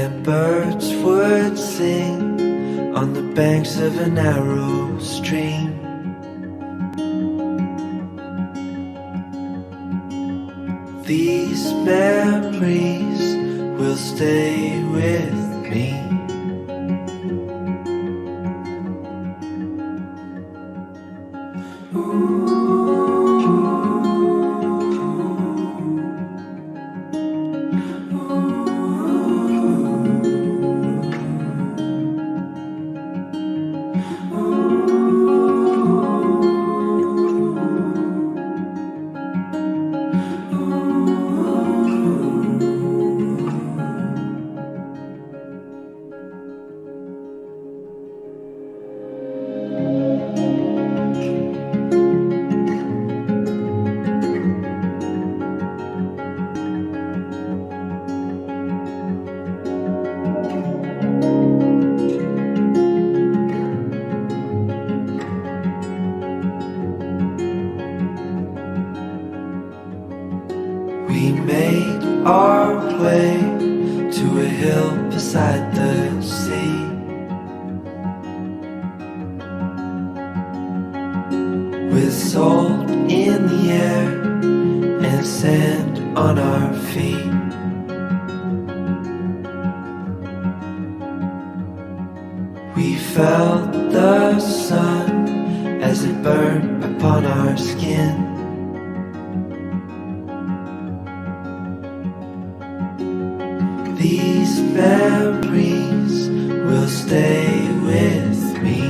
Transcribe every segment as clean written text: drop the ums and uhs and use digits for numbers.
and birds would sing on the banks of a narrow stream. These memories will stay with me. We made our way to a hill beside the sea. With salt in the air and sand on our feet. We felt the sun as it burned upon our skin. These memories will stay with me.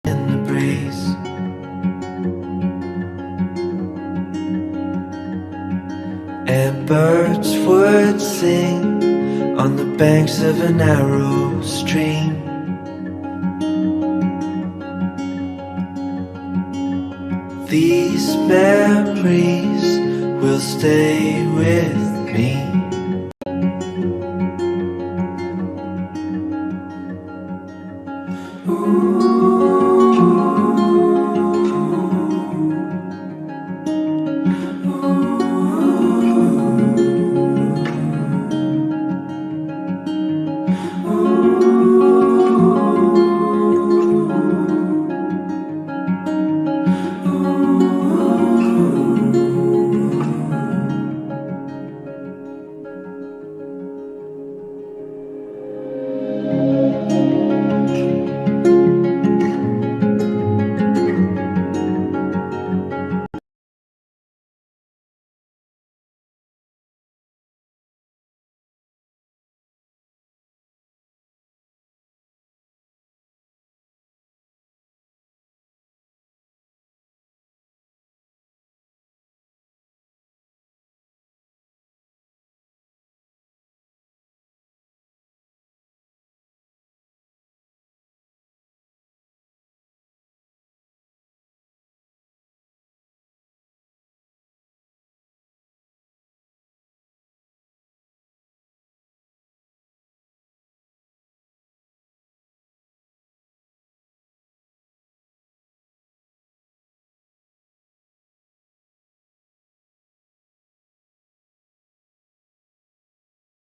In the breeze, and birds would sing on the banks of a narrow stream. These memories will stay with me.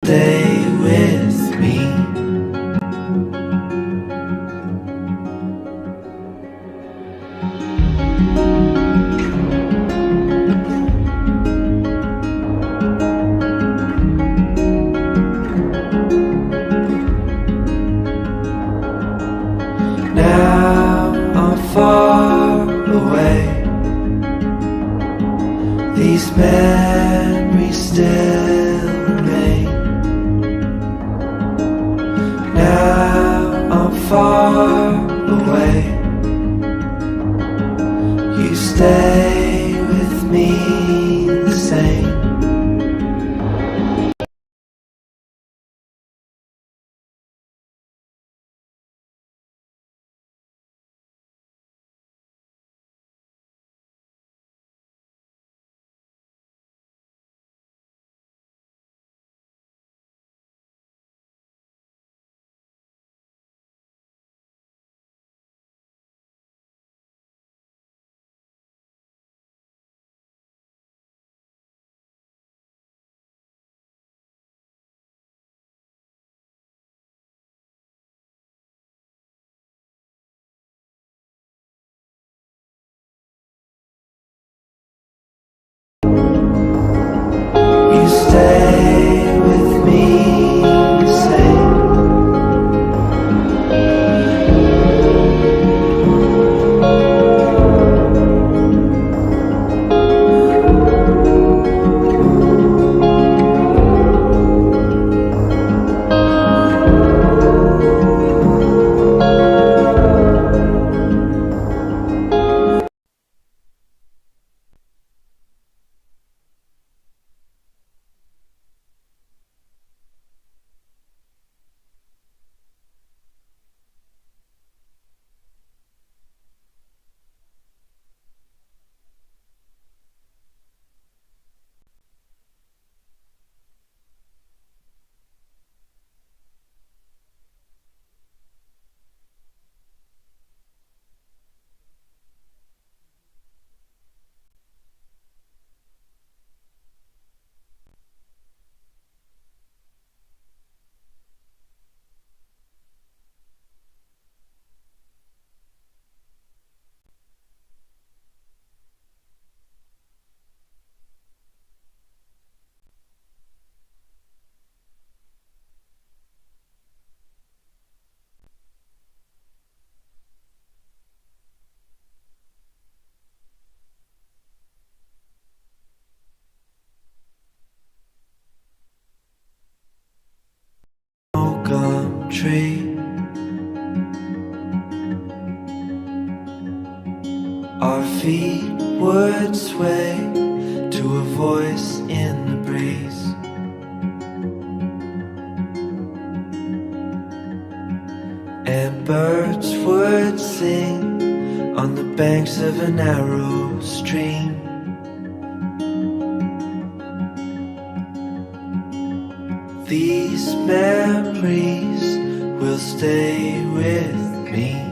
Stay with me. Now I'm far away. These memories still remain. Now I'm far tree. Our feet would sway to a voice in the breeze. And birds would sing on the banks of a narrow stream. These memories will stay with me.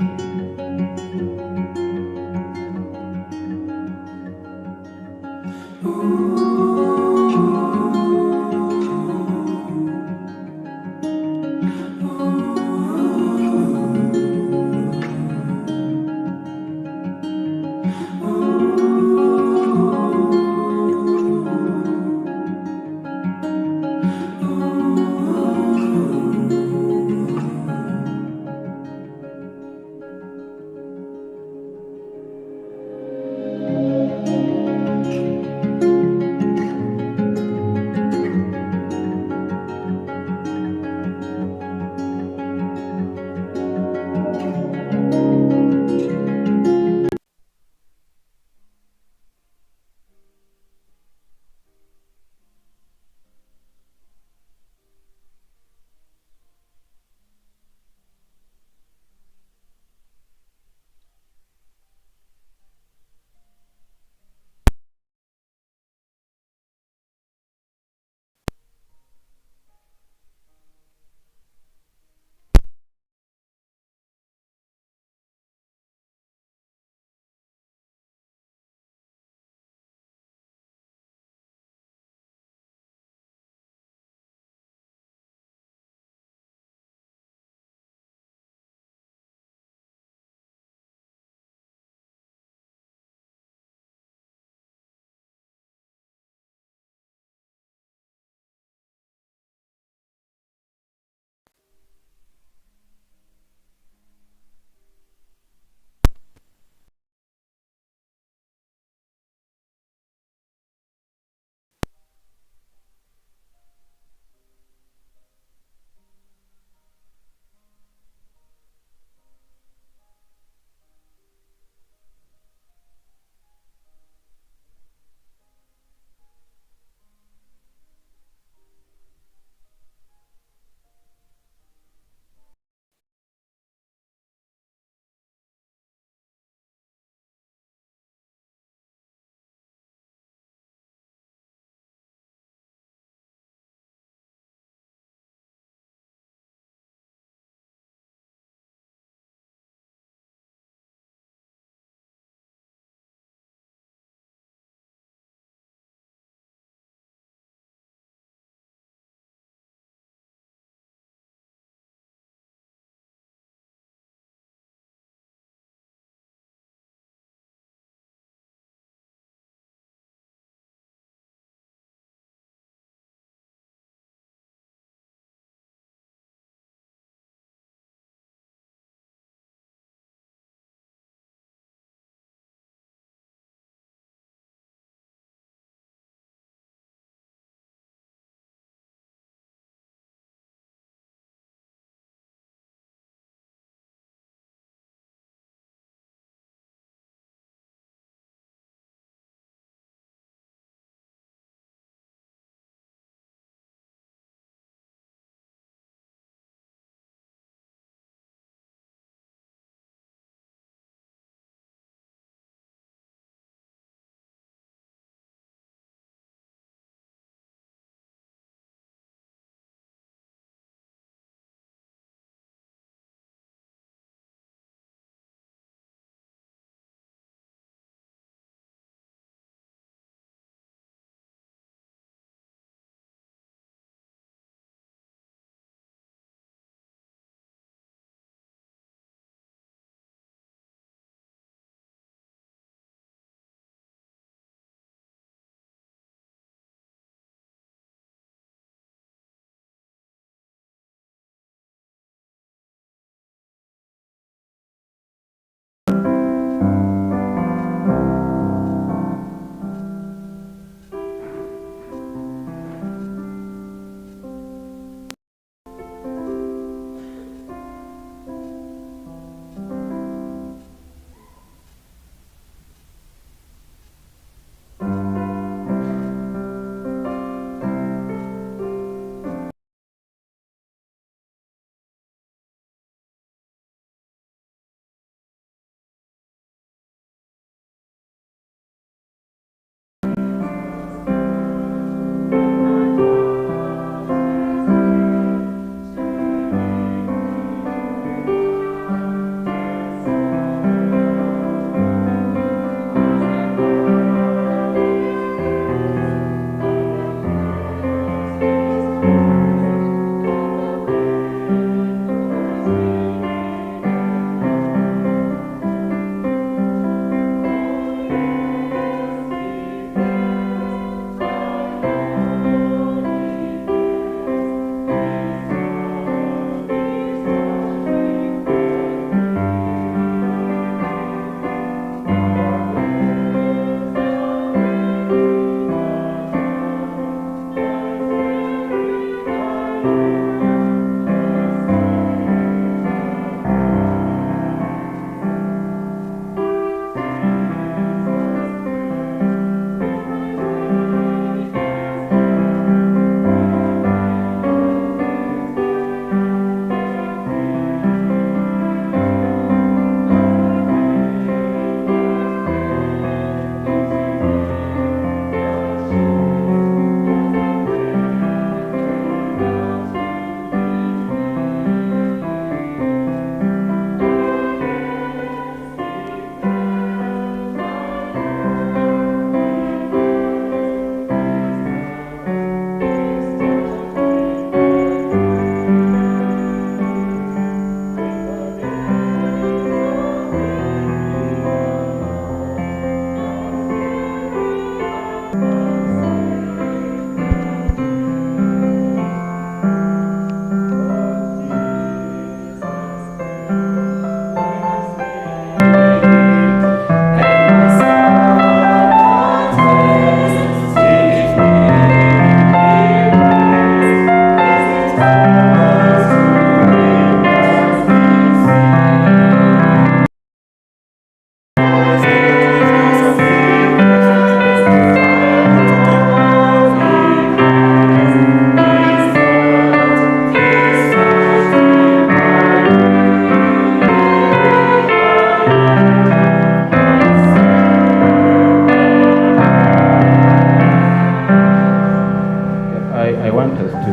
I want us to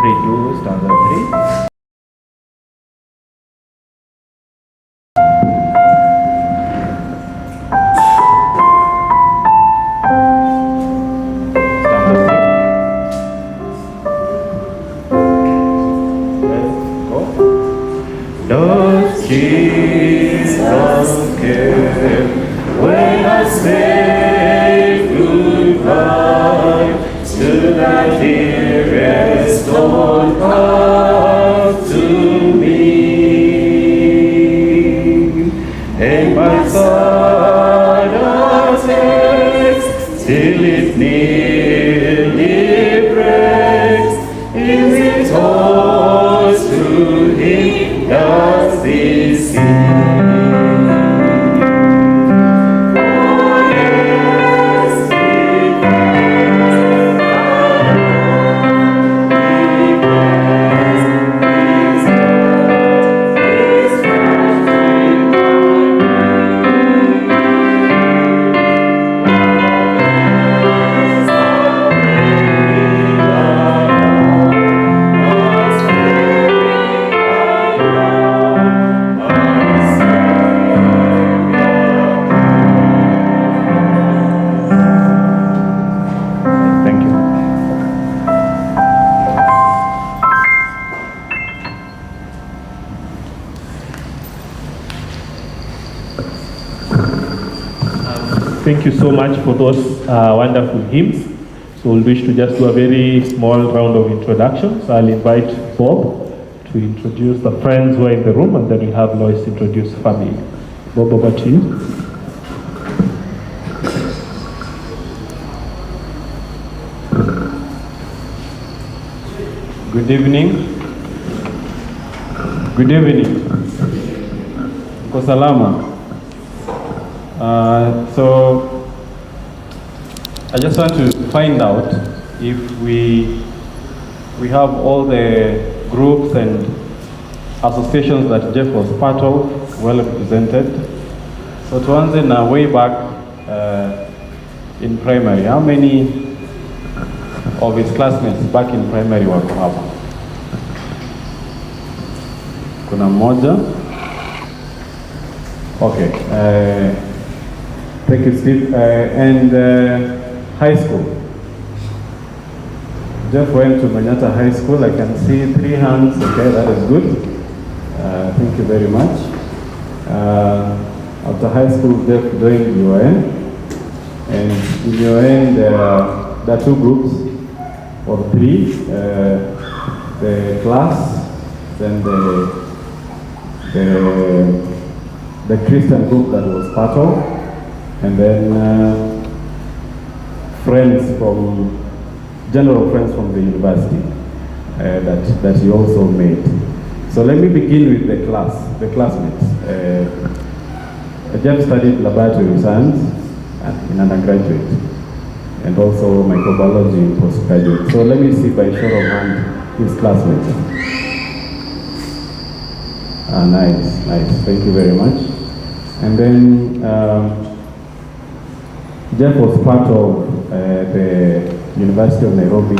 redo stanza 3. Till it nearly breaks, is it all to him does this seem? Thank you so much for those wonderful hymns. So we'll wish to just do a very small round of introductions. I'll invite Bob to introduce the friends who are in the room, and then we'll have Lois introduce family. Bob, over to you. Good evening. Good evening. Kwa salama. So I just want to find out if we have all the groups and associations that Jeff was part of well represented. So tuanze na way back in primary, how many of his classmates back in primary wako hapa? Kuna mmoja? Okay. Thank you, Steve. And high school. Jeff went to Manyata High School. I can see 3 hands. Okay, that is good. Thank you very much. After high school, Jeff joined UON. And in UON, there are 2 groups of 3. The class, then the Christian group that was part of, and then general friends from the university that he also made. So let me begin with the classmates. Jeff studied laboratory science in undergraduate, and also microbiology in postgraduate. So let me see by show of hand his classmates. Nice. Thank you very much. And then Jeff was part of the University of Nairobi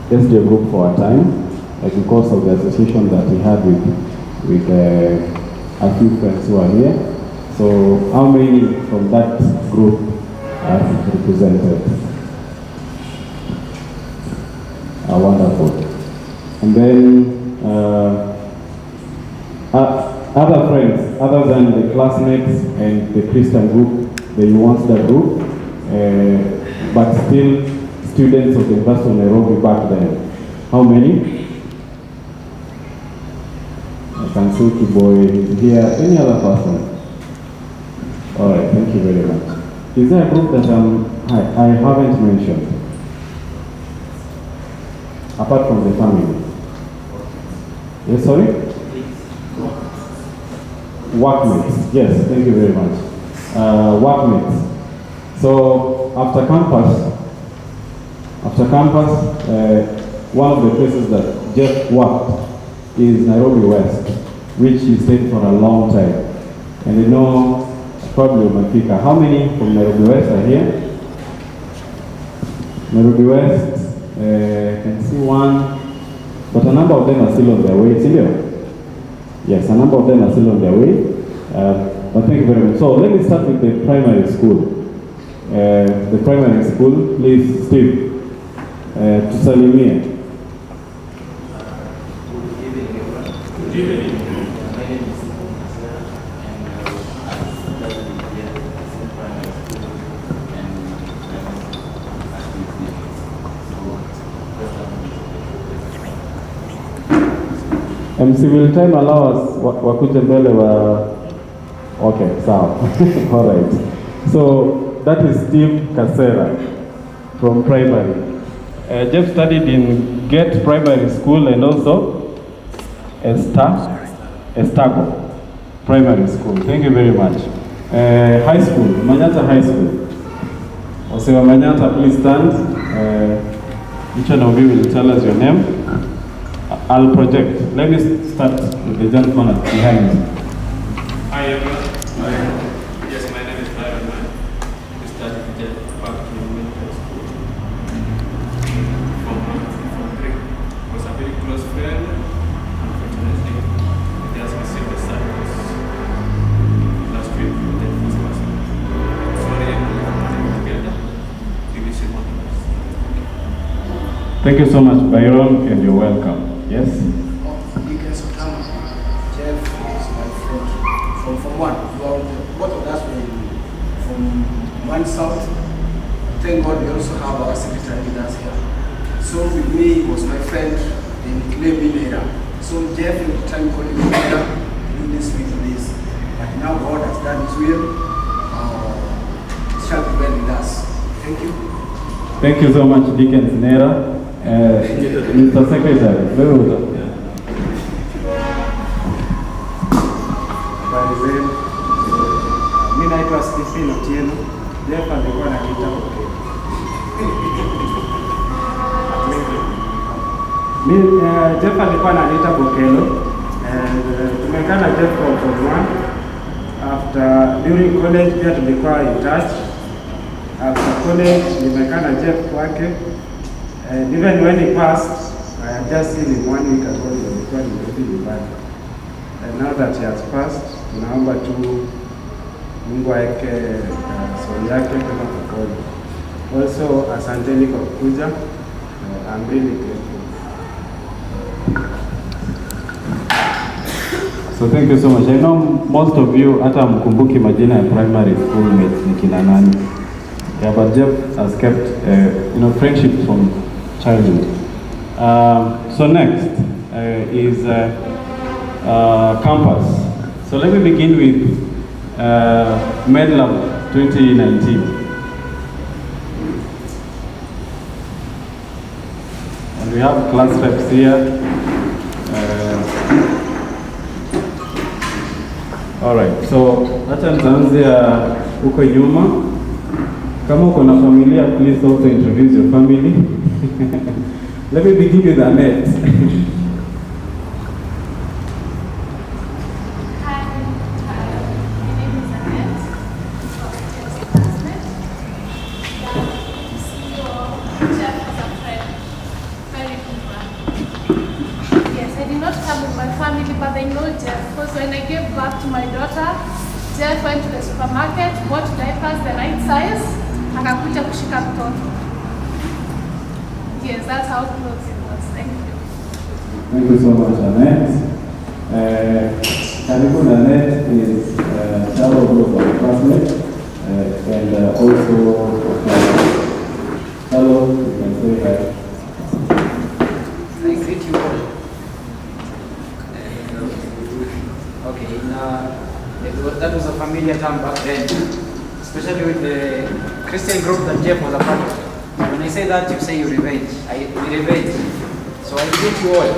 SDA group for a time, because of the association that he had with a few friends who are here. So how many from that group are represented? Wonderful. And then other friends, other than the classmates and the Christian group, the Monster group, but still students of the University of Nairobi back then. How many? I can see Kiboy here. Any other person? All right, thank you very much. Is there a group that I haven't mentioned? Apart from the family? Yes, sorry? Workmates. Yes, thank you very much. Workmates. So after campus, one of the places that Jeff worked is Nairobi West, which he stayed for a long time. And you know, probably Mafika. How many from Nairobi West are here? Nairobi West, number of them are still on their way, Silvio? Yes, a number of them are still on their way. But thank you very much. So let me start with the primary school. The primary school, please, Steve, tusalimie. Good evening. My name is Nasser, and I studied here at the primary school and MC, will time allow us wakuje mbele wa... Okay, sawa. All right. So that is Steve Kasera from primary. Jeff studied in Get Primary School and also Estago Primary School. Thank you very much. High School, Manyata High School. Osewa Manyata, please stand. Each one of you will tell us your name. I'll project. Let me start with the gentleman behind. Hi everyone. Yes, my name is Byron. I studied Jeff back to elementary school. From 3. Was a very close friend. Unfortunately, he has received the service last week for the first person. Sorry, we have worked together. We wish him all the best. Thank you so much, Byron, and you're welcome. Yes? Jeff is my friend from one. Well, both of us were from one south. Thank God we also have our secretary with us here. So with me, he was my friend in Clevin era. So Jeff, at the time, called me here, do this with this. But now God has done his will. It shall be well with us. Thank you. Thank you so much, Deacon Nera. Mr. Secretary, very well. Mimi naitwa Stephen Otieno. Jeff alikuwa anaita Bokelo. Jeff alikuwa anaita Bokelo. Tumekana Jeff for form 1. After during college pia tulikuwa in touch. After college nimekana Jeff kwake. Even when he passed, I had just seen him 1 week ago. Nilikuwa nimerudi nyumbani. And now that he has passed, tunaomba tu Mungu aweke soul yake kama peponi. Also, asanteni kwa kuja. I'm really grateful. So thank you so much. I know most of you hata mkumbuki majina ya primary school mates ni kina nani. Yeah, but Jeff has kept friendship from childhood. So next is campus. So let me begin with MedLab 2019. And we have class reps here. All right, so acha nitaanzia huko nyuma. Kama uko na familia, please also introduce your family. Let me begin with Annette. But I know Jeff because when I gave birth to my daughter, Jeff went to the supermarket, bought diapers the right size, akakuja kushika mtoto. Yes, that's how close it was. Thank you. Thank you so much, Annette. Karibu Annette is Charles of our classmate and also Charles, you can say that. I greet you all. Okay, that was a familiar term back then, especially with the Christian group that Jeff was a part of. When I say that, you say you revenge. We revenge. So I greet you all.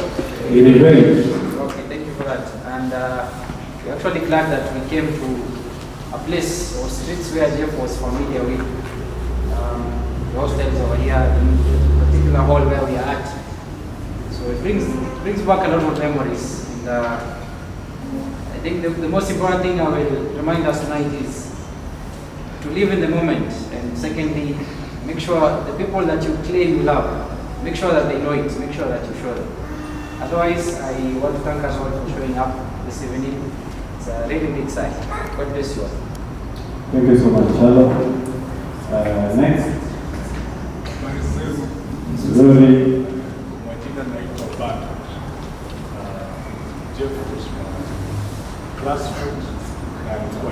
We revenge. Okay, thank you for that. And we're actually glad that we came to a place or streets where Jeff was familiar with. The hostels over here, in the particular hall where we are at. So it brings back a lot of memories. And I think the most important thing I will remind us tonight is to live in the moment, and secondly, make sure the people that you claim you love, make sure that they know it, make sure that you show them. Otherwise, I want to thank us all for showing up this evening. It's a really big sight. God bless you all. Thank you so much, Charlotte. Next. Zuri. Majina naitwa Bana. Jeff Oluoch classmate na alikuwa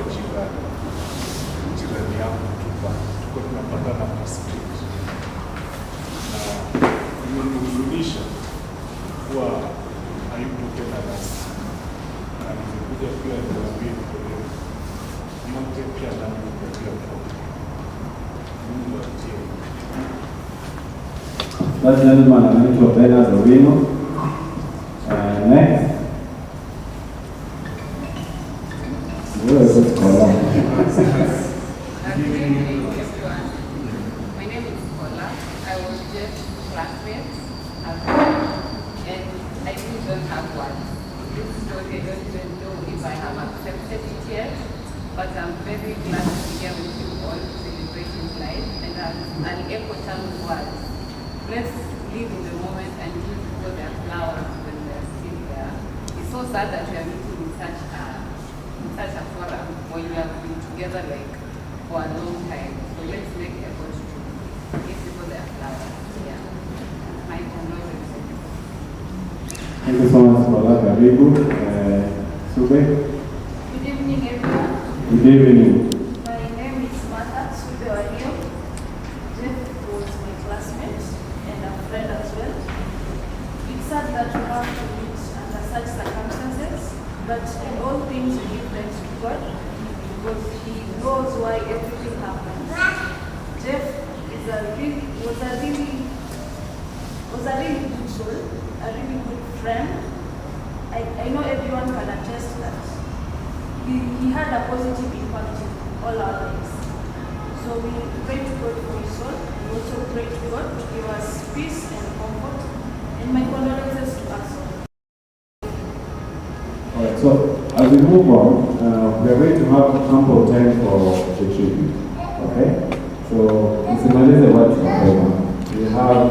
jirani yangu tuko tunapatana kwa street. Na imenihuzunisha kuwa hayupo tena nasi. Na nimekuja pia niwaambie pole yote pia na nimekuja pole. Mungu atie. That gentleman anaitwa Bernard Owino. Next. Good evening, everyone. My name is Kola. I was just classmate and I still don't have one. This story, I don't even know if I have accepted it yet, but I'm very glad to be here with you all to celebrate his life. And I'll echo Charles' words. Let's live in the moment and give people their flowers when they're still there. It's so sad that we are meeting in such a forum when we have been together like for a long time. So let's make effort to give people their flowers. Yeah. My condolences. Thank you so much for that, Karibu. Sube. Good evening, everyone. Good evening. My name is Martha Sube Opiyo. Jeff was my classmate and a friend as well. It's sad that we have to meet under such circumstances, but in all things we give thanks to God because He knows why everything happens. Jeff was a really good soul, a really good friend. I know everyone can attest that he had a positive impact in all our lives. So we pray to God for his soul. We also pray to God to give us peace and comfort. And my condolences to us all. Alright, so as we move on, we are going to have ample time for the tribute. Okay? So, Mr. what's we have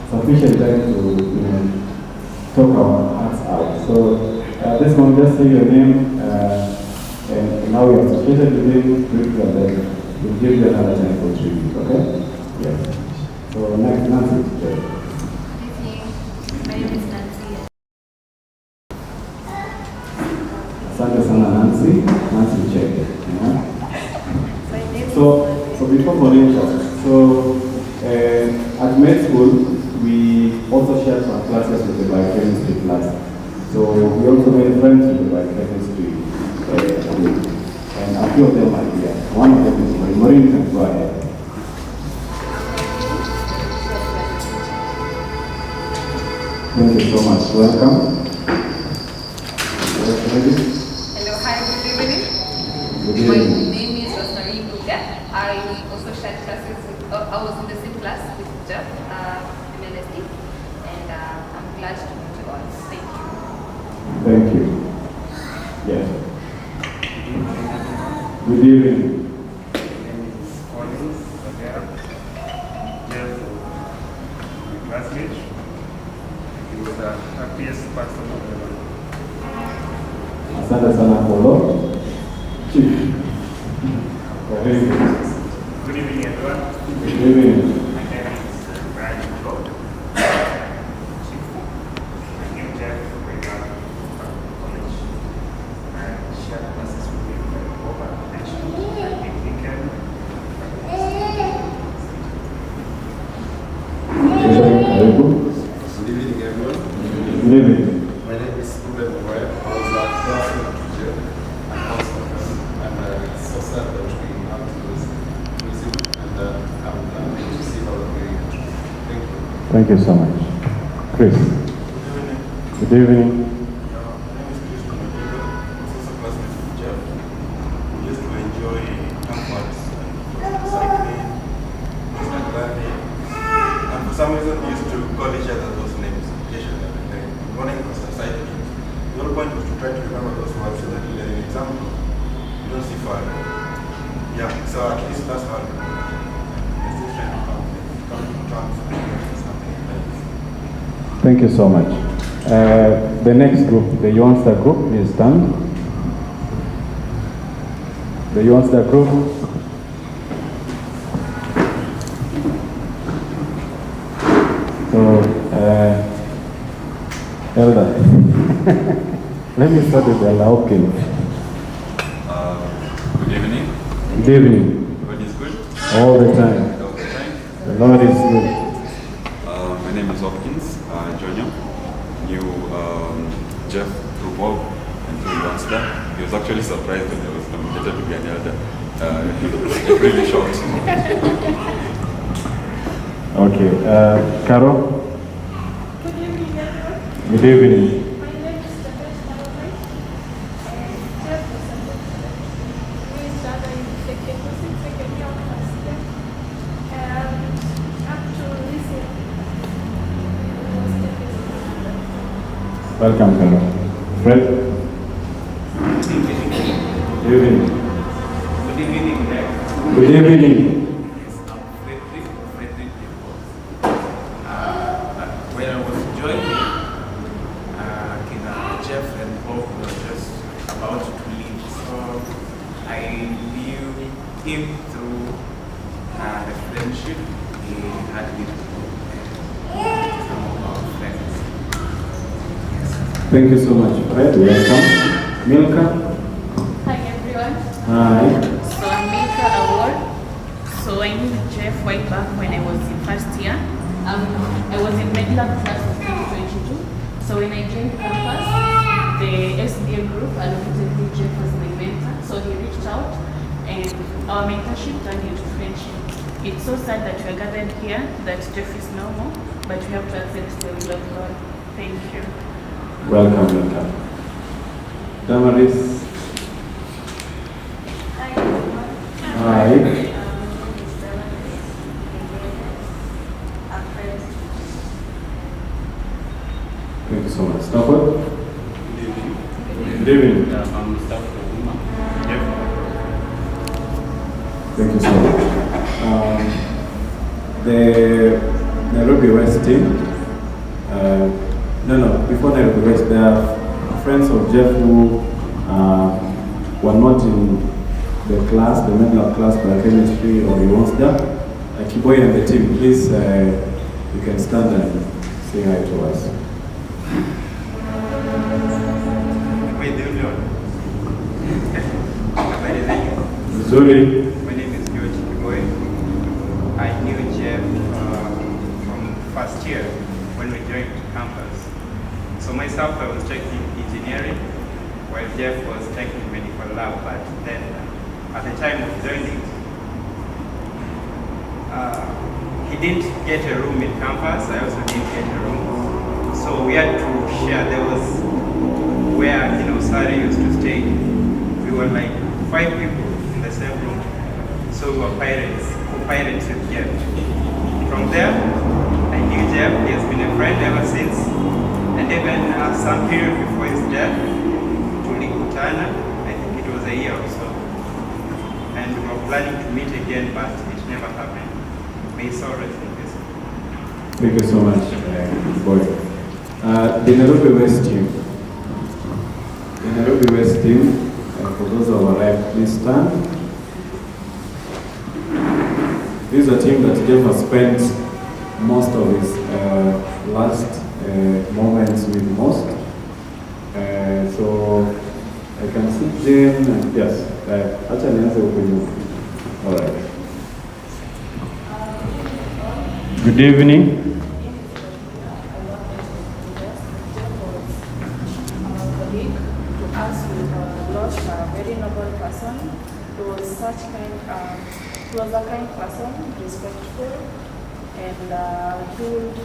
sufficient time to talk our hearts out. So, this one, just say your name and how you're associated with him, briefly, and then we'll give you another time for tribute. Okay? Yes. So, next, Nancy. Good evening. My name is Nancy. Asante sana Nancy. Nancy check it. Yeah? So before Mauritius, at med school, we also shared some classes with the biochemistry class. So we also made friends with the biochemistry group. And a few of them are here. One of them is Maureen, you can go ahead. Thank you so much. Welcome. Hello, hi, good evening. My name is Rosemary Buga. I also shared classes with, I was in the same class with Jeff in LSD, and I'm glad to meet you all. Thank you. Thank you. Yes. Good evening. Classmate. He was the happiest person of the world. Asante sana Polo. Chief. Good evening, everyone. Good evening. My name is Brian Claude. Chief. I knew Jeff when I was college. And shared classes with him over every weekend. Good evening, everyone. Good evening. My name is Ruben Moya. I was a classmate to Jeff and I'm a social entry activist music, and I'm happy to see how we're doing. Thank you. Thank you so much. Chris. Good evening. My name is Chris Madiba. I'm also a classmate with Jeff. We used to enjoy campus and cycling, music learning, and for some reason we used to call each other those names occasionally. Morning was cycling. The whole point was to try to remember those words so that in an example you don't see far. Yeah, so at least that's how we're still trying to come to terms with something like this. Thank you so much. The next group, the Youngster group, please stand. The Youngster group. So, Elder, let me start with Elder Hopkins. Good evening. Good evening. Everybody is good? All the time. All the time. The Lord is good. My name is Hopkins, Junior. Knew Jeff through Bob and through Youngster. He was actually surprised when I was nominated to be an elder. It really shocked. Okay, Carol? Good evening, everyone. Good evening. My name is Jeff Oluoch Jeff was we started in second year of last year. And up to this year, was Welcome, Carol. Fred? Good evening. Good evening, Dad. Good evening. When I was joining, Jeff and Bob were just about to leave, so I knew him through the friendship he had with some of our friends. Thank you so much, Fred. Welcome. Milka? Hi everyone. Hi. So I'm Milka Award. So I knew Jeff way back when I was in first year. I was in regular class of 2022. So when I joined campus, the SDA group allocated me Jeff as my mentor. So he reached out and our mentorship turned into friendship. It's so sad that we are gathered here, that Jeff is no more, but we have to accept the will of God. Thank you. Welcome, Milka. Damaris? Hi, everyone. Hi. Thank you so much. Stafford? Good evening. Good evening. I'm Stafford Uma. Jeff. Thank you so much. The Nairobi West team, before Nairobi West, there are friends of Jeff who were not in the class, the medical class, biochemistry or Youngster. Kiboy and the team, please, you can stand and say hi to us. Wait, the only one. Zuri. My name is George Kiboy. I knew Jeff from first year when we joined campus. So myself, I was taking engineering, while Jeff was taking medical lab. But then, at the time of joining, he didn't get a room in campus. I also didn't get a room. So we had to share. There was where Sari used to stay. We were like 5 people in the same room. So we were pirates with Jeff. From there, I knew Jeff. He has been a friend ever since. And even some period before his death, tulikutana, I think it was a year or so. And we were planning to meet again, but it never happened. May his soul rest in peace. Thank you so much, boy. The Nairobi West team. The Nairobi West team, for those who have arrived, please stand. This is a team that Jeff has spent most of his last moments with most. So I can see Jane and yes, actually answer for you. All right. Good evening. Very noble person. He was he was a kind person, respectful, and he would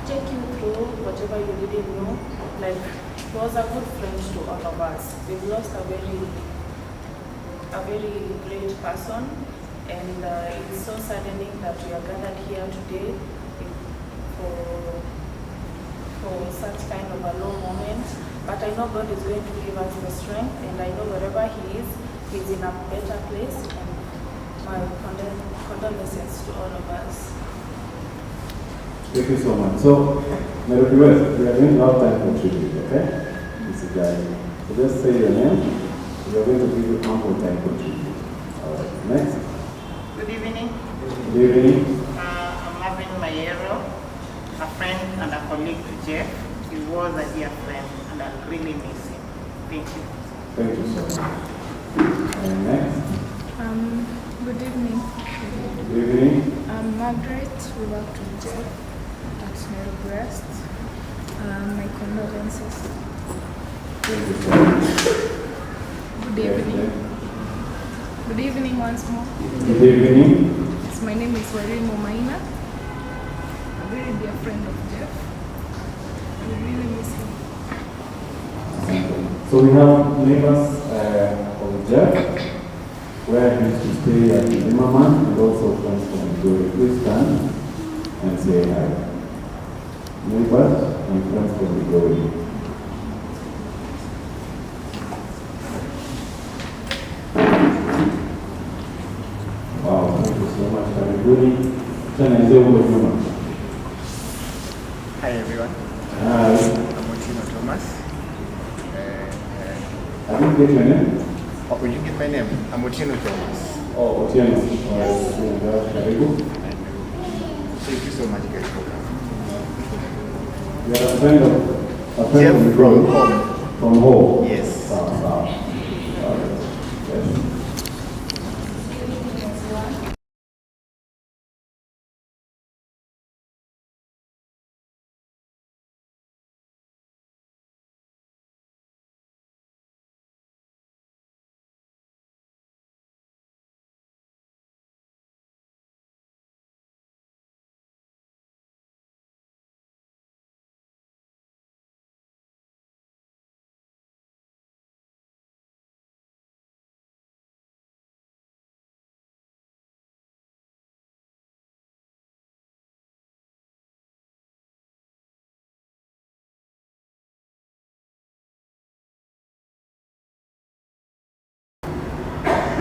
take you through whatever you didn't know. Like, he was a good friend to all of us. We've lost a very great person, and it's so saddening that we are gathered here today for such kind of a low moment. But I know God is going to give us the strength, and I know wherever He is, He's in a better place, and my condolences to all of us. Thank you so much. So, Nairobi West, we are going to have time for tribute, okay? This is Gary. So just say your name. We are going to give you ample time for tribute. All right. Next. Good evening. Good evening. I'm Marvin Mayero, a friend and a colleague to Jeff. He was a dear friend, and I really miss him. Thank you. Thank you so much. And next. Good evening. Good evening. I'm Margaret. We worked with Jeff at Nairobi West. My condolences. Thank you so much. Good evening. Good evening once more. Good evening. Yes, my name is Warimo Maina. A very dear friend of Jeff. We really miss him. So we have neighbors of Jeff, where he used to stay at the Zimmerman, and also friends from Glory. Please stand and say hi. Neighbors and friends from the Glory. Wow, thank you so much. Hi everyone. Hi. I'm Otino Thomas. I didn't get your name. Oh, will you get my name? I'm Otino Thomas. Oh, Otieno. Karibu. Thank you so much guys for coming. You are a friend of Jeff from home. From home? Yes. Yes.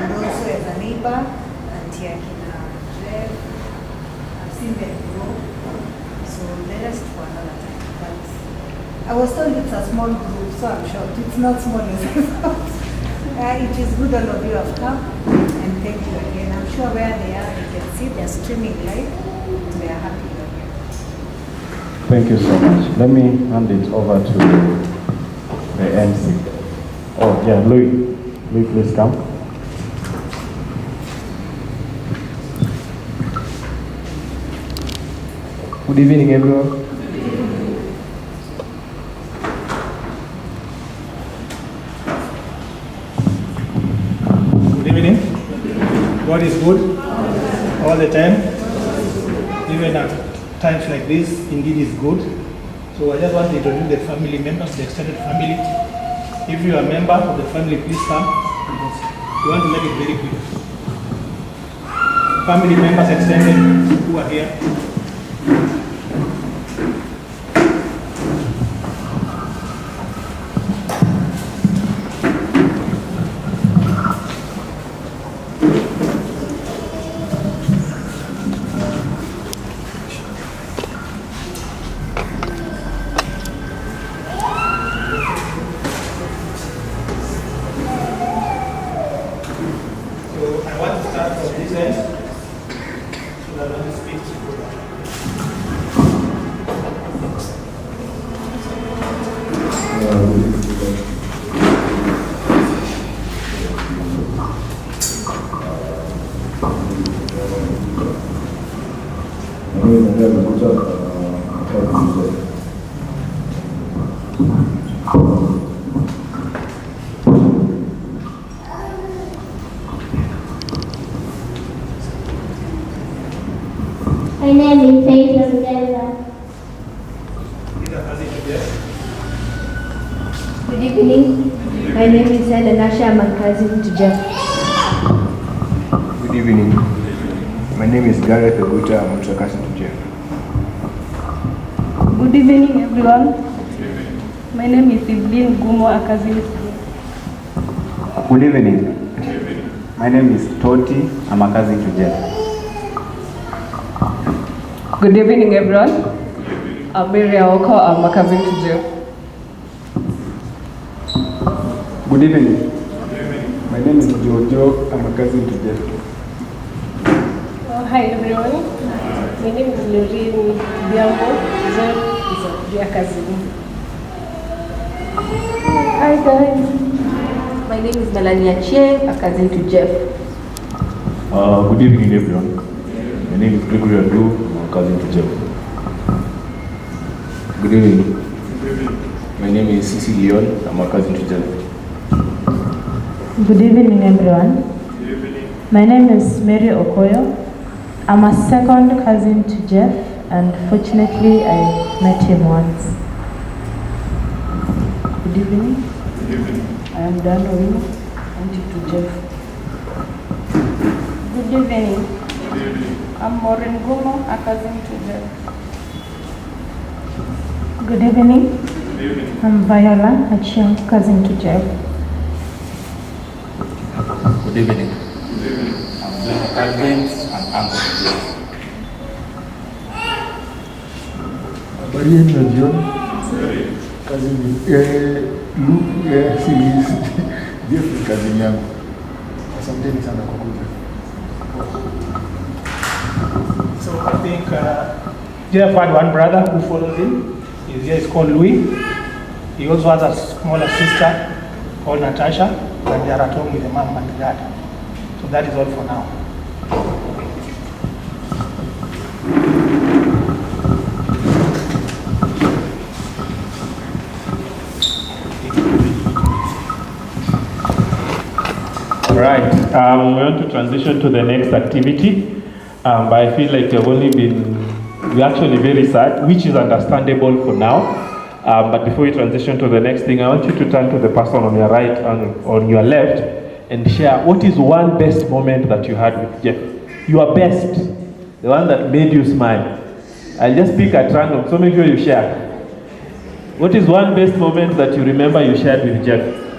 And also as a neighbor, Auntie Akina Jeff, I've seen them grow, so let us for another time. But I was told it's a small group, so I'm shocked. It's not small as I thought. It is good all of you have come, and thank you again. I'm sure where they are, you can see they're streaming live. They are happy you're here. Thank you so much. Let me hand it over to the MC. Oh, yeah, Louis. Louis, please come. Good evening, everyone. Good evening. God is good all the time. Even at times like this, indeed is good. So I just want to introduce the family members, the extended family. If you are a member of the family, please come. We want to make it very quick. Family members extended who are here. So I want to start from this end, so that when you speak to My name is Faith Ongeza. Good evening. My name is Helen Asha. I'm a cousin to Jeff. Good evening. My name is Gareth Oguta. I'm also a cousin to Jeff. Good evening, everyone. My name is Evelyn Gumo, a cousin to Jeff. Good evening. My name is Toti. I'm a cousin to Jeff. Good evening, everyone. Mary Aoko, I'm a cousin to Jeff. Good evening. My name is Jojo. I'm a cousin to Jeff. Hi everyone. My name is Lorraine Biambo. Jeff is a dear cousin. Hi guys. My name is Melania Che, a cousin to Jeff. Good evening everyone. My name is Gregory Adu. I'm a cousin to Jeff. Good evening. My name is Cici Leon. I'm a cousin to Jeff. Good evening, everyone. My name is Mary Okoyo. I'm a second cousin to Jeff, and fortunately, I met him once. Good evening. I am Dan Owino, auntie to Jeff. Good evening. I'm Maureen Gumo, a cousin to Jeff. Good evening. I'm Viola Achieng, cousin to Jeff. Good evening. I'm John Calvins and uncle to Jeff. Habari yenu ya jioni. Kazini Jeff ni kazini yangu. Asanteni sana kwa kuja. So I think Jeff had one brother who followed him. His name is called Louis. He also has a smaller sister called Natasha, and they are at home with the mom and the dad. So that is all for now. Right, we want to transition to the next activity, but I feel like we're actually very sad, which is understandable for now. But before we transition to the next thing, I want you to turn to the person on your right and on your left and share what is one best moment that you had with Jeff. Your best, the one that made you smile. I'll just pick at random, so make sure you share. What is one best moment that you remember you shared with Jeff?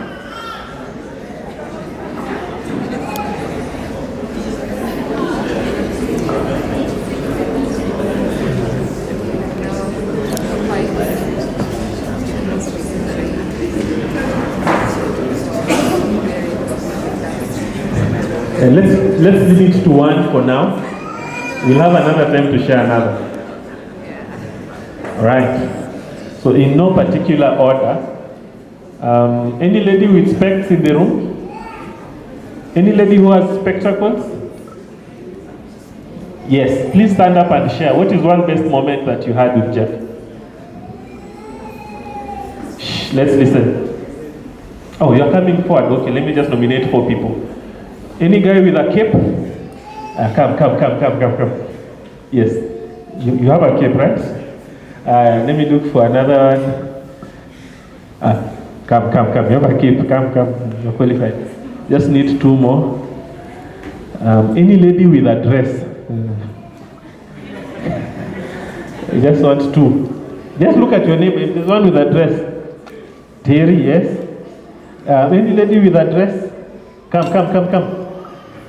Let's limit to one for now. We'll have another time to share another. All right. So in no particular order, any lady with specs in the room? Any lady who has spectacles? Yes, please stand up and share. What is one best moment that you had with Jeff? Shh, let's listen. Oh, you're coming forward. Okay, let me just nominate 4 people. Any guy with a cape? Come. Yes, you have a cape, right? Let me look for another one. Come. You have a cape. Come. You're qualified. Just need 2 more. Any lady with a dress? I just want 2. Just look at your name. If there's one with a dress. Terry, yes. Any lady with a dress? Come.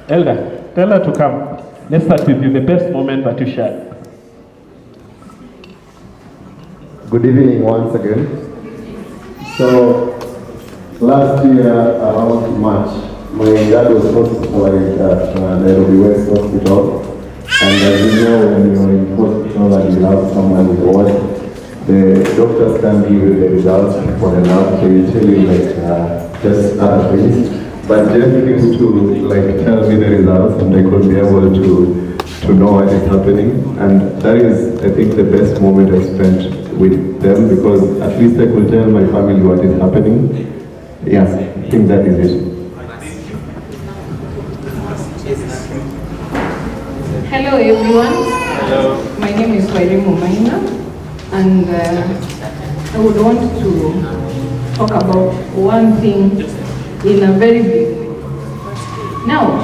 Elder, tell her to come. Let's start with you, the best moment that you shared. Good evening once again. So, last year around March, my dad was hospitalized at Nairobi West Hospital. And as you know, when you're in hospital and you have someone with what, the doctors can't give you the results for the lab. They will tell you just other things. But Jeff used to tell me the results, and I could be able to know what is happening. And that is, I think, the best moment I spent with them, because at least I could tell my family what is happening. Yes, I think that is it. Hello everyone. Hello. My name is Wairi Mumaina, and I would want to talk about one thing in a very big way. Now,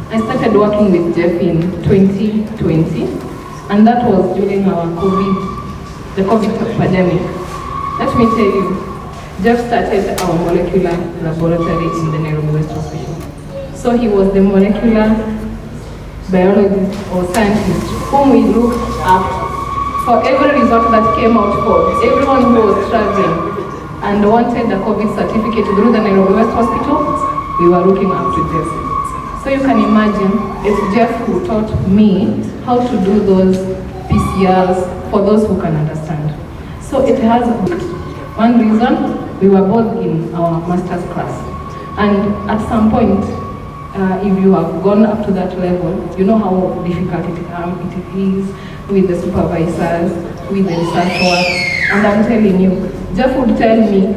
I started working with Jeff in 2020, and that was during the COVID pandemic. Let me tell you, Jeff started our molecular laboratory in the Nairobi West Hospital. So he was the molecular biologist or scientist whom we looked after for every result that came out for everyone who was struggling and wanted a COVID certificate through the Nairobi West Hospital, we were looking up to Jeff. So you can imagine, it's Jeff who taught me how to do those PCRs for those who can understand. So it has one reason, we were both in our master's class. And at some point, if you have gone up to that level, you know how difficult it is with the supervisors, with the research work. And I'm telling you, Jeff would tell me,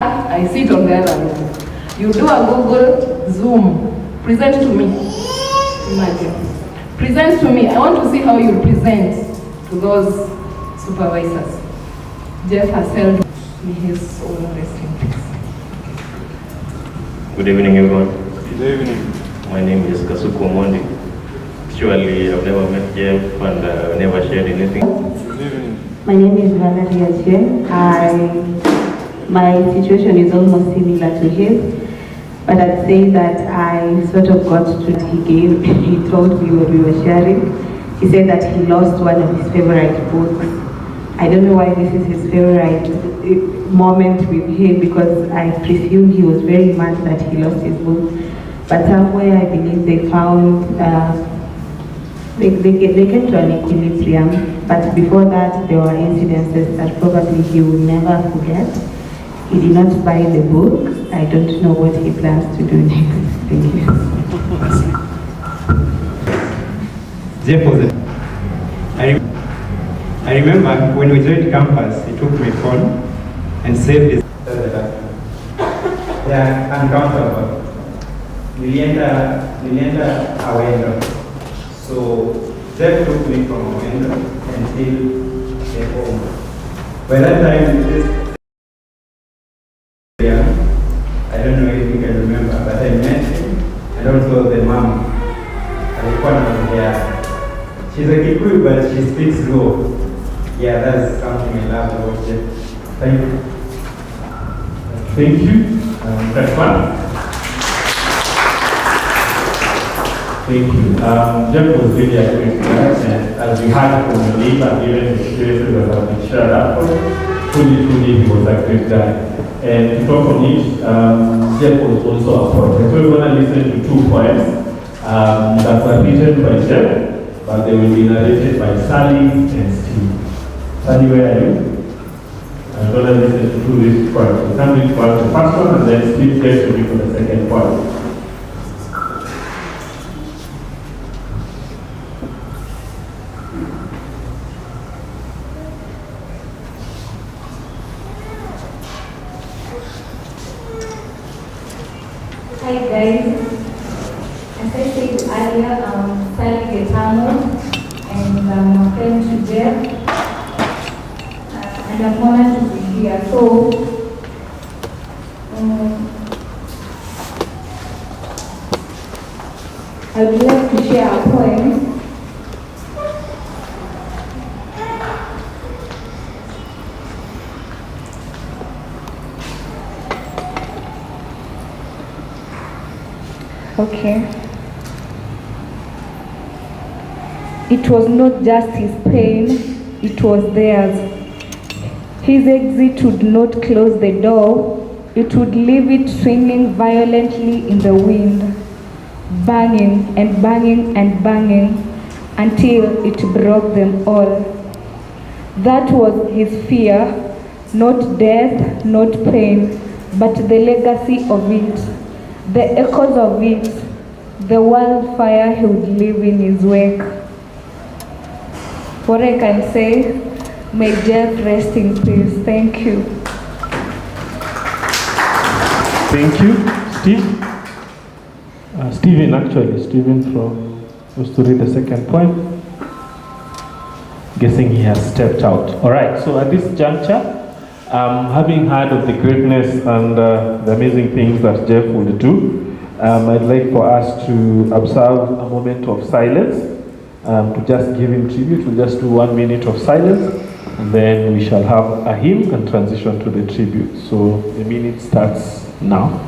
I sit on the other room. You do a Google Zoom, present to me. Imagine. Present to me. I want to see how you present to those supervisors. Jeff has held me his soul rest in peace. Good evening, everyone. Good evening. My name is Kasuku Omondi. Actually, I've never met Jeff and never shared anything. Good evening. My name is Valeria Chen. My situation is almost similar to his, but I'd say that I sort of got to what he gave. He told me when we were sharing. He said that he lost one of his favorite books. I don't know why this is his favorite moment with him, because I presume he was very mad that he lost his book. But somewhere I believe they found, they came to an equilibrium. But before that, there were incidences that probably he will never forget. He did not buy the book. I don't know what he plans to do next. Thank you. Jeff was I remember when we joined campus, he took my phone and saved his. They are uncountable. Nilienda Awendo. So Jeff took me from Awendo until the home. By that time, I don't know if you can remember, but I met him and also the mom. She's a Kikuyu, but she speaks Luo. Yeah, that's something I love about Jeff. Thank you. Thank you. Next one. Thank you. Jeff was really a great guy, and as we heard from the neighbor, even the experiences that have been shared after, truly he was a great guy. And to talk on it, Jeff was also a poet. So we're going to listen to two poems that were written by Jeff, but they will be narrated by Sally and Steve. Sally, where are you? I'm going to listen to two these poems. We can read the first one, and then Steve gets to read for the second poem. Hi guys, as I said earlier, I'm Sally Getamo and I'm a friend to Jeff, and I'm honored to be here. So, I would like to share a poem. Okay. It was not just his pain, it was theirs. His exit would not close the door, it would leave it swinging violently in the wind, banging and banging and banging until it broke them all. That was his fear, not death, not pain, but the legacy of it. The echoes of it, the wildfire he would leave in his wake. What I can say, may Jeff rest in peace. Thank you. Thank you, Steve. Stephen was to read the second poem. Guessing he has stepped out. All right, so at this juncture, having heard of the greatness and the amazing things that Jeff would do, I'd like for us to observe a moment of silence to just give him tribute. We'll just do 1 minute of silence, and then we shall have a hymn and transition to the tribute. So the minute starts now.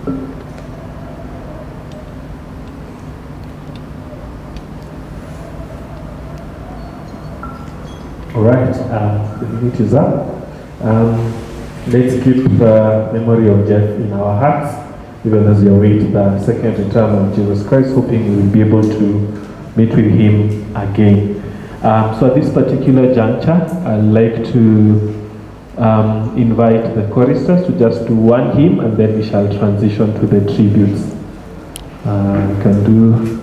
All right, the minute is up. Let's keep the memory of Jeff in our hearts, even as we await the second return of Jesus Christ, hoping we will be able to meet with him again. So at this particular juncture, I'd like to invite the choristers to just do one hymn, and then we shall transition to the tributes. We can do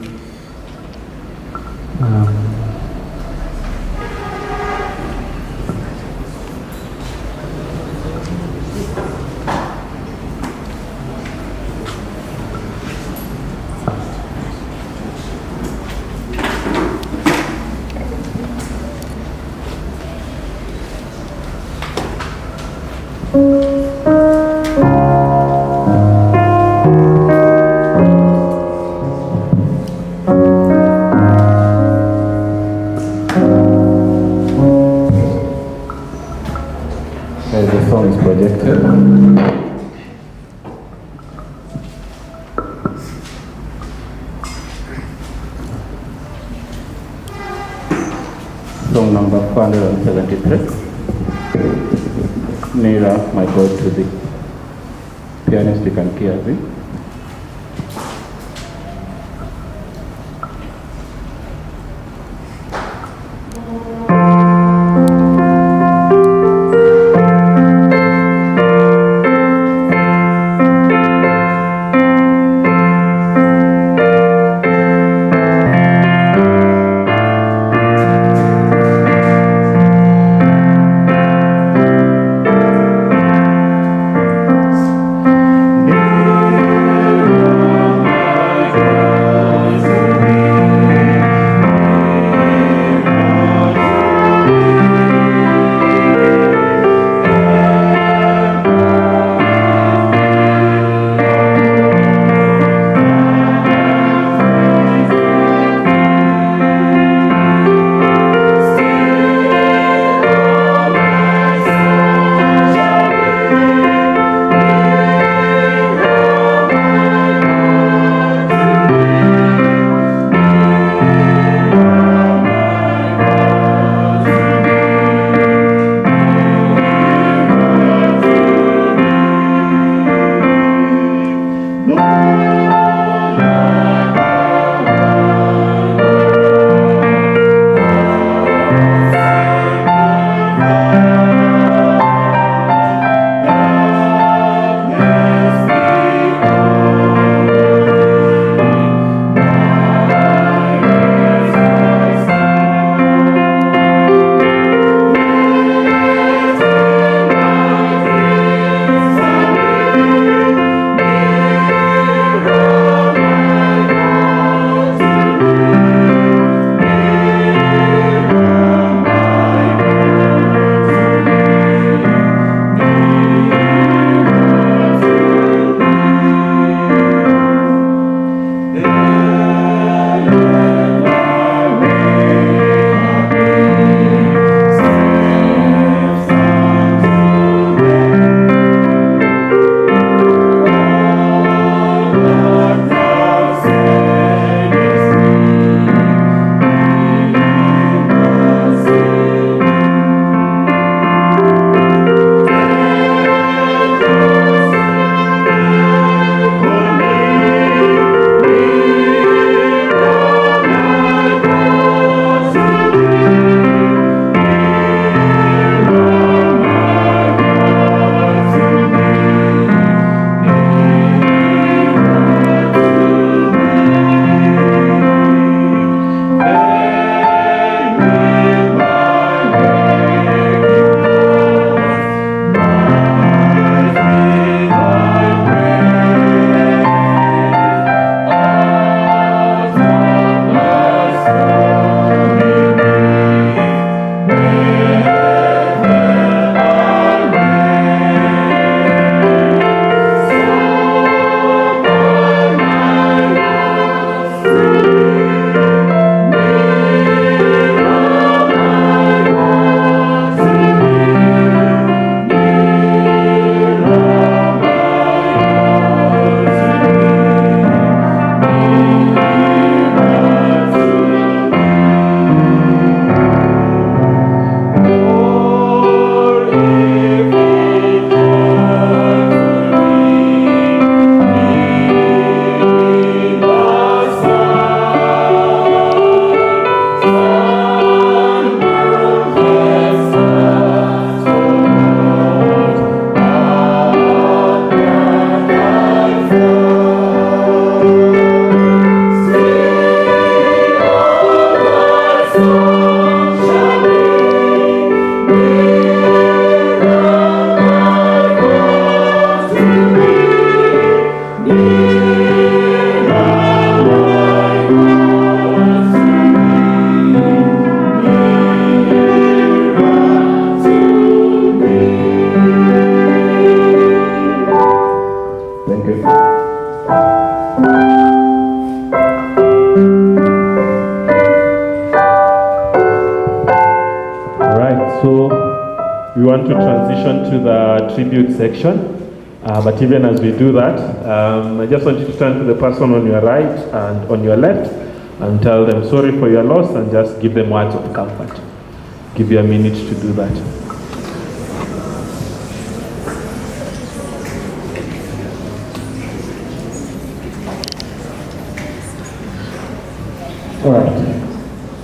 the song is projected. Song number 473. Nearer, my God, to thee. Pianist, you can hear thee. Nearer Thank you. All right, so we want to transition to the tribute section. But even as we do that, I just want you to turn to the person on your right and on your left and tell them sorry for your loss and just give them words of comfort. Give you a minute to do that. All right,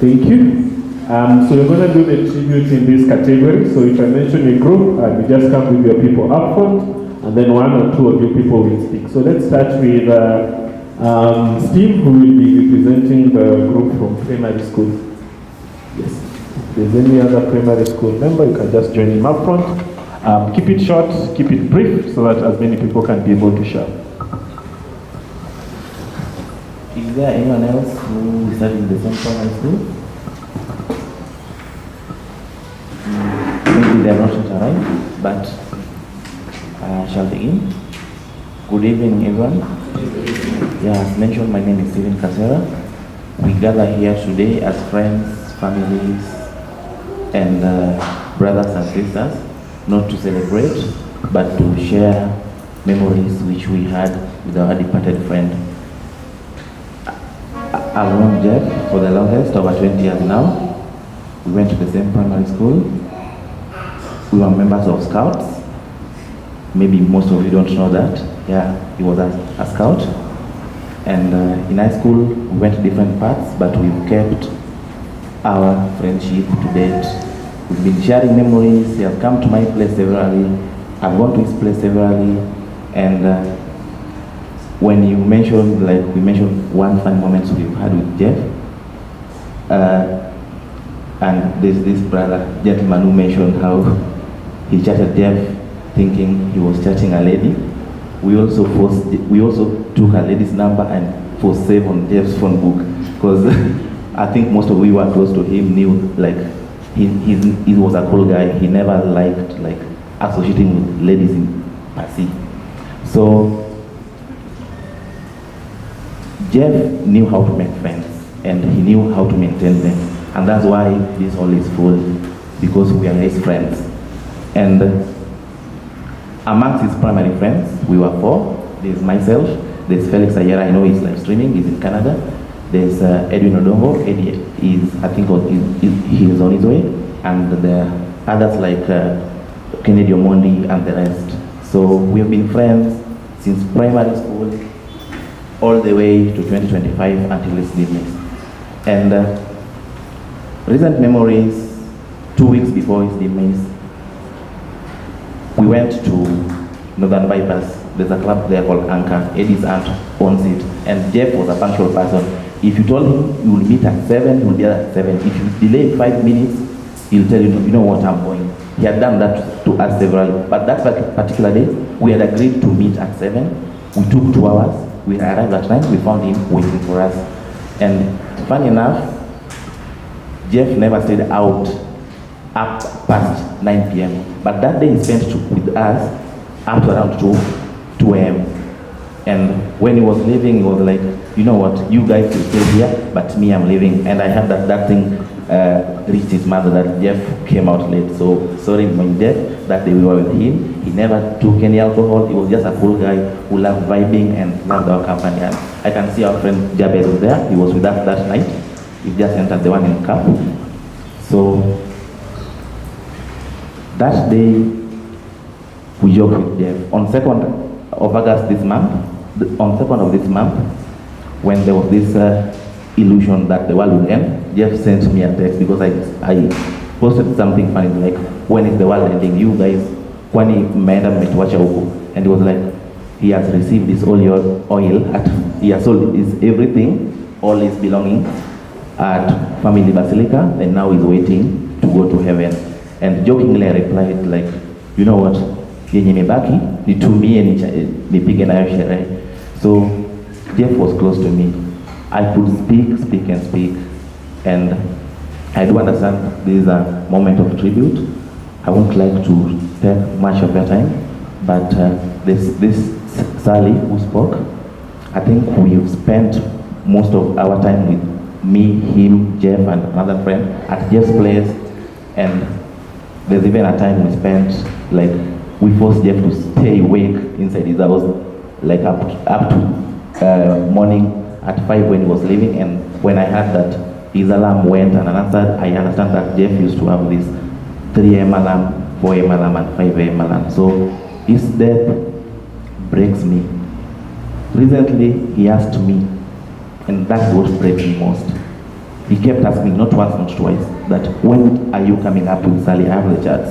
thank you. So we're going to do the tribute in this category. So if I mention a group, you just come with your people up front, and then one or two of you people will speak. So let's start with Steve, who will be representing the group from primary school. Yes. If there's any other primary school member, you can just join him up front. Keep it short, keep it brief, so that as many people can be able to share. Is there anyone else who is studying the same primary school? Maybe they are not yet arrived, but shall begin. Good evening, everyone. Yeah, as mentioned, my name is Steven Kasera. We gather here today as friends, families, and brothers and sisters, not to celebrate, but to share memories which we had with our departed friend. I've known Jeff for the longest, over 20 years now. We went to the same primary school. We were members of Scouts. Maybe most of you don't know that. Yeah, he was a Scout. And in high school, we went to different paths, but we've kept our friendship to date. We've been sharing memories. He has come to my place severally. I've gone to his place severally. And when you mentioned, like we mentioned one fun moment we've had with Jeff, and there's this gentleman who mentioned how he chatted Jeff thinking he was chatting a lady. We also took a lady's number and forced save on Jeff's phone book, because I think most of we were close to him knew like he was a cool guy. He never liked like associating with ladies in Pasi. So Jeff knew how to make friends and he knew how to maintain them, and that's why this hall is full, because we are his friends. And amongst his primary friends, we were 4. There's myself, there's Felix Ayera, I know he's live streaming, he's in Canada. There's Edwin Odongo, Eddie is, I think he is on his way. And the others like Kennedy Omondi and the rest. So we have been friends since primary school all the way to 2025 until his demise. And recent memories, 2 weeks before his demise, we went to Northern Bypass. There's a club there called Anchor. Eddie's aunt owns it. And Jeff was a punctual person. If you told him you will meet at 7, he will be there at 7. If you delay 5 minutes, he'll tell you, you know what, I'm going. He had done that to us several. But that particular day, we had agreed to meet at 7. We took 2 hours. We arrived at 9. We found him waiting for us. And funny enough, Jeff never stayed out up past 9 p.m. But that day he spent with us up to around 2 a.m. And when he was leaving, he was like, you know what, you guys will stay here, but me, I'm leaving. And I heard that thing reached his mother, that Jeff came out late. So sorry, my Jeff, that day we were with him. He never took any alcohol. He was just a cool guy who loved vibing and loved our company. And I can see our friend Jabez was there. He was with us that night. He just entered the one in Cap. So that day, we joked with Jeff. On 2nd of August this month, on 2nd of this month, when there was this illusion that the world would end, Jeff sent me a text because I posted something funny like, when is the world ending? You guys, kwani mmeenda mmetuacha huko? And he was like, he has received this oil he has sold his everything, all his belongings at Family Basilica, and now he's waiting to go to heaven. And jokingly I replied like, you know what, yenye imebaki nitumie nipige nayo sherehe. So Jeff was close to me. I could speak, and I do understand this is a moment of tribute. I won't like to take much of your time, but this Sally, who spoke. I think we've spent most of our time with me, him, Jeff, and another friend at Jeff's place. And there's even a time we spent, like, we forced Jeff to stay awake inside his house, like up to morning at 5 when he was leaving. And when I heard that his alarm went and unanswered, I understand that Jeff used to have this 3 a.m. alarm, 4 a.m. alarm, and 5 a.m. alarm. So his death breaks me. Recently, he asked me, and that's what breaks me most. He kept asking, not once, not twice, that when are you coming up with Sally? I have the chats.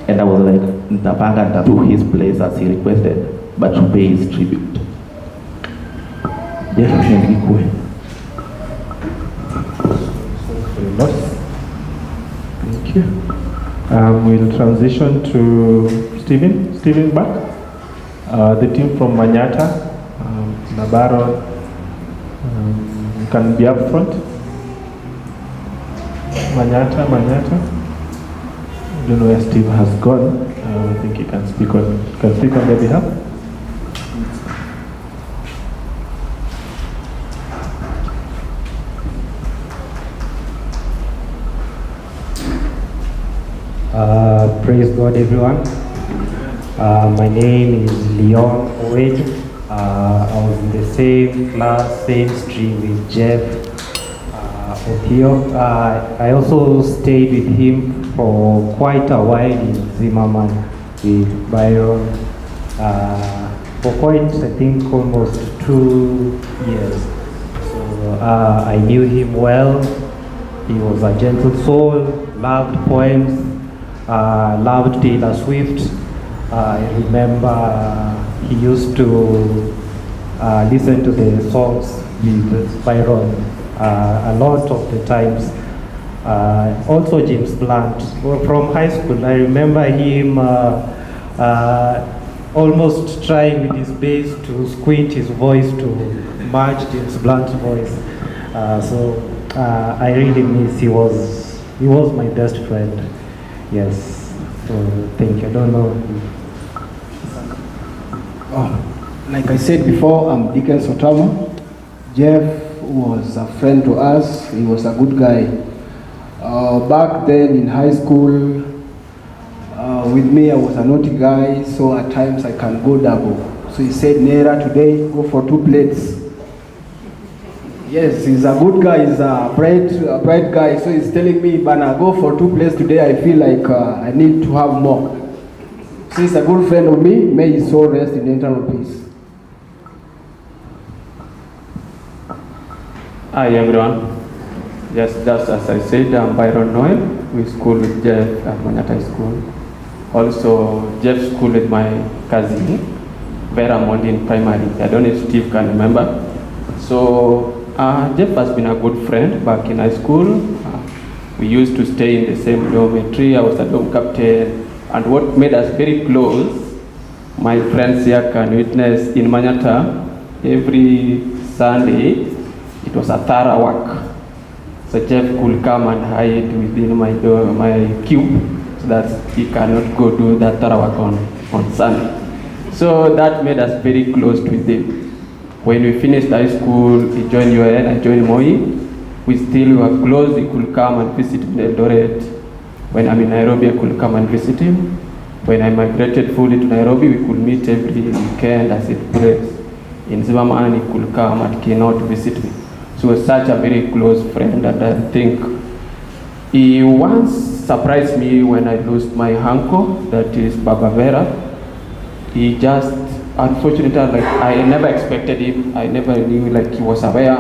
And I was like, Ntapanga to his place as he requested, but to pay his tribute. Thank you. We'll transition to Stephen back. The team from Manyata, Nabaron, can be up front. Manyata. I don't know where Steve has gone. I think he can speak on their behalf. Praise God, everyone. My name is Leon Opiyo. I was in the same class, same stream with Jeff Opiyo. I also stayed with him for quite a while in Zimmerman with Byron. For quite, I think, almost 2 years. So I knew him well. He was a gentle soul, loved poems. Loved Taylor Swift. I remember he used to listen to the songs with Byron a lot of the times. Also James Blunt. From high school, I remember him almost trying with his bass to squint his voice to match James Blunt's voice. So I really miss. He was my best friend. Yes, so thank you. I don't know. Like I said before, I'm Dickens Otama. Jeff was a friend to us. He was a good guy. Back then in high school, with me, I was a naughty guy, so at times I can go double. So he said, Nera, today, go for 2 plates. Yes, he's a good guy, he's a bright guy, so he's telling me, Bana, go for 2 plates today, I feel like I need to have more. So he's a good friend of me, may his soul rest in eternal peace. Hi everyone. Yes, just as I said, I'm Byron Noel. We school with Jeff at Manyata School. Also, Jeff school with my cousin, Vera Mondi in primary. I don't know if Steve can remember. So, Jeff has been a good friend back in high school. We used to stay in the same dormitory. I was a dorm captain. And what made us very close, my friends here can witness, in Manyata, every Sunday, it was a thorough work. So Jeff could come and hide within my cube so that he cannot go do that thorough work on Sunday. So that made us very close with him. When we finished high school, he joined UN, I joined Moi. We still were close. He could come and visit me in Eldoret. When I'm in Nairobi, I could come and visit him. When I migrated fully to Nairobi, we could meet every weekend as it breaks. In Zimmerman, he could come at Kino to visit me. So he was such a very close friend, and I think he once surprised me when I lost my uncle, that is Baba Vera. He just, unfortunately, like I never expected him. I never knew like he was aware.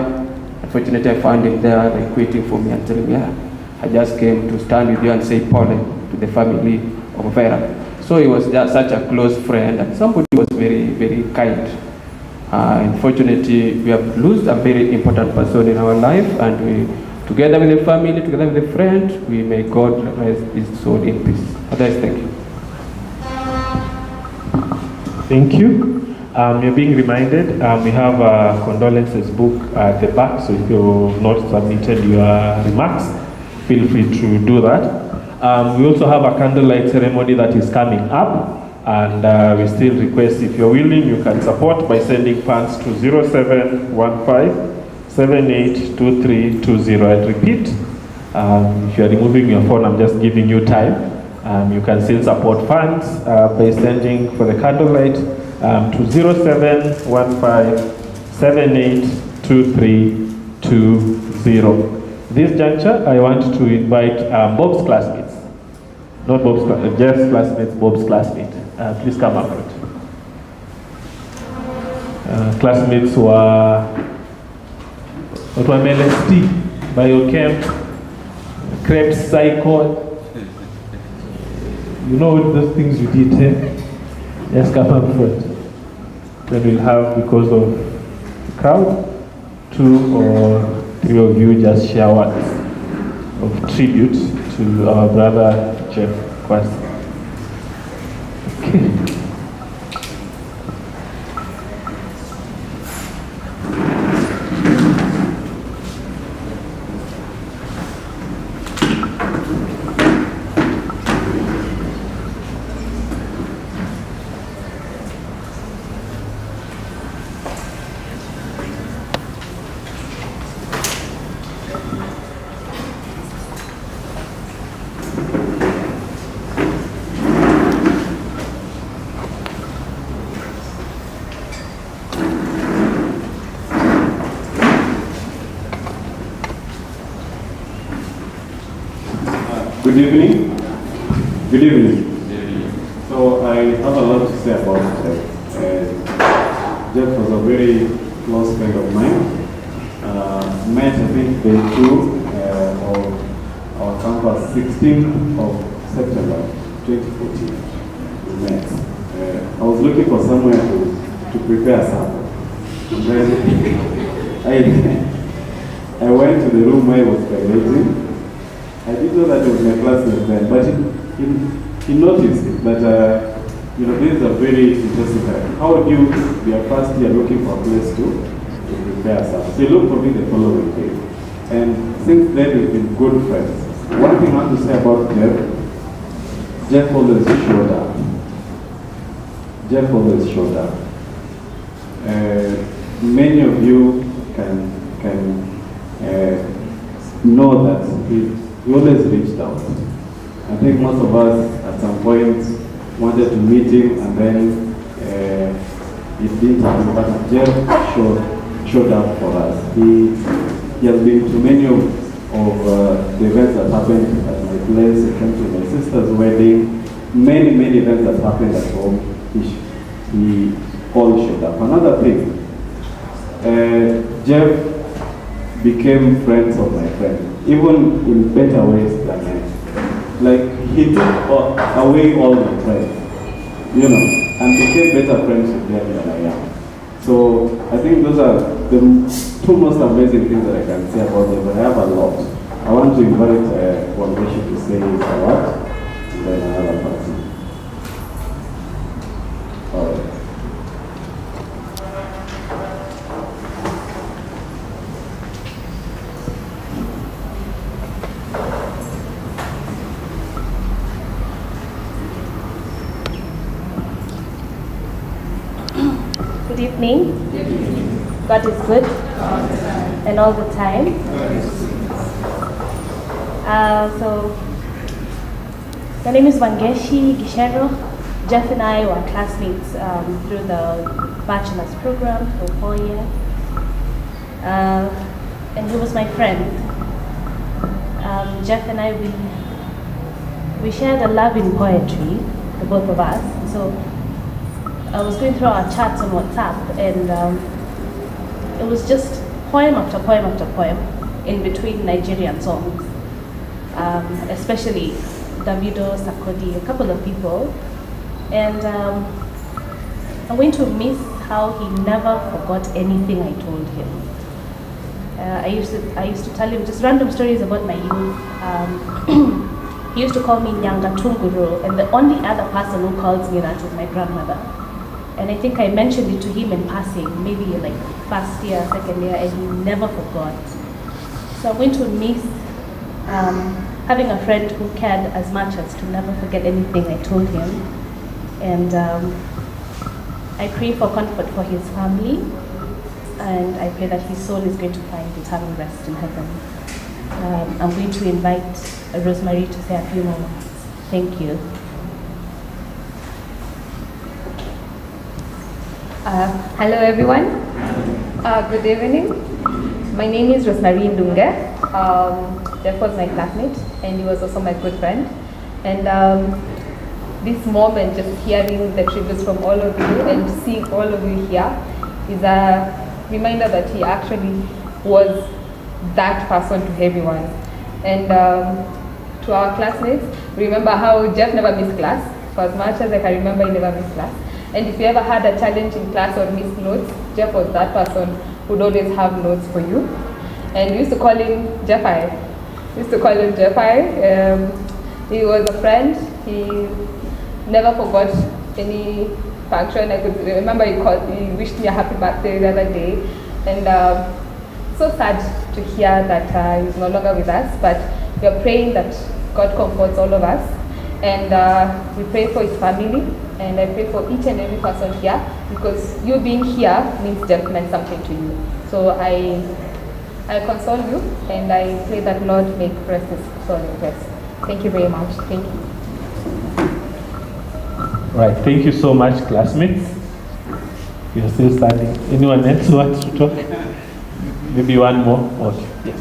Unfortunately, I found him there like waiting for me and telling me, I just came to stand with you and say Paul to the family of Vera. So he was just such a close friend, and somebody who was very, very kind. Unfortunately, we have lost a very important person in our life, and we, together with the family, together with the friend, we may God rest his soul in peace. Otherwise, thank you. Thank you. You're being reminded, we have a condolences book at the back, so if you've not submitted your remarks, feel free to do that. We also have a candlelight ceremony that is coming up. And we still request, if you're willing, you can support by sending funds to 0715-782320. I'll repeat, if you're removing your phone, I'm just giving you time. You can still support funds by sending for the candlelight to 0715-782320. This juncture, I want to invite Bob's classmates. Not Bob's classmates, Jeff's classmates, Bob's classmates. Please come up. Classmates were MLST, Biochem, Krebs Cycle. You know those things you did, eh? Yes, come up front. Then we'll have, because of the crowd, 2 or 3 of you just share words of tribute to our brother Jeff Kwasi. Okay. Good evening. Good evening. So I have a lot to say about Jeff. Jeff was a very close friend of mine. Met, I think, day 2 of our campus, 16th of September 2014. We met. I was looking for somewhere to prepare something. And then I went to the room where I was toileting. I didn't know that it was my classmate then, but he noticed it. But you know, this is a very interesting time. How would you be a first year looking for a place to prepare something? So he looked for me the following day. And since then we've been good friends. One thing I want to say about Jeff always showed up. Jeff always showed up. Many of you can know that he always reached out. I think most of us at some point wanted to meet him, and then it didn't happen. But Jeff showed up for us. He has been to many of the events that happened at my place. He came to my sister's wedding. Many events that happened at home. He all showed up. Another thing, Jeff became friends of my friend, even in better ways than I. Like, he took away all my friends, you know, and became better friends with them than I am. So I think those are the 2 most amazing things that I can say about them, but I have a lot. I want to invite Wangeshi to say a word, and then another person. All right. Good evening. God is good and all the time. So, my name is Wangeshi Gishero. Jeff and I were classmates through the bachelor's program for 4 years. And he was my friend. Jeff and I, we shared a love in poetry, the both of us. So I was going through our chats on WhatsApp, and it was just poem after poem after poem in between Nigerian songs, especially Davido, Sarkodie, a couple of people. And I'm going to miss how he never forgot anything I told him. I used to tell him just random stories about my youth. He used to call me Nyanga Tunguru, and the only other person who calls me that is my grandmother. And I think I mentioned it to him in passing, maybe like first year, second year, and he never forgot. So I'm going to miss having a friend who cared as much as to never forget anything I told him. And I pray for comfort for his family, and I pray that his soul is going to find eternal rest in heaven. I'm going to invite Rosemary to say a few more words. Thank you. Hello everyone. Good evening. My name is Rosemary Ndunge. Jeff was my classmate and he was also my good friend. And this moment, just hearing the tributes from all of you and seeing all of you here is a reminder that he actually was that person to everyone. And to our classmates, remember how Jeff never missed class. For as much as I can remember, he never missed class. And if you ever had a challenge in class or missed notes, Jeff was that person who'd always have notes for you. And we used to call him Jeffy. He was a friend. He never forgot any function. I could remember he wished me a happy birthday the other day. And so sad to hear that he's no longer with us, but we are praying that God comforts all of us. And we pray for his family, and I pray for each and every person here, because you being here means Jeff meant something to you. So I console you, and I pray that Lord make rest his soul in rest. Thank you very much. Thank you. Right, thank you so much, classmates. You're still standing. Anyone else wants to talk? Maybe one more? Okay, yes.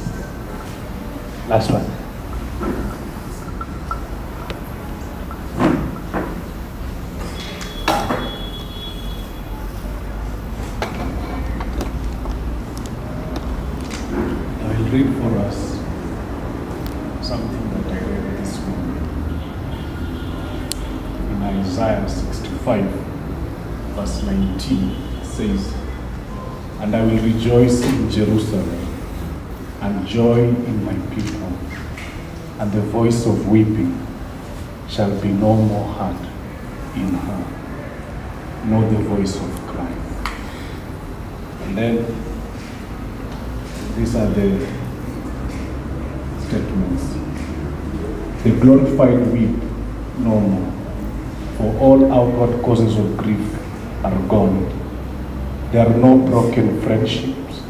Last one. I will read for us something that I read this morning in Isaiah 65, verse 19. It says, "And I will rejoice in Jerusalem and joy in my people, and the voice of weeping shall be no more heard in her, nor the voice of crying." And then these are the statements. "The glorified weep no more, for all outward causes of grief are gone. There are no broken friendships,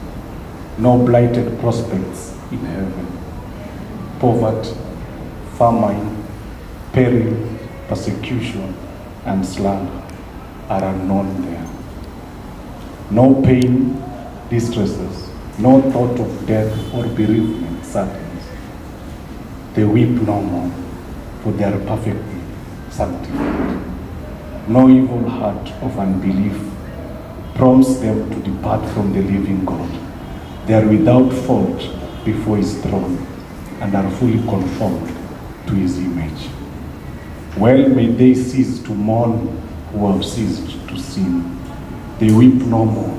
no blighted prospects in heaven. Poverty, famine, peril, persecution, and slander are unknown there. No pain distresses, no thought of death or bereavement saddens. They weep no more, for they are perfectly sanctified. No evil heart of unbelief prompts them to depart from the living God. They are without fault before his throne and are fully conformed to his image. Well may they cease to mourn who have ceased to sin. They weep no more,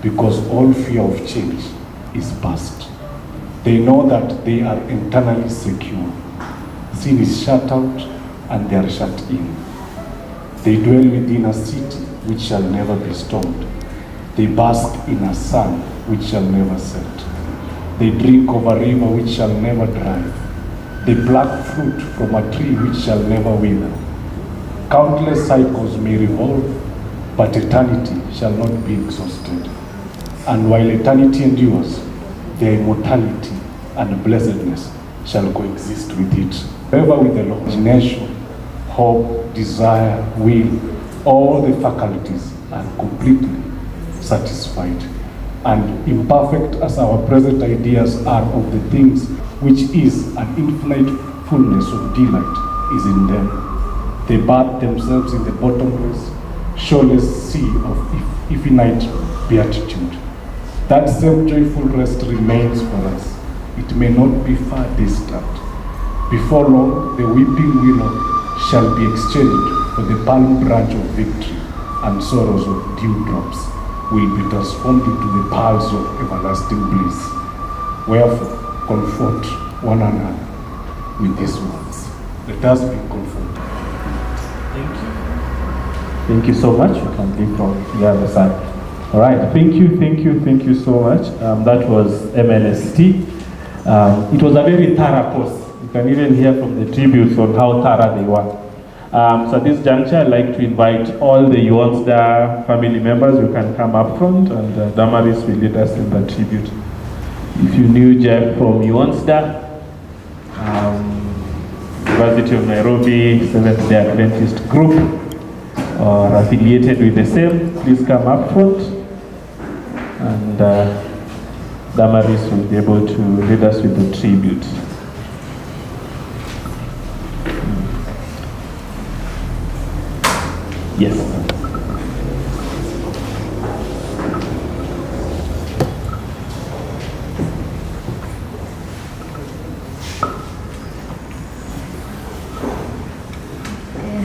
because all fear of change is past. They know that they are eternally secure. Sin is shut out and they are shut in. They dwell within a city which shall never be stormed. They bask in a sun which shall never set. They drink of a river which shall never dry. They pluck fruit from a tree which shall never wither. Countless cycles may revolve, but eternity shall not be exhausted. And while eternity endures, their immortality and blessedness shall coexist with it. Forever with the Lord, imagination, hope, desire, will, all the faculties are completely satisfied. And imperfect as our present ideas are of the things which is an infinite fullness of delight is in them. They bathe themselves in the bottomless, shoreless sea of infinite beatitude. That same joyful rest remains for us. It may not be far distant. Before long, the weeping willow shall be exchanged for the palm branch of victory, and sorrows of dewdrops will be transformed into the pearls of everlasting bliss. Wherefore, comfort one another with these words. Let us be comforted. Thank you. Thank you so much. You can leave from the other side. All right. Thank you so much. That was MNST. It was a very thorough post. You can even hear from the tributes on how thorough they were. So at this juncture, I'd like to invite all the Yuonsda family members. You can come up front, and Damaris will lead us in the tribute. If you knew Jeff from Yuonsda, University of Nairobi, Seventh-day Adventist group, or affiliated with the same, please come up front, and Damaris will be able to lead us with the tribute. Yes.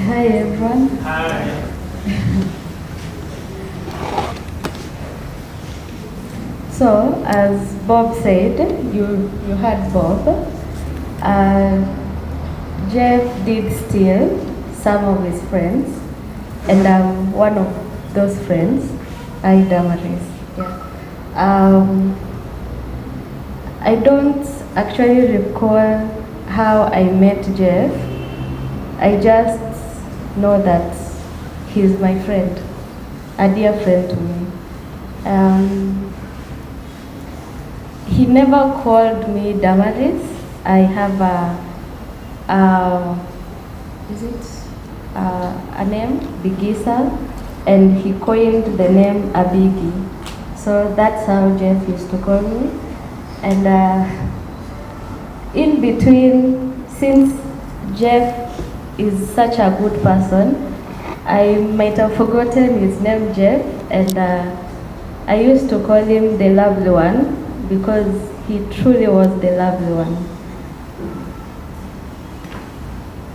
Hi everyone. Hi. So, as Bob said, you heard Bob. Jeff did steal some of his friends, and I'm one of those friends. I Damaris. Yeah. I don't actually recall how I met Jeff. I just know that he's my friend, a dear friend to me. He never called me Damaris. I have a name, Bigisa, and he coined the name Abigi. So that's how Jeff used to call me. And in between, since Jeff is such a good person, I might have forgotten his name, Jeff, and I used to call him the lovely one because he truly was the lovely one.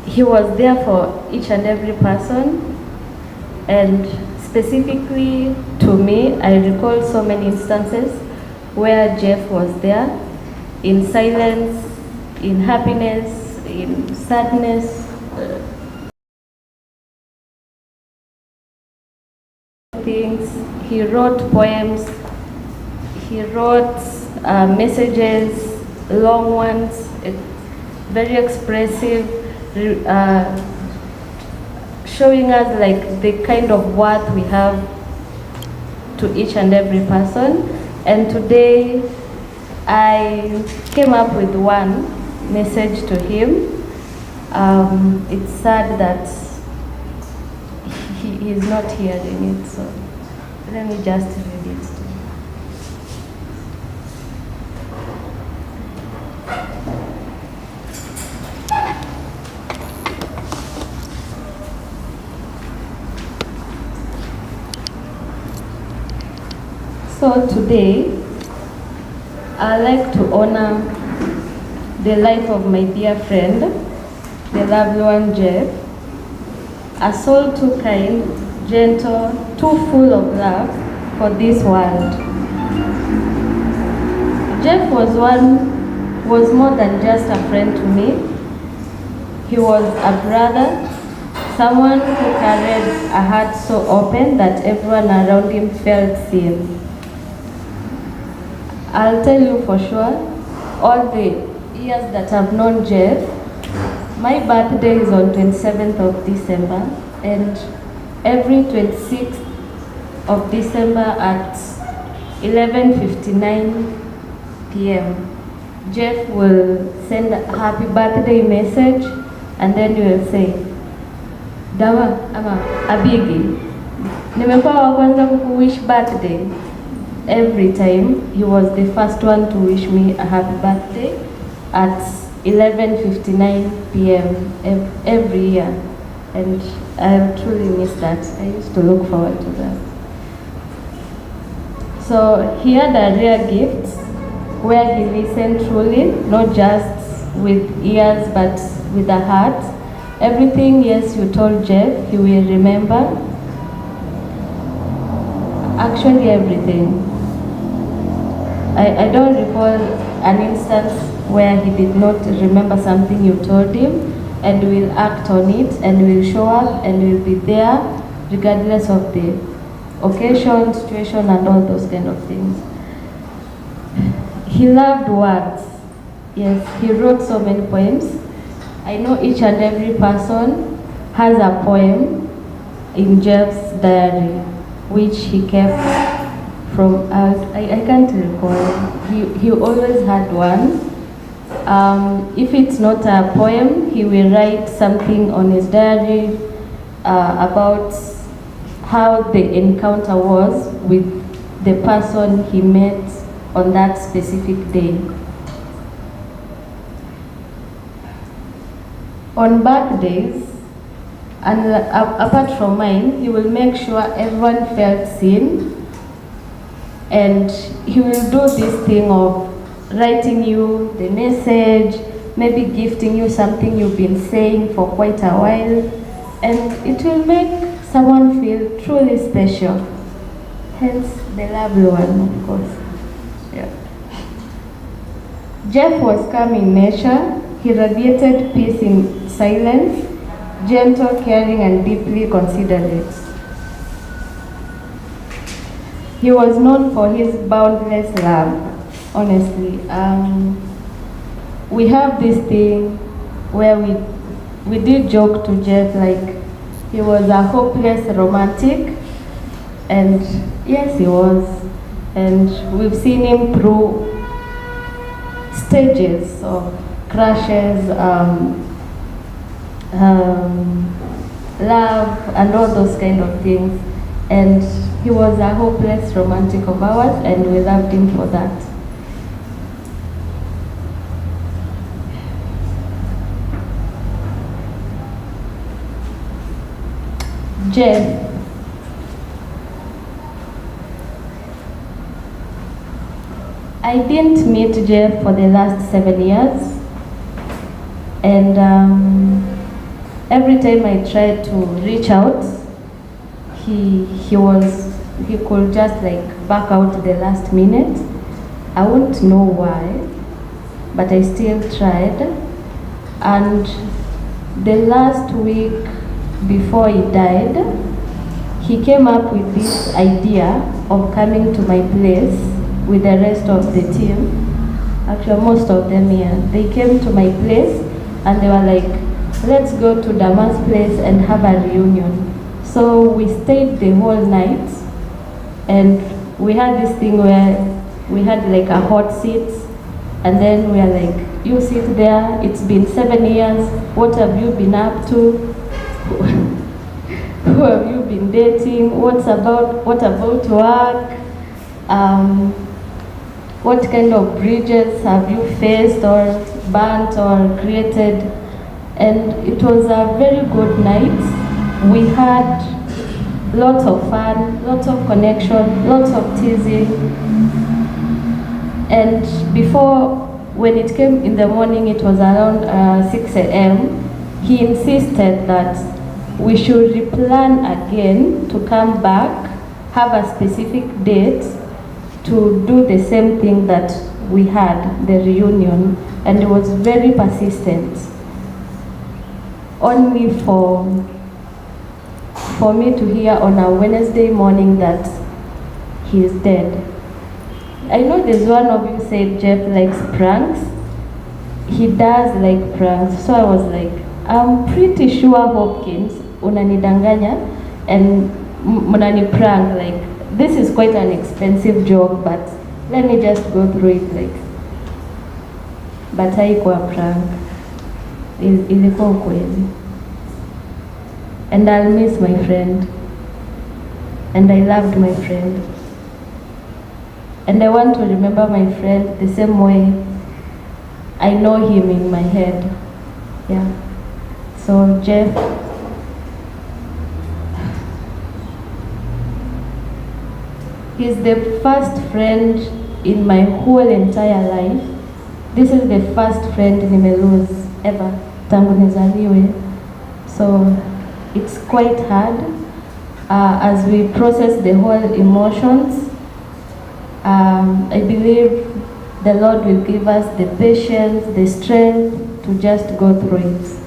He was there for each and every person, and specifically to me, I recall so many instances where Jeff was there, in silence, in happiness, in sadness. Things. He wrote poems, he wrote messages, long ones, very expressive, showing us like the kind of worth we have to each and every person. And today I came up with one message to him. It's sad that he is not hearing it, so let me just read it to you. So today, I'd like to honor the life of my dear friend, the lovely one Jeff, a soul too kind, gentle, too full of love for this world. Jeff was more than just a friend to me. He was a brother, someone who carried a heart so open that everyone around him felt seen. I'll tell you for sure, all the years that I've known Jeff, my birthday is on 27th of December, and every 26th of December at 11:59 p.m., Jeff will send a happy birthday message, and then you will say, Dawa, ama Abigi, nimekuwa wa kwanza kuwish birthday. Every time, he was the first one to wish me a happy birthday at 11:59 p.m. every year, and I truly miss that. I used to look forward to that. So he had a rare gift where he listened truly, not just with ears but with a heart. Everything, yes, you told Jeff, he will remember. Actually, everything. I don't recall an instance where he did not remember something you told him, and will act on it, and will show up, and will be there regardless of the occasion, situation, and all those kind of things. He loved words. Yes, he wrote so many poems. I know each and every person has a poem in Jeff's diary, which he kept from, I can't recall. He always had one. If it's not a poem, he will write something on his diary about how the encounter was with the person he met on that specific day. On birthdays, and apart from mine, he will make sure everyone felt seen, and he will do this thing of writing you the message, maybe gifting you something you've been saying for quite a while, and it will make someone feel truly special. Hence the loved one, of course. Yeah. Jeff was calm in nature. He radiated peace in silence, gentle, caring, and deeply considerate. He was known for his boundless love, honestly. We have this thing where we did joke to Jeff like he was a hopeless romantic, and yes, he was. And we've seen him through stages of crushes, love, and all those kind of things. And he was a hopeless romantic of ours, and we loved him for that. Jeff. I didn't meet Jeff for the last 7 years, and every time I tried to reach out, he could just like back out the last minute. I won't know why, but I still tried. And the last week before he died, he came up with this idea of coming to my place with the rest of the team. Actually, most of them here. They came to my place and they were like, let's go to Dama's place and have a reunion. So we stayed the whole night, and we had this thing where we had like a hot seat, and then we are like, you sit there, it's been 7 years, what have you been up to? Who have you been dating? What about work? What kind of bridges have you faced or burnt or created? And it was a very good night. We had lots of fun, lots of connection, lots of teasing. And before, when it came in the morning, it was around 6 a.m., he insisted that we should replan again to come back, have a specific date to do the same thing that we had, the reunion, and he was very persistent. Only for me to hear on a Wednesday morning that he is dead. I know there's one of you said Jeff likes pranks. He does like pranks, so I was like, I'm pretty sure Hopkins unanidanganya and munani prank, like this is quite an expensive joke, but let me just go through it, like. But haikuwa prank, ilikuwa ukweli. And I'll miss my friend, and I loved my friend, and I want to remember my friend the same way I know him in my head. Yeah. So Jeff, he's the first friend in my whole entire life. This is the first friend nimelose ever tangu nizaliwe. So it's quite hard as we process the whole emotions. I believe the Lord will give us the patience, the strength to just go through it.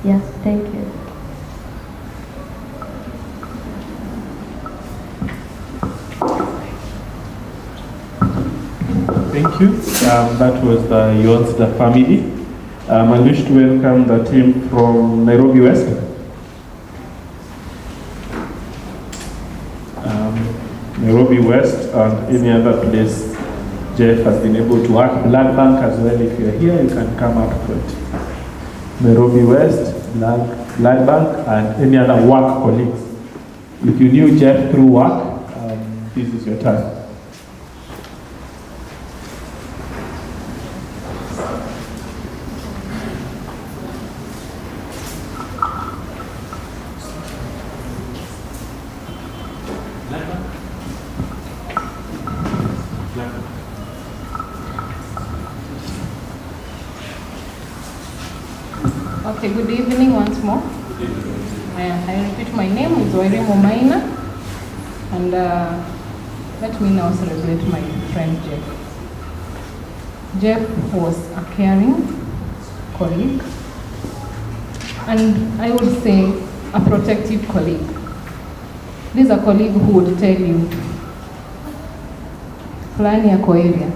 Yeah, thank you. Thank you. That was the Yonsda family. I wish to welcome the team from Nairobi West. Nairobi West and any other place Jeff has been able to work. Blood Bank as well, if you're here, you can come up to it. Nairobi West, Blood Bank, and any other work colleagues. If you knew Jeff through work, this is your time. Okay, good evening once more. I repeat, my name is Wairi Momaina, and let me now celebrate my friend Jeff. Jeff was a caring colleague, and I would say a protective colleague. This is a colleague who would tell you, fulani yako area.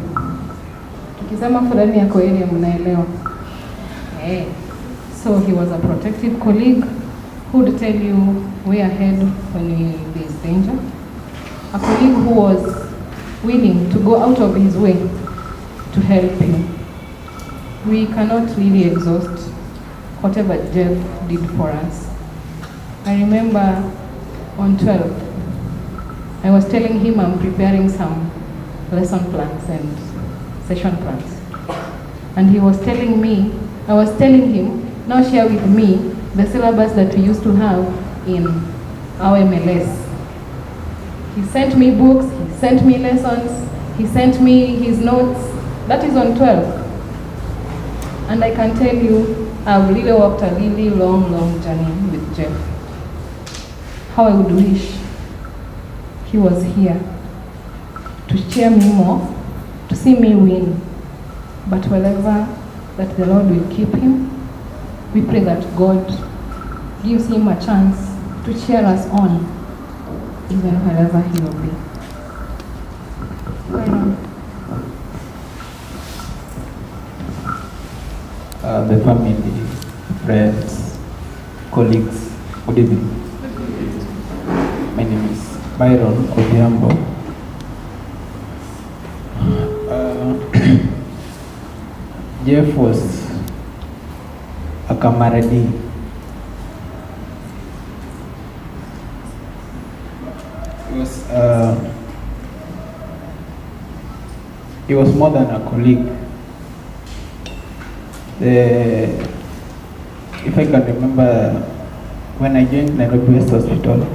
Tukisema fulani yako area, mnaelewa. So he was a protective colleague who would tell you way ahead when there is danger. A colleague who was willing to go out of his way to help you. We cannot really exhaust whatever Jeff did for us. I remember on 12th, I was telling him I'm preparing some lesson plans and session plans. And he was telling me, I was telling him, now share with me the syllabus that we used to have in our MLS. He sent me books, he sent me lessons, he sent me his notes. That is on 12. And I can tell you, I've really walked a really long journey with Jeff. How I would wish he was here to cheer me more, to see me win. But wherever that the Lord will keep him, we pray that God gives him a chance to cheer us on, even wherever he will be. The family, friends, colleagues, good evening. My name is Byron Odhiambo. Jeff was a camaraderie. He was more than a colleague. If I can remember, when I joined Nairobi West Hospital,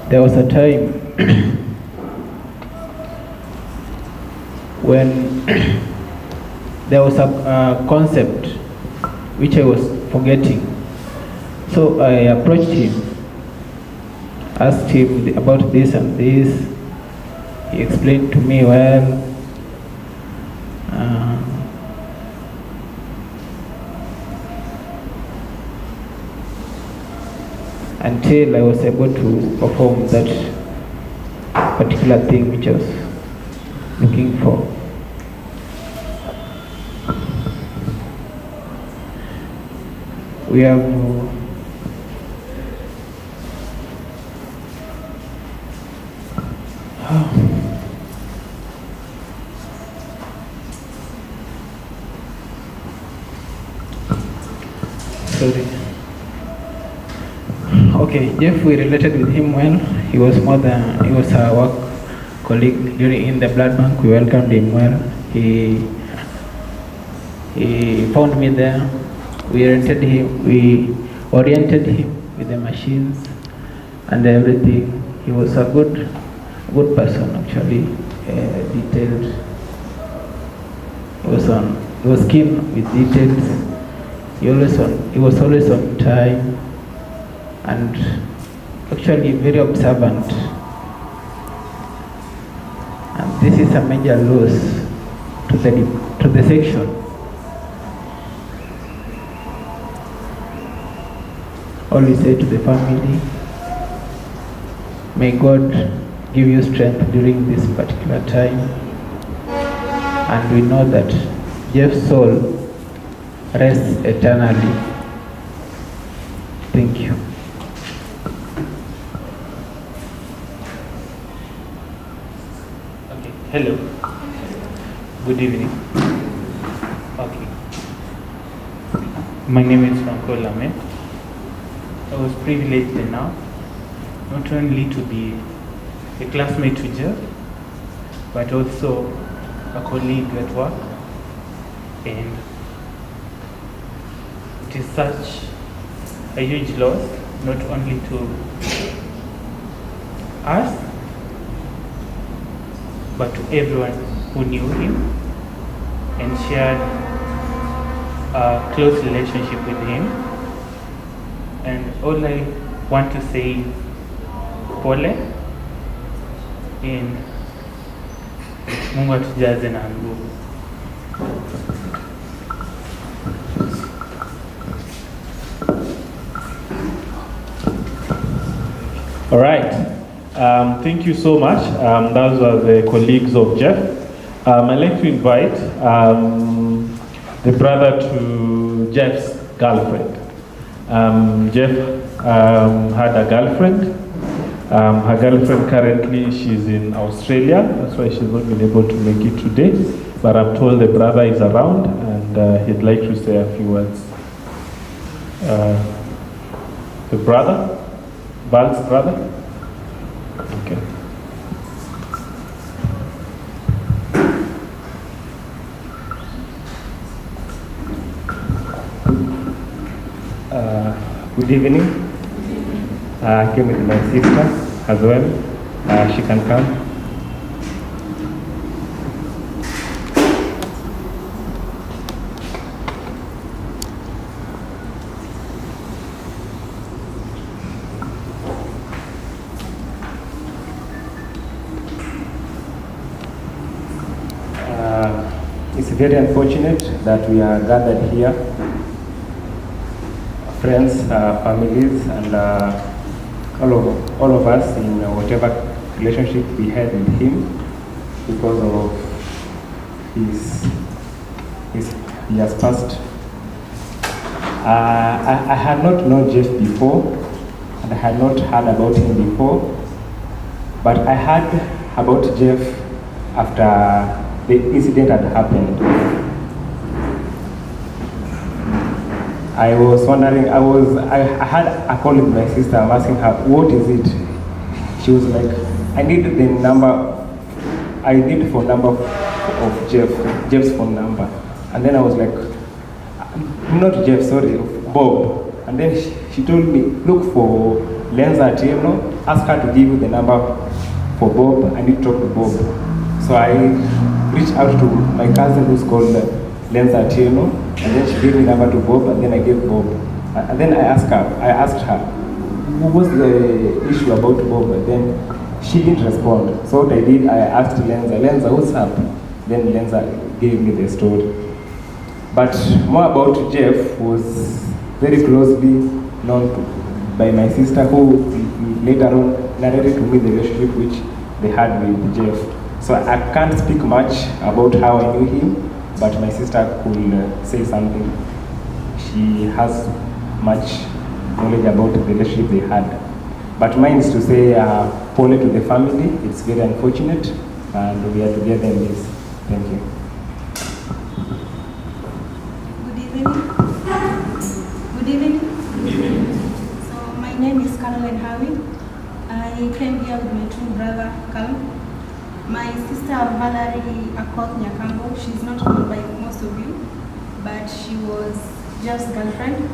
there was a time when there was a concept which I was forgetting. So I approached him, asked him about this and this. He explained to me well. Until I was able to perform that particular thing which I was looking for. We have sorry. Okay, Jeff, we related with him well. He was a work colleague during in the blood bank. We welcomed him well. He found me there. We oriented him with the machines and everything. He was a good person actually, detailed. He was keen with details. He was always on time and actually very observant. And this is a major loss to the section. Always say to the family, may God give you strength during this particular time. And we know that Jeff's soul rests eternally. Thank you. Hello. Good evening. Okay. My name is Franco Lame. I was privileged enough not only to be a classmate to Jeff, but also a colleague at work. And it is such a huge loss, not only to us, but to everyone who knew him and shared a close relationship with him. And all I want to say is pole and Mungu atujaze na nguvu. All right. Thank you so much. Those were the colleagues of Jeff. I'd like to invite the brother to Jeff's girlfriend. Jeff had a girlfriend. Her girlfriend currently, she's in Australia. That's why she's not been able to make it today. But I'm told the brother is around and he'd like to say a few words. The brother? Val's brother? Okay. Good evening. I came with my sister as well. She can come. It's very unfortunate that we are gathered here, friends, families, and all of us in whatever relationship we had with him, because of he has passed. I had not known Jeff before, and I had not heard about him before, but I heard about Jeff after the incident had happened. I was wondering, I had a call with my sister. I'm asking her, what is it? She was like, I need the phone number of Jeff's phone number. And then I was like, not Jeff, sorry, Bob. And then she told me, look for Lenza Atieno, ask her to give you the number for Bob. I need to talk to Bob. So I reached out to my cousin who's called Lenza Atieno, and then she gave me the number to Bob, and then I gave Bob. And then I asked her, what was the issue about Bob? And then she didn't respond. So what I did, I asked Lenza, what's up? Then Lenza gave me the story. But more about Jeff was very closely known by my sister, who later on narrated to me the relationship which they had with Jeff. So I can't speak much about how I knew him, but my sister could say something. She has much knowledge about the relationship they had. But mine is to say pole to the family. It's very unfortunate, and we are together in this. Thank you. Good evening. Good evening. Good evening. So my name is Caroline Howie. I came here with my twin brother, Calum. My sister Valerie Akoth Nyakambo, she's not known by most of you, but she was Jeff's girlfriend.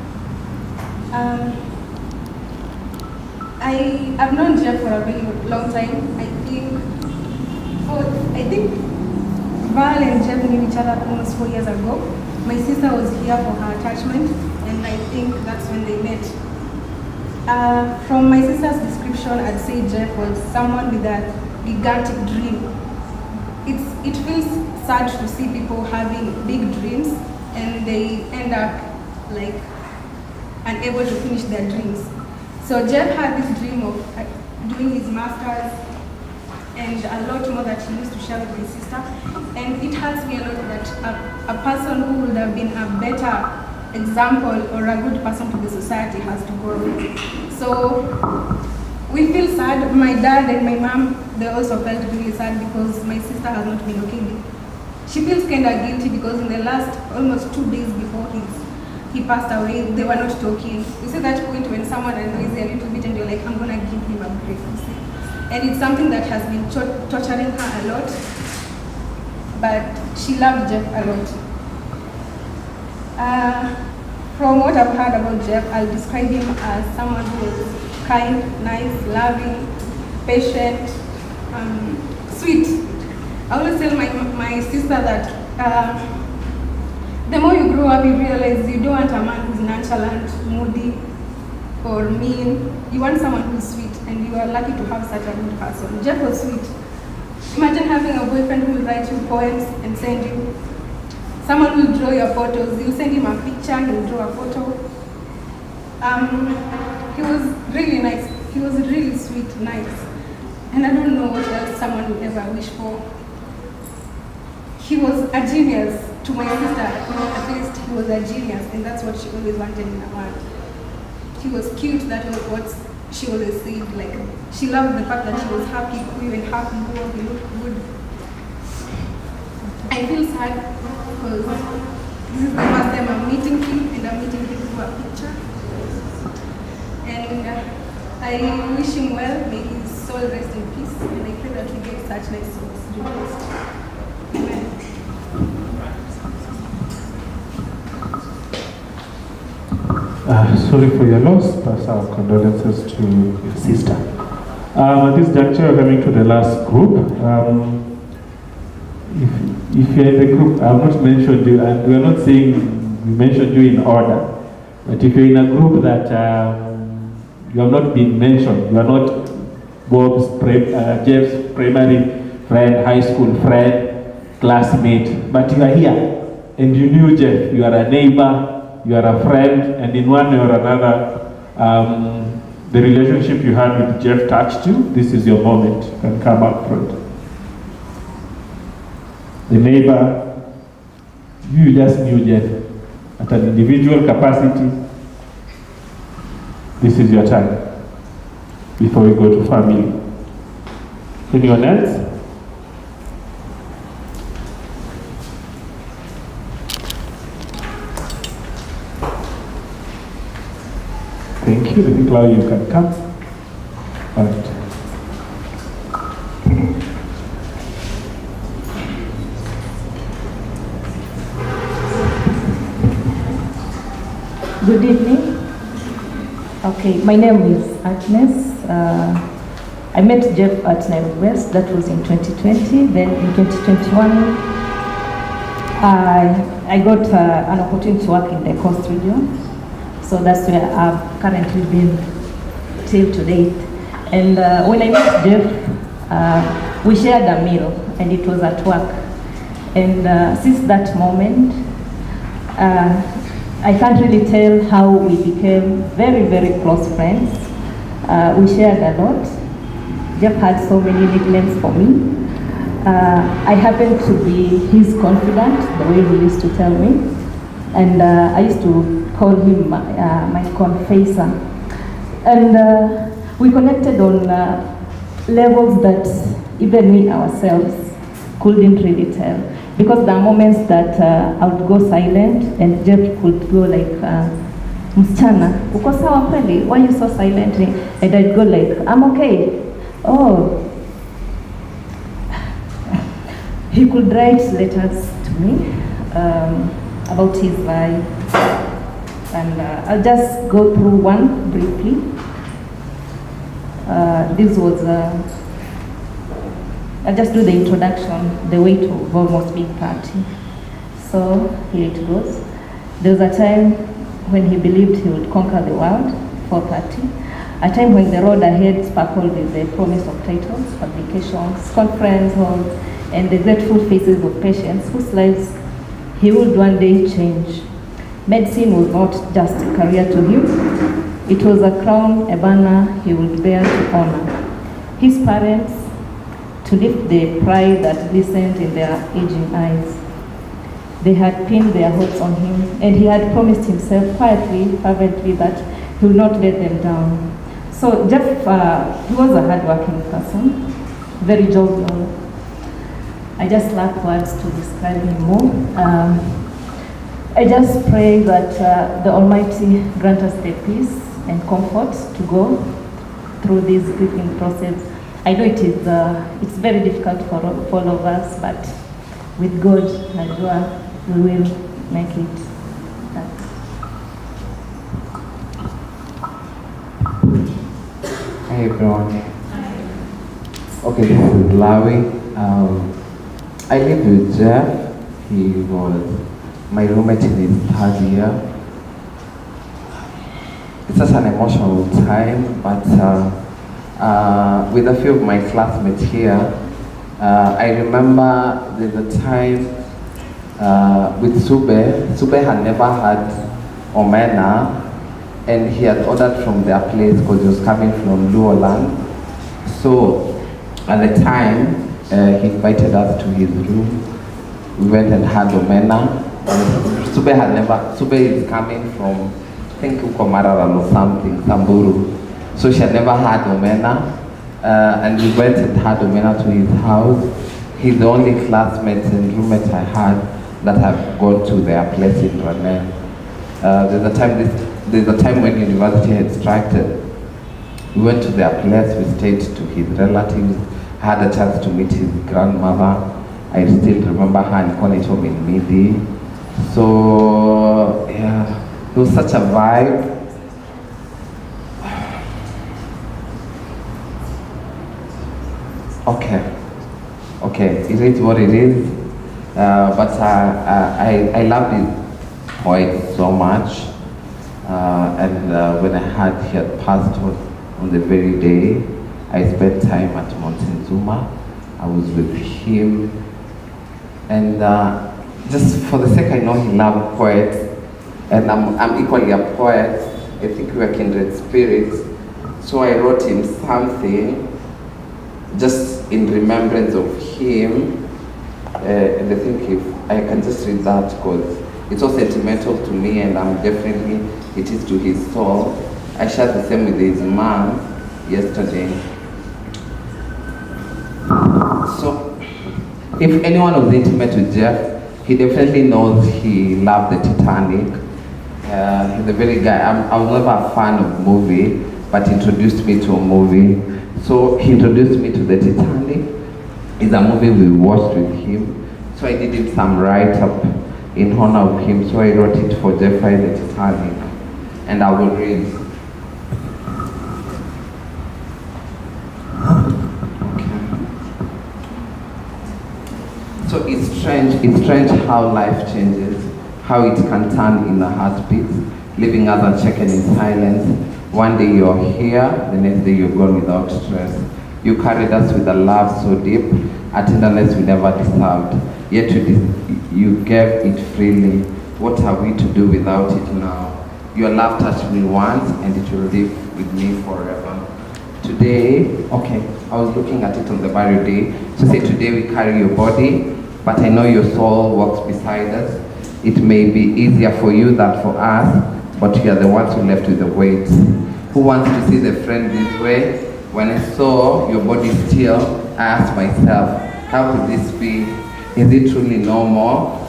I've known Jeff for a very long time. I think Val and Jeff knew each other almost 4 years ago. My sister was here for her attachment, and I think that's when they met. From my sister's description, I'd say Jeff was someone with a gigantic dream. It feels sad to see people having big dreams and they end up like unable to finish their dreams. So Jeff had this dream of doing his master's and a lot more that he used to share with my sister. And it hurts me a lot that a person who would have been a better example or a good person to the society has to go. So we feel sad. My dad and my mom they also felt really sad because my sister has not been looking. She feels kind of guilty because in the last almost 2 days before he passed away, they were not talking. You see that point when someone annoys you a little bit and you're like, I'm gonna give him a break. You see? And it's something that has been torturing her a lot. But she loved Jeff a lot. From what I've heard about Jeff, I'll describe him as someone who is kind, nice, loving, patient, sweet. I always tell my sister that the more you grow up, you realize you don't want a man who's nonchalant, moody, or mean. You want someone who's sweet, and you are lucky to have such a good person. Jeff was sweet. Imagine having a boyfriend who will write you poems and send you. Someone who will draw your photos. You send him a picture, he will draw a photo. He was really nice. He was really sweet, nice. And I don't know what else someone would ever wish for. He was a genius. To my sister, at least he was a genius, and that's what she always wanted in a man. He was cute, that was what she always said. Like, she loved the fact that he was half Kikuyu and half Mluo, he looked good. I feel sad because this is the first time I'm meeting him, and I'm meeting him through a picture. And I wish him well, may his soul rest in peace, and I pray that we get such nice souls replaced. Amen. Sorry for your loss, pass our condolences to your sister. At this juncture, we're coming to the last group. If you're in the group, I've not mentioned you, and we're not saying we mentioned you in order, but if you're in a group that you have not been mentioned, you are not Jeff's primary friend, high school friend, classmate, but you are here, and you knew Jeff, you are a neighbor, you are a friend, and in one way or another, the relationship you had with Jeff touched you. This is your moment. You can come up front. The neighbor, you just knew Jeff at an individual capacity. This is your time before we go to family. Anyone else? Thank you. I think now you can come. All right. Good evening. Okay, my name is Agnes. I met Jeff at Nairobi West. That was in 2020. Then in 2021, I got an opportunity to work in the Coast region. So that's where I've currently been till today. And when I met Jeff, we shared a meal, and it was at work. And since that moment, I can't really tell how we became very, very close friends. We shared a lot. Jeff had so many nicknames for me. I happened to be his confidant, the way he used to tell me. And I used to call him my confessor. And we connected on levels that even we ourselves couldn't really tell. Because there are moments that I would go silent and Jeff could go like, msichana, uko sawa kweli? Why are you so silent? And I'd go like, I'm okay. Oh. He could write letters to me about his life. And I'll just go through one briefly. This was, I'll just do the introduction, the way to almost being 30. So here it goes. There was a time when he believed he would conquer the world, 4:30. A time when the road ahead sparkled with the promise of titles, publications, conference halls, and the grateful faces of patients whose lives he would one day change. Medicine was not just a career to him. It was a crown, a banner he would bear to honor his parents, to lift the pride that glistened in their aging eyes. They had pinned their hopes on him, and he had promised himself quietly, fervently, that he would not let them down. So Jeff, he was a hardworking person. very jovial. I just lack words to describe him more. I just pray that the Almighty grant us the peace and comfort to go through this grieving process. I know it's very difficult for all of us, but with God, Najua, we will make it. Hi everyone. Okay, this is Lawi. I live with Jeff. He was my roommate in his third year. It's such an emotional time, but with a few of my classmates here, I remember there's a time with Sube. Sube had never had omena, and he had ordered from their place because he was coming from Luoland. So at the time, he invited us to his room. We went and had omena. Sube is coming from, I think, Ukomararal or something, Samburu. So she had never had omena. And we went and had omena to his house. He's the only classmate and roommate I had that have gone to their place in Ranel. There's a time when university had striked. We went to their place, we stayed to his relatives, had a chance to meet his grandmother. I still remember her in Konito in Midi. So, yeah, it was such a vibe. Okay, it is what it is. But I love his poet so much. And when I heard he had passed on the very day, I spent time at Montezuma. I was with him. And just for the sake I know he loved poets, and I'm equally a poet. I think we are kindred spirits. So I wrote him something just in remembrance of him. And I think if I can just read that because it's so sentimental to me, and definitely it is to his soul. I shared the same with his mom yesterday. So if anyone was intimate with Jeff, he definitely knows he loved the Titanic. He's a very guy. I was never a fan of movie, but he introduced me to a movie. So he introduced me to the Titanic. It's a movie we watched with him. So I did him some write-up in honor of him. So I wrote it for Jeffrey the Titanic. And I will read. So it's strange how life changes, how it can turn in a heartbeat, leaving us unchecked in silence. One day you're here, the next day you're gone without stress. You carried us with a love so deep, a tenderness we never deserved. Yet you gave it freely. What are we to do without it now? Your love touched me once and it will live with me forever. Today, okay, I was looking at it on the very day. So say today we carry your body, but I know your soul walks beside us. It may be easier for you than for us, but we are the ones who left with the weight. Who wants to see the friend this way? When I saw your body still, I asked myself, how could this be? Is it truly normal?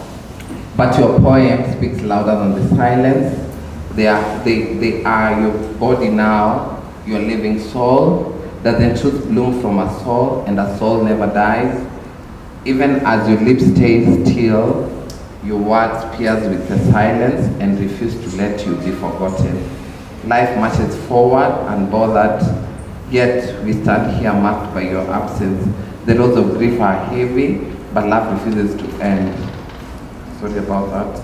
But your poem speaks louder than the silence. They are your body now, your living soul. Does the truth bloom from a soul, and a soul never dies? Even as your lips stay still, your words pierce with the silence and refuse to let you be forgotten. Life marches forward unbothered, yet we stand here marked by your absence. The loads of grief are heavy, but love refuses to end. Sorry about that.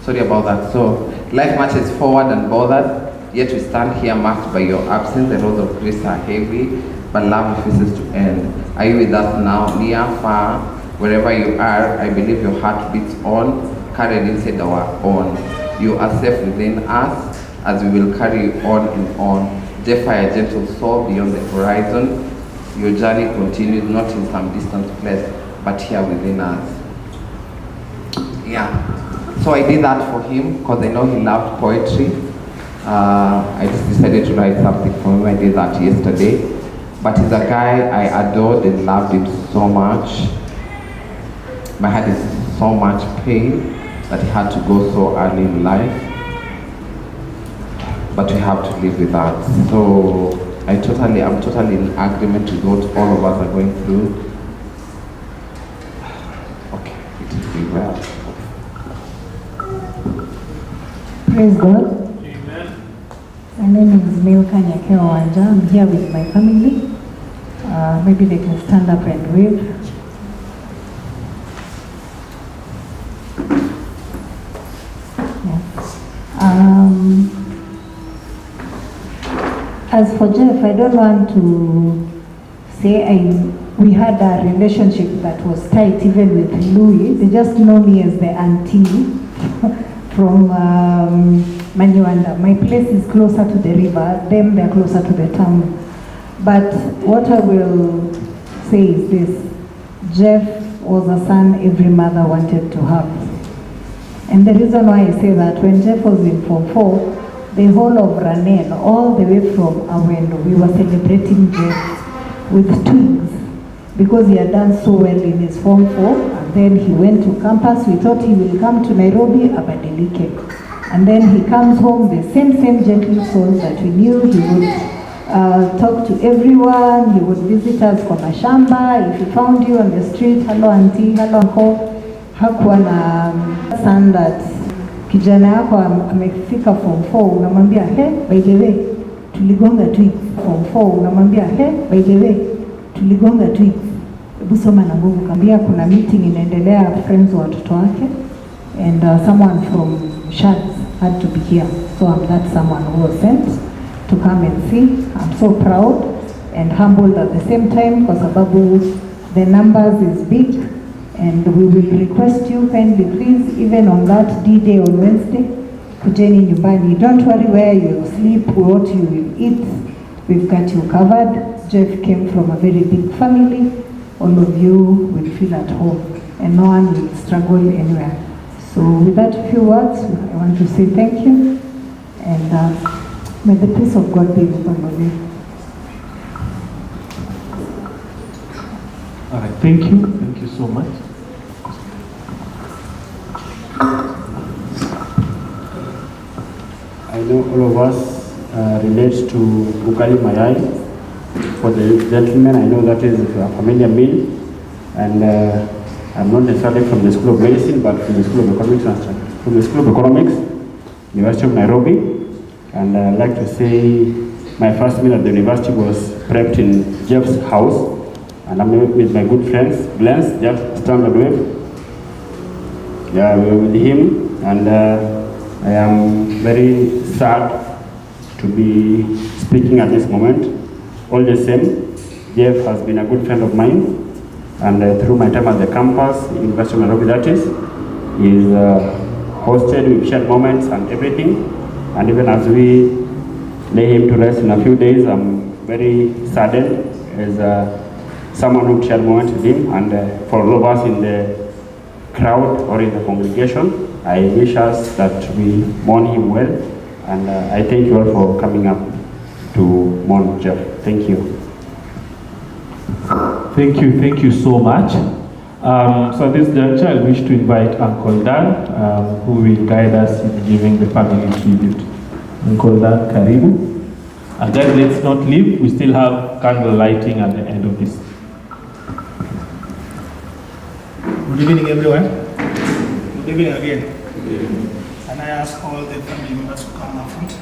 Sorry about that. So, life marches forward unbothered, yet we stand here marked by your absence. The roads of grace are heavy, but love refuses to end. Are you with us now, near, far, wherever you are? I believe your heart beats on, carried inside our own. You are safe within us, as we will carry you on and on. Defy a gentle soul beyond the horizon. Your journey continues not in some distant place, but here within us. Yeah. So I did that for him because I know he loved poetry. I just decided to write something for him. I did that yesterday. But he's a guy I adored and loved him so much. My heart is so much pain that he had to go so early in life. But we have to live with that. So I'm totally in agreement with what all of us are going through. Okay, it will be well. Praise God. Amen. My name is Milka Nyakeo Wanja. I'm here with my family. Maybe they can stand up and wave. Yeah. As for Jeff, I don't want to say we had a relationship that was tight even with Louis. They just know me as the auntie from Manyuanda. My place is closer to the river, them they're closer to the town. But what I will say is this: Jeff was a son every mother wanted to have. And the reason why I say that, when Jeff was in Form 4, the whole of Ranen, all the way from Awendo, we were celebrating Jeff with twins because he had done so well in his Form 4, and then he went to campus. We thought he will come to Nairobi, abadilike. And then he comes home, the same gentle soul that we knew. He would talk to everyone, he would visit us kwa mashamba. If he found you on the street, hello auntie, hello uncle. Hakuwa na son that kijana yako amefika Form 4, unamwambia by the way tuligonga tweets. Form 4 unamwambia by the way tuligonga tweets. Hebu soma na nguvu, kambia kuna meeting inaendelea, friends wa watoto wake, and someone from Shads had to be here. So I'm that someone who was sent to come and see. I'm so proud and humbled at the same time kwa sababu the numbers is big. And we will request you kindly, please, even on that D-Day on Wednesday, kujeni nyumbani. Don't worry where you sleep, what you will eat. We've got you covered. Jeff came from a very big family. All of you will feel at home, and no one will struggle anywhere. So with that few words, I want to say thank you, and may the peace of God be with all of you. All right, thank you so much. I know all of us relate to ugali mayai. For the gentleman, I know that is a familiar meal, and I'm not necessarily from the School of Medicine, but from the School of Economics, University of Nairobi. And I'd like to say my first meal at the university was prepped in Jeff's house, and I'm with my good friends, Glens, Jeff, Standard Wave. Yeah, we were with him, and I am very sad to be speaking at this moment. All the same, Jeff has been a good friend of mine, and through my time at the campus, University of Nairobi that is, he's hosted, we've shared moments and everything. And even as we lay him to rest in a few days, I'm very saddened as someone who shared moments with him, and for all of us in the crowd or in the congregation, I wish us that we mourn him well, and I thank you all for coming up to mourn Jeff. Thank you. Thank you so much. So at this juncture, I wish to invite Uncle Dan, who will guide us in giving the family tribute. Uncle Dan, karibu. And then let's not leave, we still have candle lighting at the end of this. Good evening, everyone. Good evening again. And I ask all the family members to come up front.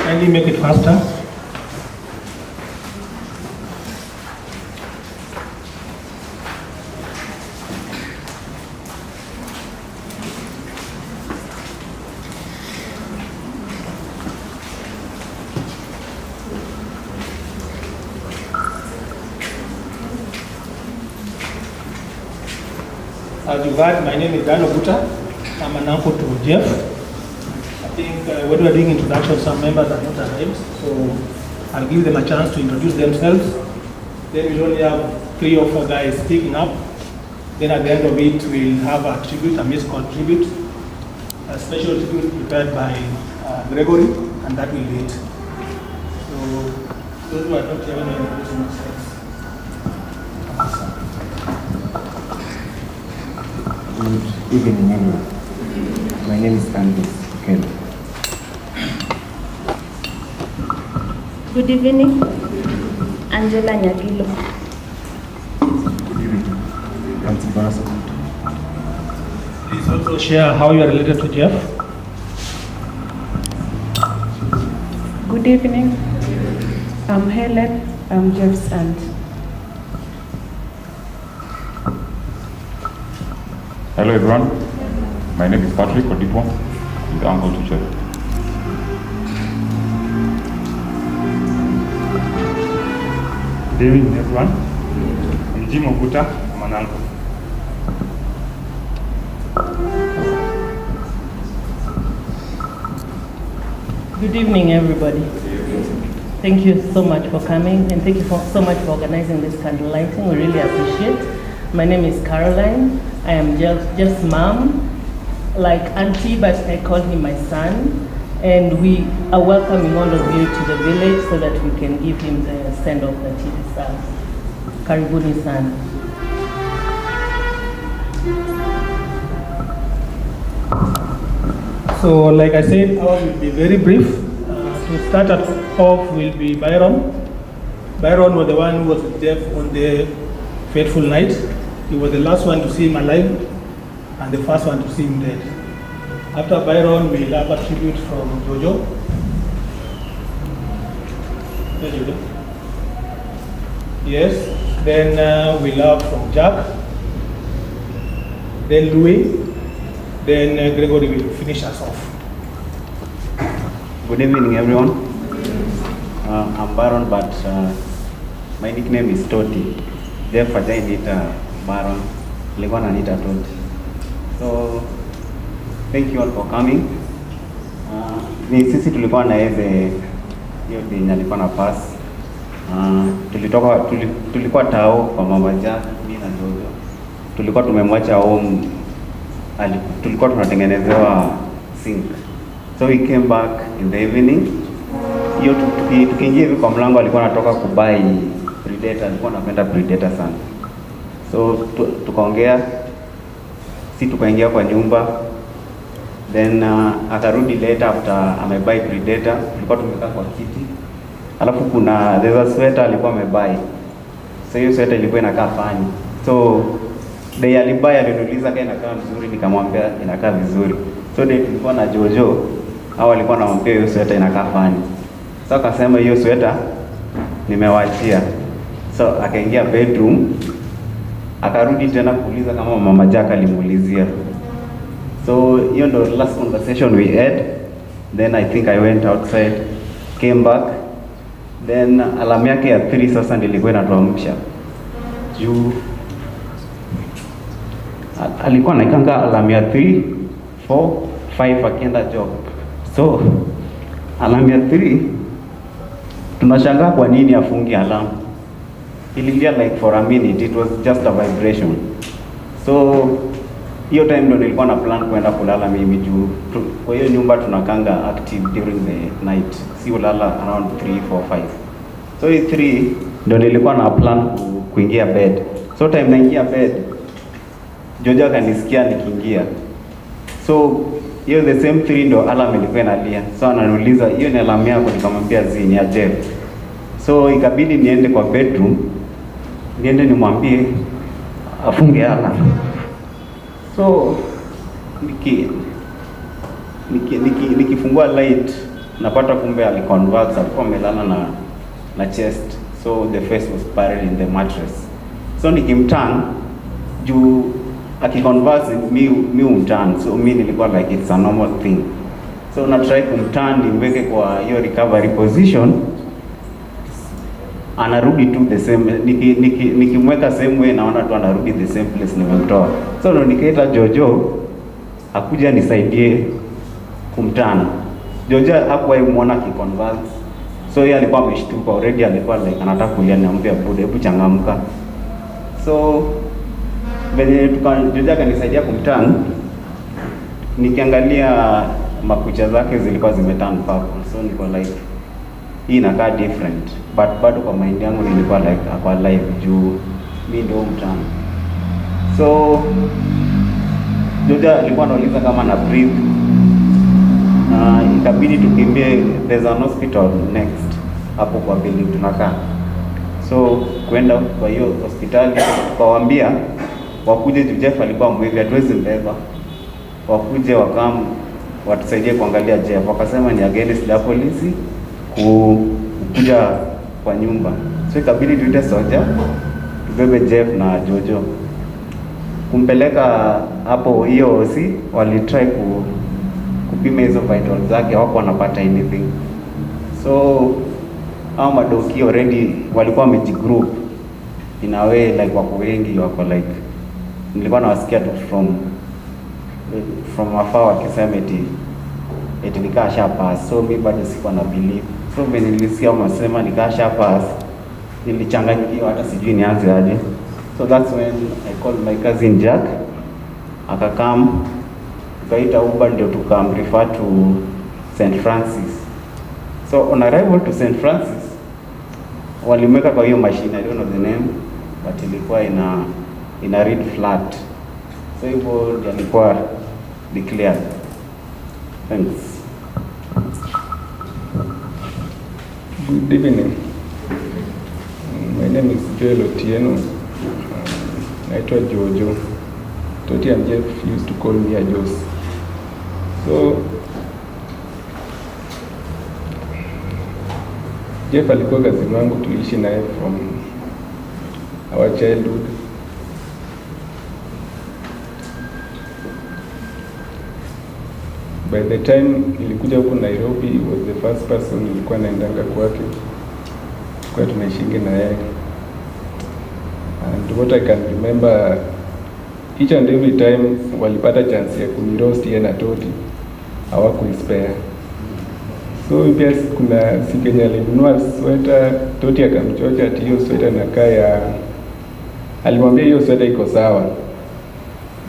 Kindly make it faster. As you've heard, my name is Dan Obuta. I'm an uncle to Jeff. think when we're doing introductions, some members are not arrived, so I'll give them a chance to introduce themselves. Then we'll only have 3 or 4 guys speaking up. Then at the end of it, we'll have a tribute, a musical tribute, a special tribute prepared by Gregory, and that will be it. So those who are not here, will introduce themselves. Good evening, everyone. My name is Candice Ken. Good evening, Angela Nyagilo. Good evening, Auntie Barasa. Please also share how you are related to Jeff. Good evening. I'm Helen. I'm Jeff's aunt. Hello everyone, my name is Patrick Odipo, with uncle to Jeff. Good evening everyone, I'm Jim Oguta, I'm an uncle. Good evening everybody. Thank you so much for coming, and thank you so much for organizing this candle lighting. We really appreciate. My name is Caroline. I am Jeff's mom, like auntie, but I call him my son. And we are welcoming all of you to the village so that we can give him the send-off that he deserves. Karibuni sana. So like I said, ours will be very brief. To start off will be Byron. Byron was the one who was with Jeff on the fateful night. He was the last one to see him alive and the first one to see him dead. After Byron, we'll have a tribute from Jojo. Hey, Jojo. Yes. Then we'll have from Jack. Then Louis. Then Gregory will finish us off. Good evening, everyone. I'm Baron, but my nickname is Toti. Therefore, I need Baron. Nilikuwa naniita Toti. So, thank you all for coming. Ni sisi tulikuwa na hiyo yenye alikuwa na pass. Tulikuwa tao kwa mama Jack, mimi na Jojo. Tulikuwa tumemwacha home. Tulikuwa tunatengenezewa sink. So we came back in the evening. Hiyo tukiingia hivi kwa mlango alikuwa anatoka kubai Predator, alikuwa anapenda Predator sana. So tukaongea, tukaingia kwa nyumba. Then akarudi later after amebuy Predator, tulikuwa tumekaa kwa kiti. Alafu there's a sweater alikuwa amebuy. So hiyo sweater ilikuwa inakaa fani. So day alibuy aliniuliza kama inakaa vizuri, nikamwambia inakaa vizuri. So day tulikuwa na Jojo, hao alikuwa anamwambia hiyo sweater inakaa fani. So akasema hiyo sweater nimewachia. So akaingia bedroom, akarudi tena kuuliza kama mama Jack alimuulizia. So hiyo ndo last conversation we had. Then I think I went outside, came back. Then alarm yake ya 3 sasa nilikuwa inatuamsha. Juu alikuwa anaikanga alarm ya 3, 4, 5 akienda job. So alarm ya 3 tunashangaa kwa nini afungi alarm. Ililia like for a minute, it was just a vibration. So hiyo time ndo nilikuwa na plan kwenda kulala mimi juu. Kwa hiyo nyumba tunakanga active during the night. Si ulala around 3, 4, 5. So hii 3 ndo nilikuwa na plan kuingia bed. So time naingia bed, Jojo akanisikia nikiingia. So hiyo the same 3 ndo alarm ilikuwa inalia. So ananiuliza hiyo ni alarm yako? Nikamwambia ni ya Jeff. So ikabidi niende kwa bedroom, niende nimwambie afunge alarm. So nikifungua light napata kumbe aliconvulse, alikuwa amelala na chest. So the face was buried in the mattress. So nikimturn juu akiconvulse mi umturn. So mi nilikuwa like it's a normal thing. So na try kumturn nimweke kwa hiyo recovery position. Anarudi tu the same, nikimweka same way naona tu anarudi the same place nimemtoa. So ndo nikaita Jojo akuja nisaidie kumtana. George hakuwahi muona akiconverse. So yeye alikuwa ameshtuka already, alikuwa like anataka kulia, niambia bude, hebu changamka. So venye George akanisaidia kumturn, nikiangalia makucha zake zilikuwa zimeturn purple. So niko like hii inakaa different, but bado kwa mind yangu nilikuwa like ako alive juu mimi ndio mtano. So George alikuwa anauliza kama na breathe. Ikabidi tukimbie, there's an hospital next hapo kwa building tunakaa. So kwenda kwa hiyo hospitali tukawaambia wakuje, Jeff alikuwa mwivi, hatuwezi mbeba, wakuje wakam watusaidie kuangalia Jeff. Wakasema ni against the police kuja kwa nyumba. So ikabidi tuite soja tubebe Jeff na Jojo kumpeleka hapo. Hiyo OC walitry kupima hizo vitals zake, hawako wanapata anything. So hao madoki already walikuwa wamejigroup in a way like wako wengi, wako like nilikuwa nawasikia tu from afar wakisema eti nikasha pass. So mimi bado sikuwa na believe. So when nilisikia wanasema nikasha pass, nilichanganyikiwa, hata sijui nianze aje. So that's when I called my cousin Jack, akakam, tukaita Uber ndio refer to St. Francis. So on arrival to St. Francis, walimweka kwa hiyo machine, I don't know the name, but ilikuwa ina read flat. So hivyo ndio ilikuwa declared. Thanks. Good evening. My name is Jeff Oluoch. Naitwa Jojo. Toti and Jeff used to call me Ajos. So Jeff alikuwa cousin wangu, tuliishi naye from our childhood. By the time nilikuja huko Nairobi, he was the first person nilikuwa naendanga kwake, kwa tunaishingi na yeye. And what I can remember, each and every time walipata chance ya kuniroast yeye na Toti, hawakuispare. So pia kuna siku yenye alinunua sweta, Toti akamchocha ati hiyo sweta nakaa ya, alimwambia hiyo sweta iko sawa.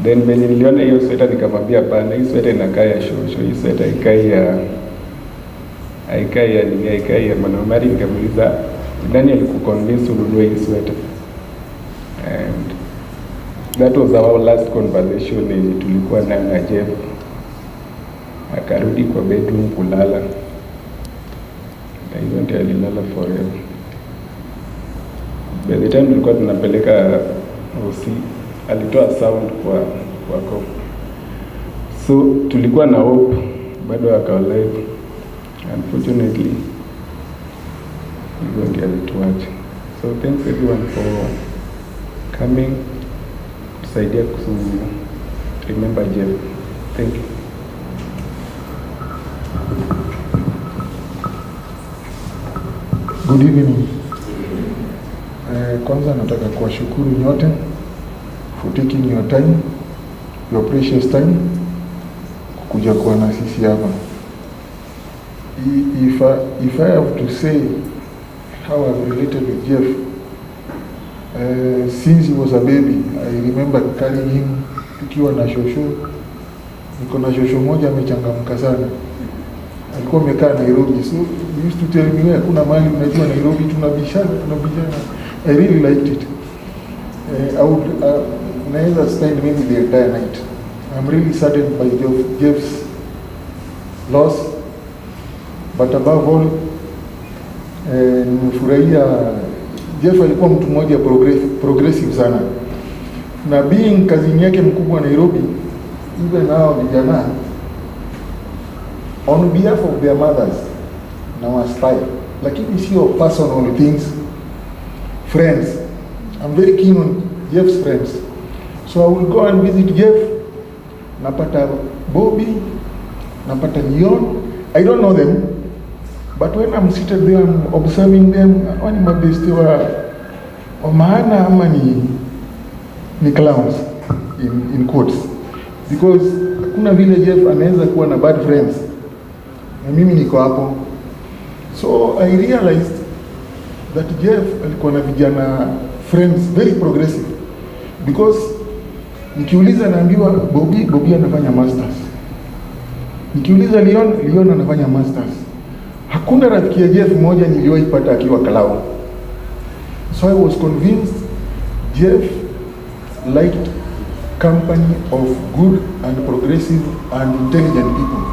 Then when niliona hiyo sweta nikamwambia hapana, hii sweta inakaa ya shosho, hii sweta haikai ya Mwanamari. Nikamuuliza nani alikuconvince ununue hii sweta? And that was our last conversation tulikuwa na Jeff. Akarudi kwa bedroom kulala, na hiyo ndio alilala forever. By the time tulikuwa tunapeleka OC, alitoa sound kwa kopo. So tulikuwa na hope bado akawa alive. Unfortunately hivyo ndio alituacha. So thanks everyone for coming tusaidia to remember Jeff. Thank you. Good evening. Kwanza nataka kuwashukuru nyote for taking your time, your precious time, kukuja kuwa na sisi hapa. If I have to say how I've related with Jeff, since he was a baby, I remember carrying him tukiwa na shosho. Niko na shosho moja amechangamka sana. Alikuwa amekaa Nairobi, so he used to tell me, wewe kuna mahali unajua Nairobi tunabishana. I really liked it. I would never spend maybe the entire night. I'm really saddened by Jeff's loss, but above all, nimefurahia Jeff alikuwa mtu mmoja progressive sana, na being kazini yake mkubwa Nairobi, even now vijana on behalf of their mothers na waspire, lakini sio personal things, friends. I'm very keen on Jeff's friends, so I will go and visit Jeff. Napata Bobby, napata Leon. I don't know them, but when I'm seated there, I'm observing them. Wani mabesti wa maana ama ni clowns in quotes, because kuna vile Jeff anaweza kuwa na bad friends na mimi niko hapo. So I realized that Jeff alikuwa na vijana friends very progressive, because nikiuliza naambiwa Bobby anafanya masters, nikiuliza Leon anafanya masters. Hakuna rafiki ya Jeff mmoja niliwahi pata akiwa Kalau. So I was convinced Jeff liked company of good and progressive and intelligent people.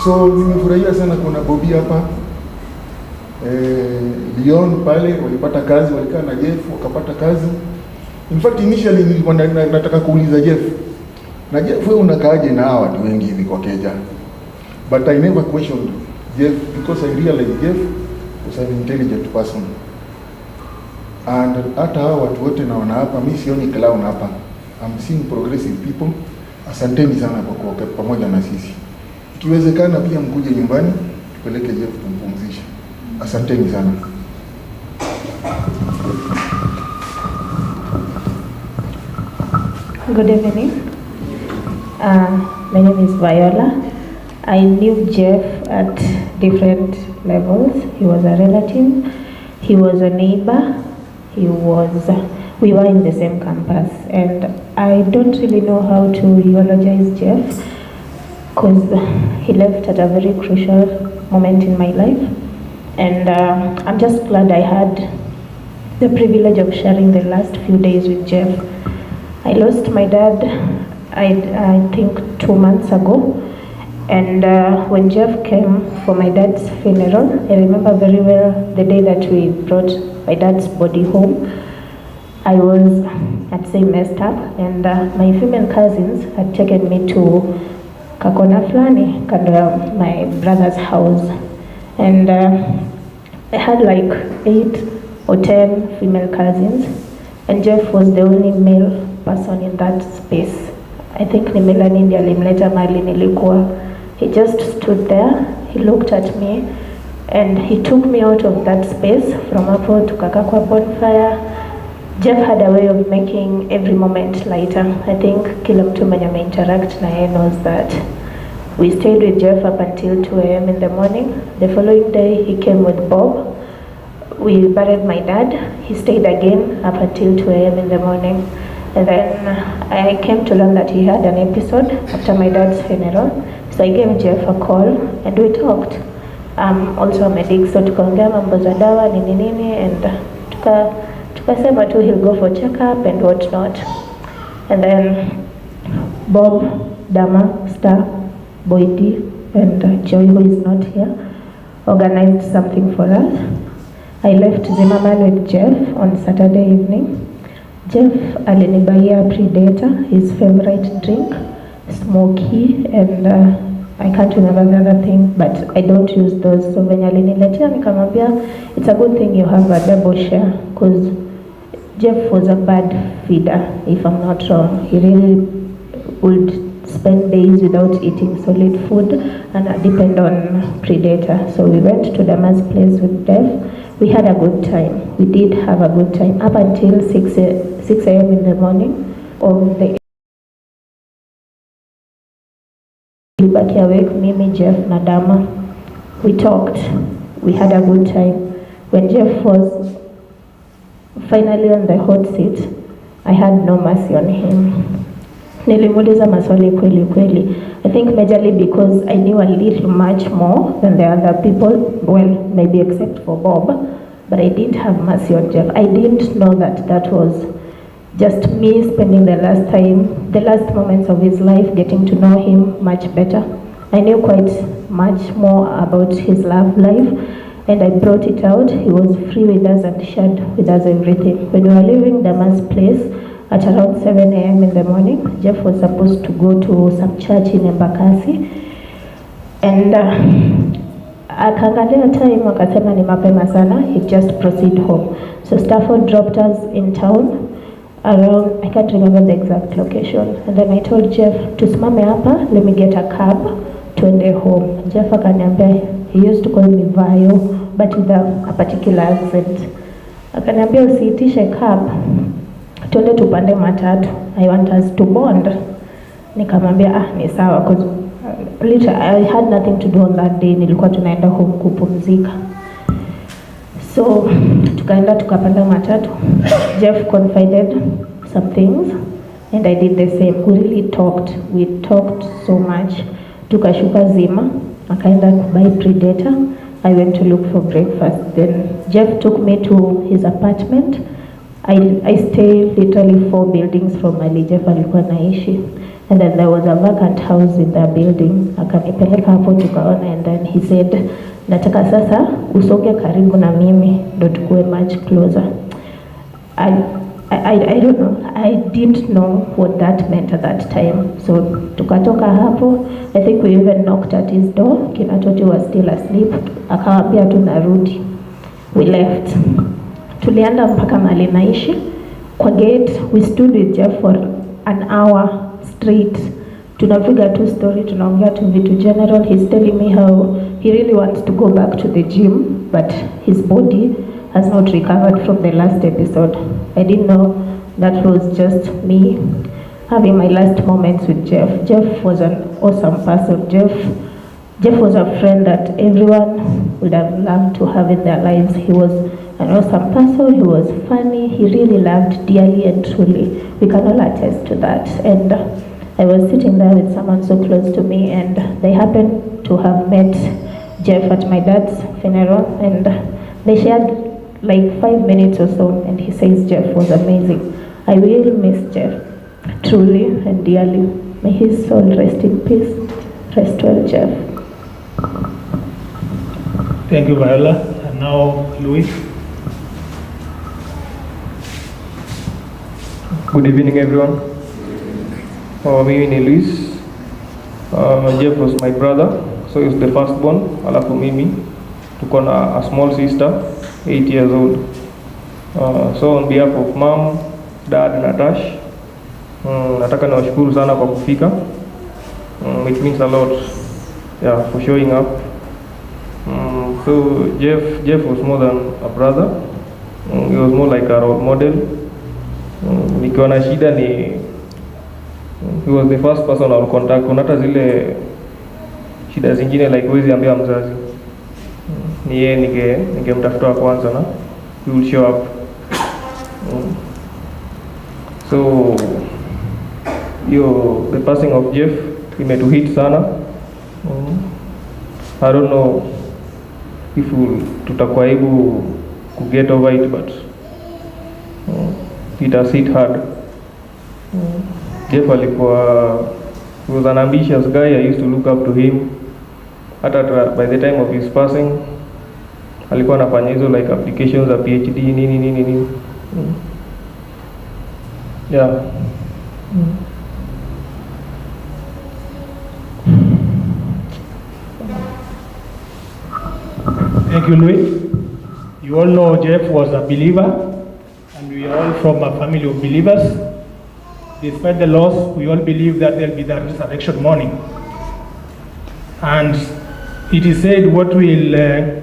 So nimefurahia sana kuna Bobby hapa. Leon pale walipata kazi, walikaa na Jeff wakapata kazi. In fact initially nilikuwa nataka kuuliza Jeff, na Jeff wewe unakaaje na hawa watu wengi hivi kwa Keja? But I never questioned Jeff because I realized Jeff was an intelligent person. And hata hawa watu wote naona hapa, mimi sioni clown hapa. I'm seeing progressive people. Asanteni sana kwa kuwa pamoja na sisi. Ikiwezekana pia mkuje nyumbani tupeleke Jeff tumpumzishe. Asanteni sana. Good evening. My name is Viola. I knew Jeff at different levels. He was a relative, he was a neighbor, we were in the same campus, and I don't really know how to eulogize Jeff because he left at a very crucial moment in my life, and I'm just glad I had the privilege of sharing the last few days with Jeff. I lost my dad, I think 2 months ago, and when Jeff came for my dad's funeral, I remember very well the day that we brought my dad's body home. I was, I'd say, messed up, and my female cousins had taken me to Kakona Flani, my brother's house, and I had like 8 or 10 female cousins, and Jeff was the only male person in that space. I think nimelani ndiye alimleta mahali nilikuwa. He just stood there, he looked at me, and he took me out of that space. From hapo tukakaa kwa bonfire. Jeff had a way of making every moment lighter. I think kila mtu mwenye interact na yeye knows that. We stayed with Jeff up until 2 a.m. in the morning. The following day he came with Bob. We buried my dad. He stayed again up until 2 a.m. in the morning. And then I came to learn that he had an episode after my dad's funeral. So I gave Jeff a call and we talked. Also a medic, so tukaongea mambo za dawa nini and tukasema tu he'll go for checkup and whatnot. And then Bob, Dama, Star, Boyti, and Joy, who is not here, organized something for us. I left Zimmerman with Jeff on Saturday evening. Jeff alinibaia Predator, his favorite drink, smoky, and I can't remember the other thing, but I don't use those. So when aliniletea nikamwambia, it's a good thing you have a double share, because Jeff was a bad feeder, if I'm not wrong. He really would spend days without eating solid food and depend on Predator. So we went to Dama's place with Jeff. We had a good time. We did have a good time up until 6 a.m. in the morning of the back awake, Mimi, Jeff, Nadama. We talked. We had a good time. When Jeff was finally on the hot seat, I had no mercy on him. Nilimuuliza maswali kweli. I think majorly because I knew a little much more than the other people, well, maybe except for Bob, but I didn't have mercy on Jeff. I didn't know that was just me spending the last moments of his life getting to know him much better. I knew quite much more about his love life, and I brought it out. He was free with us and shared with us everything. When we were leaving Dama's place at around 7 a.m. in the morning, Jeff was supposed to go to some church in Embakasi, and akaangalia time akasema ni mapema sana, he'd just proceed home. So Stafford dropped us in town around, I can't remember the exact location, and then I told Jeff, tusimame hapa, let me get a cab, tuende home. Jeff akaniambia, he used to call me Vayo, but with a particular accent. Akaniambia usiitishe cab, tuende tupande matatu, I want us to bond. Nikamwambia ni sawa, because literally I had nothing to do on that day, nilikuwa tunaenda home kupumzika. So tukaenda tukapanda matatu. Jeff confided some things and I did the same. We really talked. We talked so much. Tukashuka Zima, akaenda kubuy Predator. I went to look for breakfast. Then Jeff took me to his apartment. I stay literally 4 buildings from Ali Jeff alikuwa naishi. And then there was a vacant house in the building. Akanipeleka hapo tukaona, and then he said, nataka sasa usonge karibu na mimi ndo tukue much closer. I don't know. I didn't know what that meant at that time. So tukatoka hapo. I think we even knocked at his door. Kinatoti was still asleep. Akawambia tunarudi. We left. Tulienda mpaka mahali naishi. Kwa gate, we stood with Jeff for an hour straight. Tunapiga tu story, tunaongea tu vitu general. He's telling me how he really wants to go back to the gym, but his body has not recovered from the last episode. I didn't know that was just me having my last moments with Jeff. Jeff was an awesome person. Jeff was a friend that everyone would have loved to have in their lives. He was an awesome person. He was funny. He really loved dearly and truly. We can all attest to that. And I was sitting there with someone so close to me, and they happened to have met Jeff at my dad's funeral, and they shared like 5 minutes or so, and he says Jeff was amazing. I will miss Jeff truly and dearly. May his soul rest in peace. Rest well, Jeff. Thank you, Viola. And now, Louis. Good evening, everyone. Mimi ni Luis. Jeff was my brother, so he was the firstborn. Alafu mimi tuko na a small sister, 8 years old. So on behalf of mom, dad na Tash, nataka niwashukuru sana kwa kufika. It means a lot, yeah, for showing up. So Jeff was more than a brother. He was more like a role model. Nikiwa na shida ni he was the first person I'll contact. Kuna hata zile shida zingine like wezi ambia mzazi, ni yeye ningemtafuta kwanza na he will show up. So the passing of Jeff imetuhit sana. I don't know if tutakuwa able to get over it, but it has hit hard. Jeff he was an ambitious guy. I used to look up to him. By the time of his passing, alikuwa anafanya hizo like applications za PhD nini. Yeah. Thank you, Louis. You all know Jeff was a believer, and we are all from a family of believers. Despite the loss, we all believe that there will be the resurrection morning. And it is said what will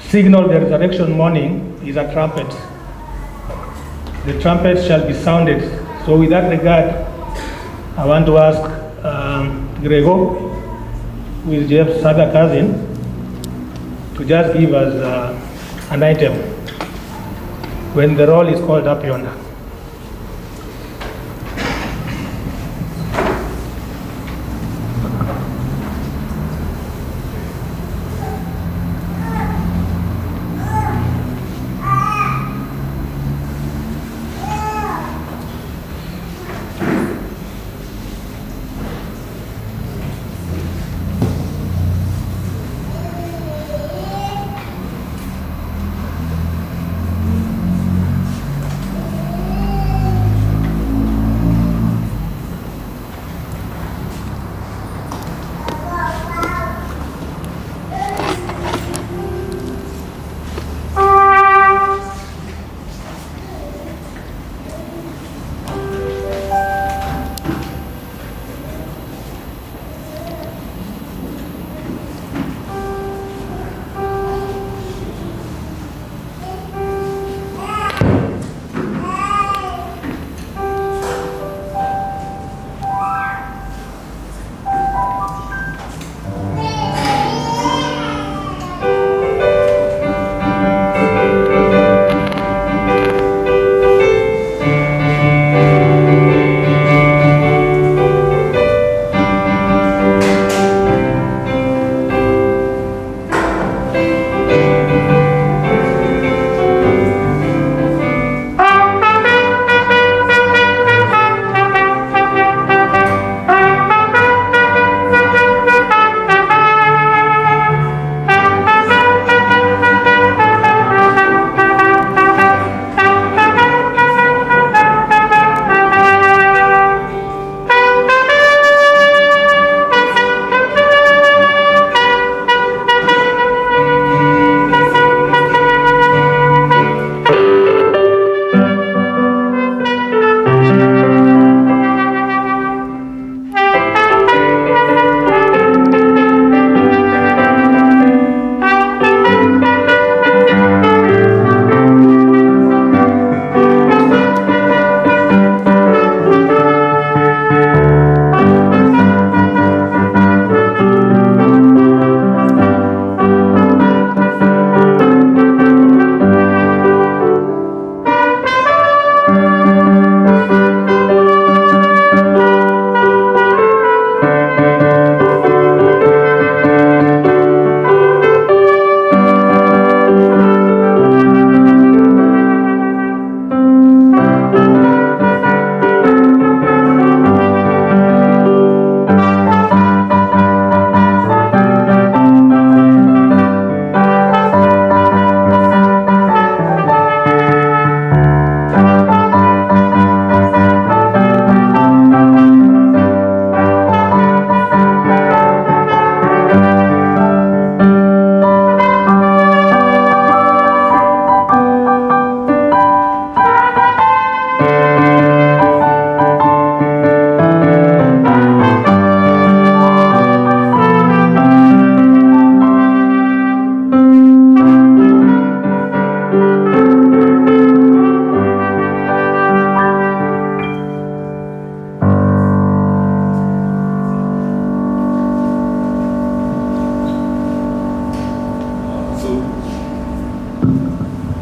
signal the resurrection morning is a trumpet. The trumpet shall be sounded. So with that regard, I want to ask Gregor, who is Jeff's other cousin, to just give us an item when the roll is called up yonder.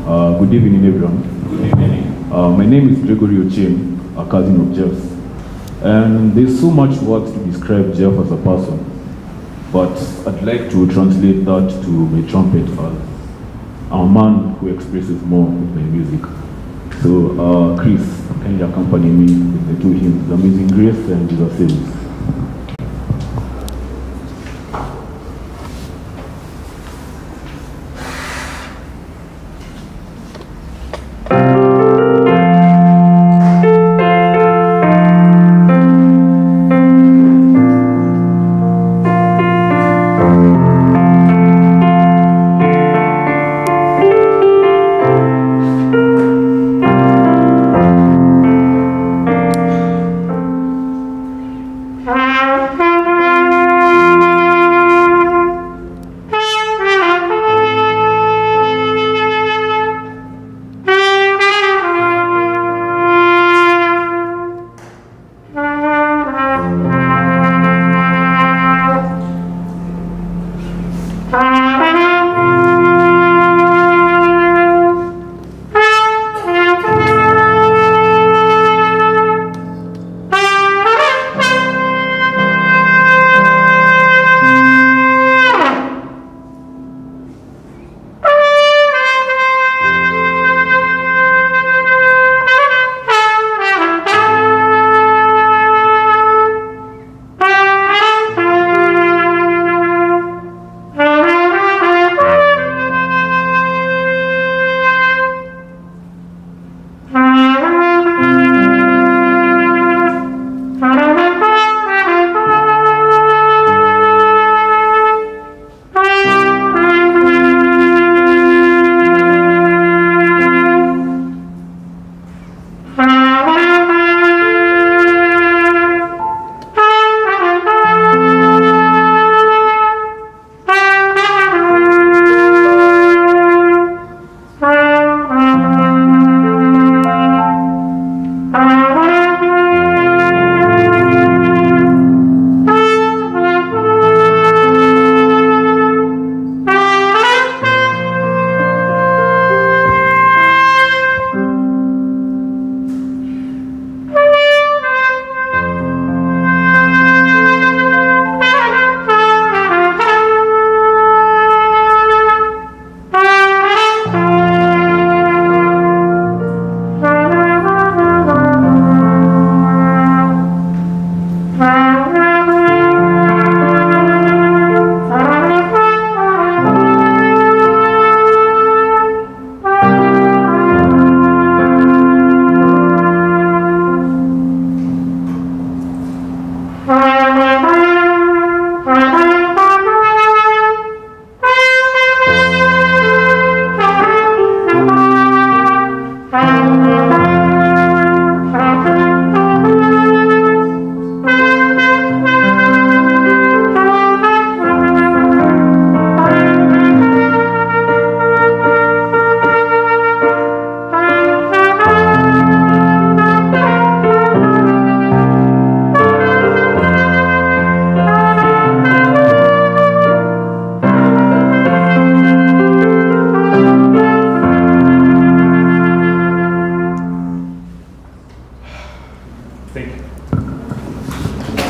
Good evening, everyone. Good evening. My name is Gregory Ochim, a cousin of Jeff's. And there's so much words to describe Jeff as a person, but I'd like to translate that to my trumpet as a man who expresses more with my music. So, Chris, can you accompany me with the two hymns, Amazing Grace and Jesus Saves?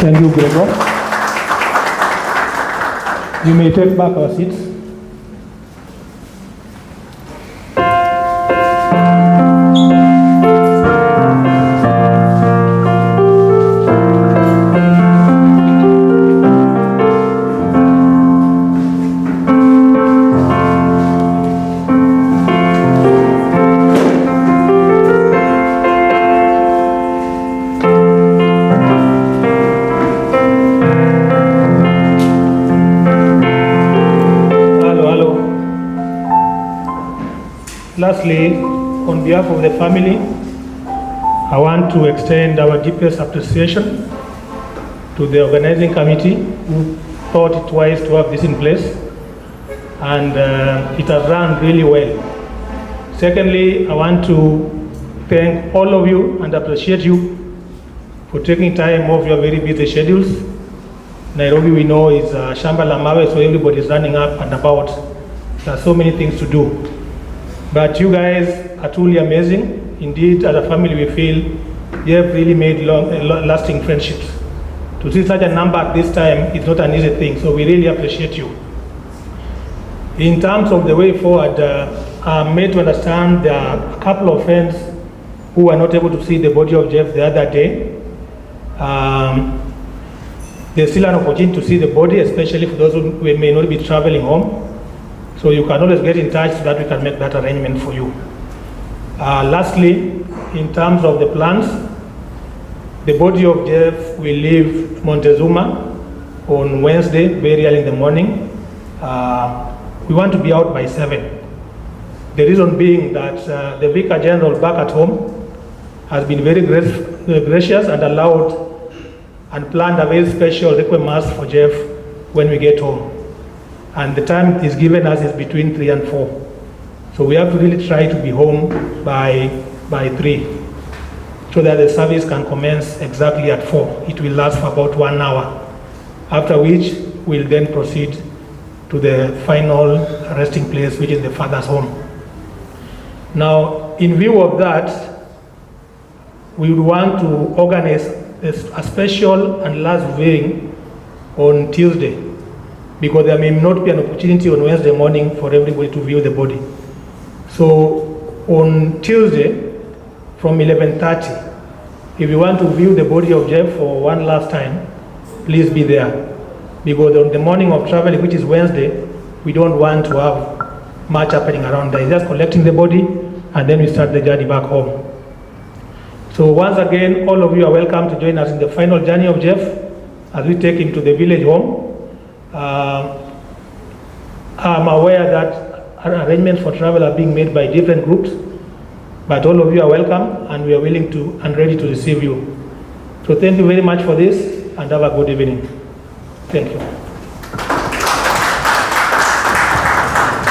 Thank you, Gregor. You may take back our seats. Lastly, on behalf of the family, I want to extend our deepest appreciation to the organizing committee who thought it wise to have this in place, and it has run really well. Secondly, I want to thank all of you and appreciate you for taking time off your very busy schedules. Nairobi, we know, is Shamba la Mawe, so everybody is running up and about. There are so many things to do. But you guys are truly amazing. Indeed, as a family, we feel you have really made lasting friendships. To see such a number at this time is not an easy thing, so we really appreciate you. In terms of the way forward, I'm made to understand there are a couple of friends who were not able to see the body of Jeff the other day. There's still an opportunity to see the body, especially for those who may not be traveling home. So you can always get in touch so that we can make that arrangement for you. Lastly, in terms of the plans, the body of Jeff will leave Montezuma on Wednesday, very early in the morning. We want to be out by 7. The reason being that the Vicar General back at home has been very gracious and allowed and planned a very special requiem mass for Jeff when we get home. And the time is given us is between 3 and 4. So we have to really try to be home by 3 so that the service can commence exactly at 4. It will last for about 1 hour, after which we'll then proceed to the final resting place, which is the father's home. Now, in view of that, we would want to organize a special and last viewing on Tuesday, because there may not be an opportunity on Wednesday morning for everybody to view the body. So on Tuesday from 11:30, if you want to view the body of Jeff for one last time, please be there, because on the morning of traveling, which is Wednesday, we don't want to have much happening around there. It's just collecting the body and then we start the journey back home. So once again, all of you are welcome to join us in the final journey of Jeff as we take him to the village home. I'm aware that arrangements for travel are being made by different groups, but all of you are welcome and we are willing to and ready to receive you. So thank you very much for this and have a good evening. Thank you.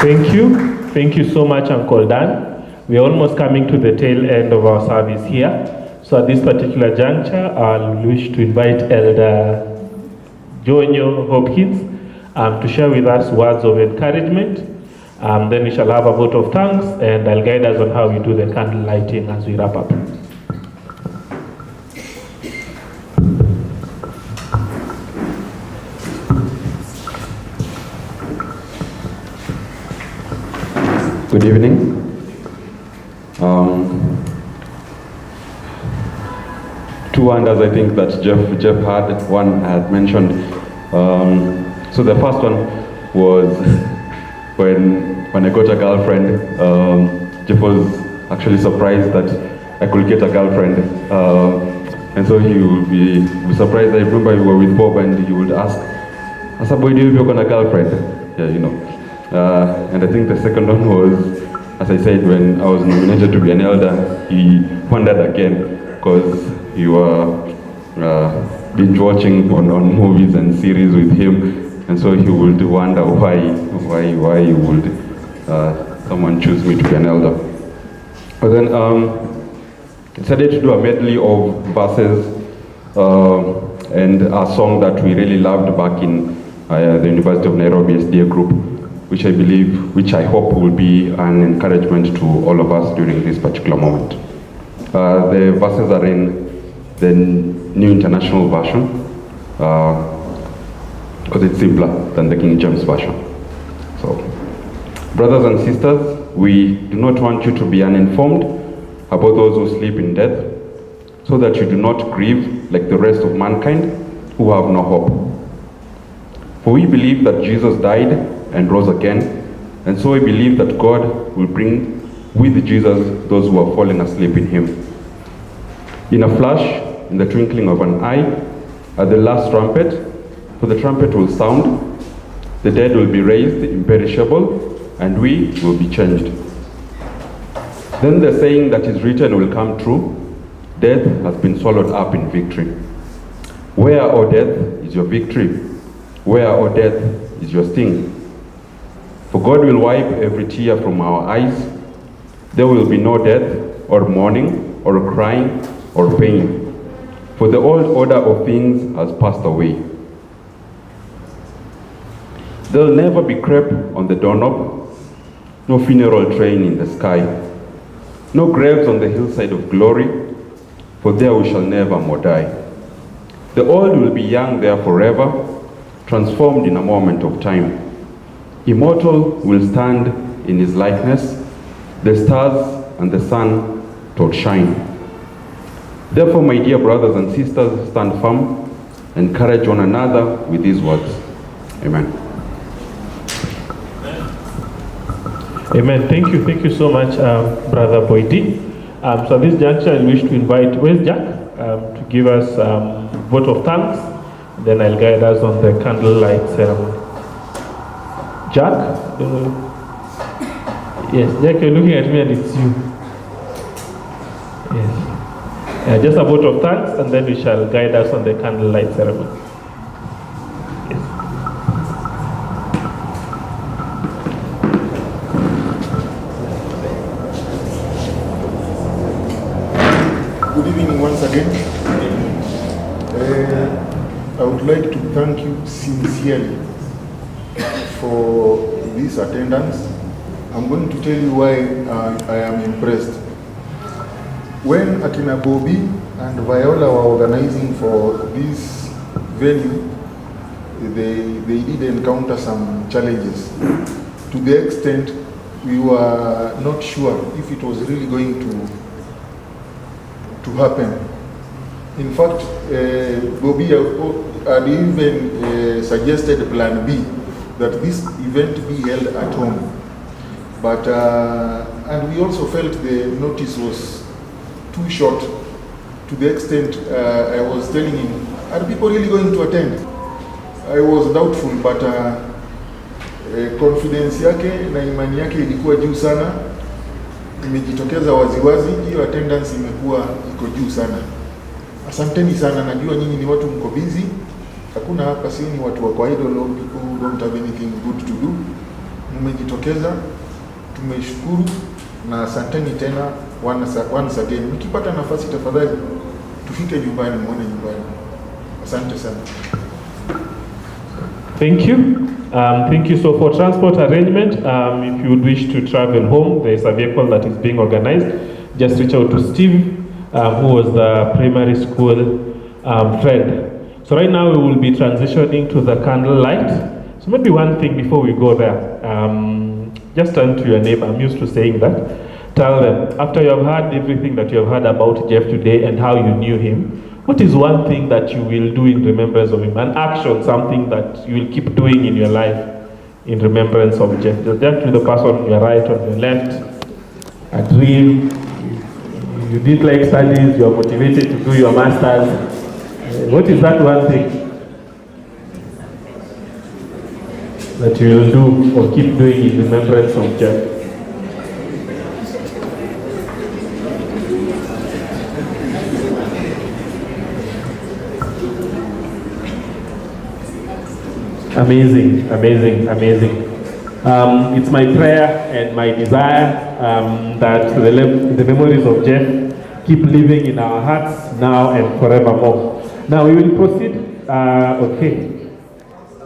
Thank you. Thank you so much, Uncle Dan. We are almost coming to the tail end of our service here. So at this particular juncture, I'll wish to invite Elder Jonyo Hopkins to share with us words of encouragement. Then we shall have a vote of thanks, and I'll guide us on how we do the candle lighting as we wrap up. Good evening. Two wonders I think that Jeff had. One I had mentioned. So the first one was when I got a girlfriend. Jeff was actually surprised that I could get a girlfriend, and so he would be surprised. I remember we were with Bob, and he would ask, "Asa boy, do you have a girlfriend?" Yeah, you know. And I think the second one was, as I said, when I was nominated to be an elder, he wondered again because you were binge watching on movies and series with him, and so he would wonder why would someone choose me to be an elder. But then decided to do a medley of verses and a song that we really loved back in the University of Nairobi SDA group, which I hope will be an encouragement to all of us during this particular moment. The verses are in the New International Version, because it's simpler than the King James Version. So, brothers and sisters, we do not want you to be uninformed about those who sleep in death, so that you do not grieve like the rest of mankind who have no hope. For we believe that Jesus died and rose again, and so we believe that God will bring with Jesus those who have fallen asleep in him. In a flash, in the twinkling of an eye, at the last trumpet, for the trumpet will sound, the dead will be raised imperishable, and we will be changed. Then the saying that is written will come true: death has been swallowed up in victory. Where, O death, is your victory? Where, O death, is your sting? For God will wipe every tear from our eyes. There will be no death, or mourning, or crying, or pain, for the old order of things has passed away. There'll never be crepe on the doorknob, no funeral train in the sky, no graves on the hillside of glory, for there we shall never more die. The old will be young there forever, transformed in a moment of time. Immortal will stand in his likeness, the stars and the sun to outshine. Therefore, my dear brothers and sisters, stand firm, encourage one another with these words. Amen. Amen. Thank you so much, Brother Boydie. So at this juncture, I wish to invite Wes Jack to give us vote of thanks. Then I'll guide us on the candlelight ceremony. Jack? Yes, Jack, you're looking at me and it's you. Yes. Just a vote of thanks, and then we shall guide us on the candlelight ceremony. Good evening once again. I would like to thank you sincerely for this attendance. I'm going to tell you why I am impressed. When Akina Bobby and Viola were organizing for this venue, they did encounter some challenges. To the extent we were not sure if it was really going to happen. In fact, Bobby had even suggested Plan B, that this event be held at home. But, and we also felt the notice was too short, to the extent I was telling him, are people really going to attend? I was doubtful, but confidence yake na imani yake ilikuwa juu sana, imejitokeza waziwazi, hiyo attendance imekuwa iko juu sana. Asanteni sana, najua nyinyi ni watu mko busy, hakuna hapa si ni watu wako idle, people who don't have anything good to do. Mmejitokeza, tumeshukuru na asanteni tena once again. Mkipata nafasi tafadhali tufike nyumbani, muone nyumbani. Asante sana. Thank you. Thank you. So for transport arrangement, if you would wish to travel home, there is a vehicle that is being organized. Just reach out to Steve, who was the primary school friend. So right now we will be transitioning to the candlelight. So maybe one thing before we go there, just turn to your neighbor. I'm used to saying that. Tell them, after you have heard everything that you have heard about Jeff today and how you knew him, what is one thing that you will do in remembrance of him? An action, something that you will keep doing in your life in remembrance of Jeff. Just to the person on your right, on your left, a dream. You did like studies, you are motivated to do your masters. What is that one thing that you will do or keep doing in remembrance of Jeff? Amazing, amazing, amazing. It's my prayer and my desire that the memories of Jeff keep living in our hearts now and forevermore. Now we will proceed. Okay.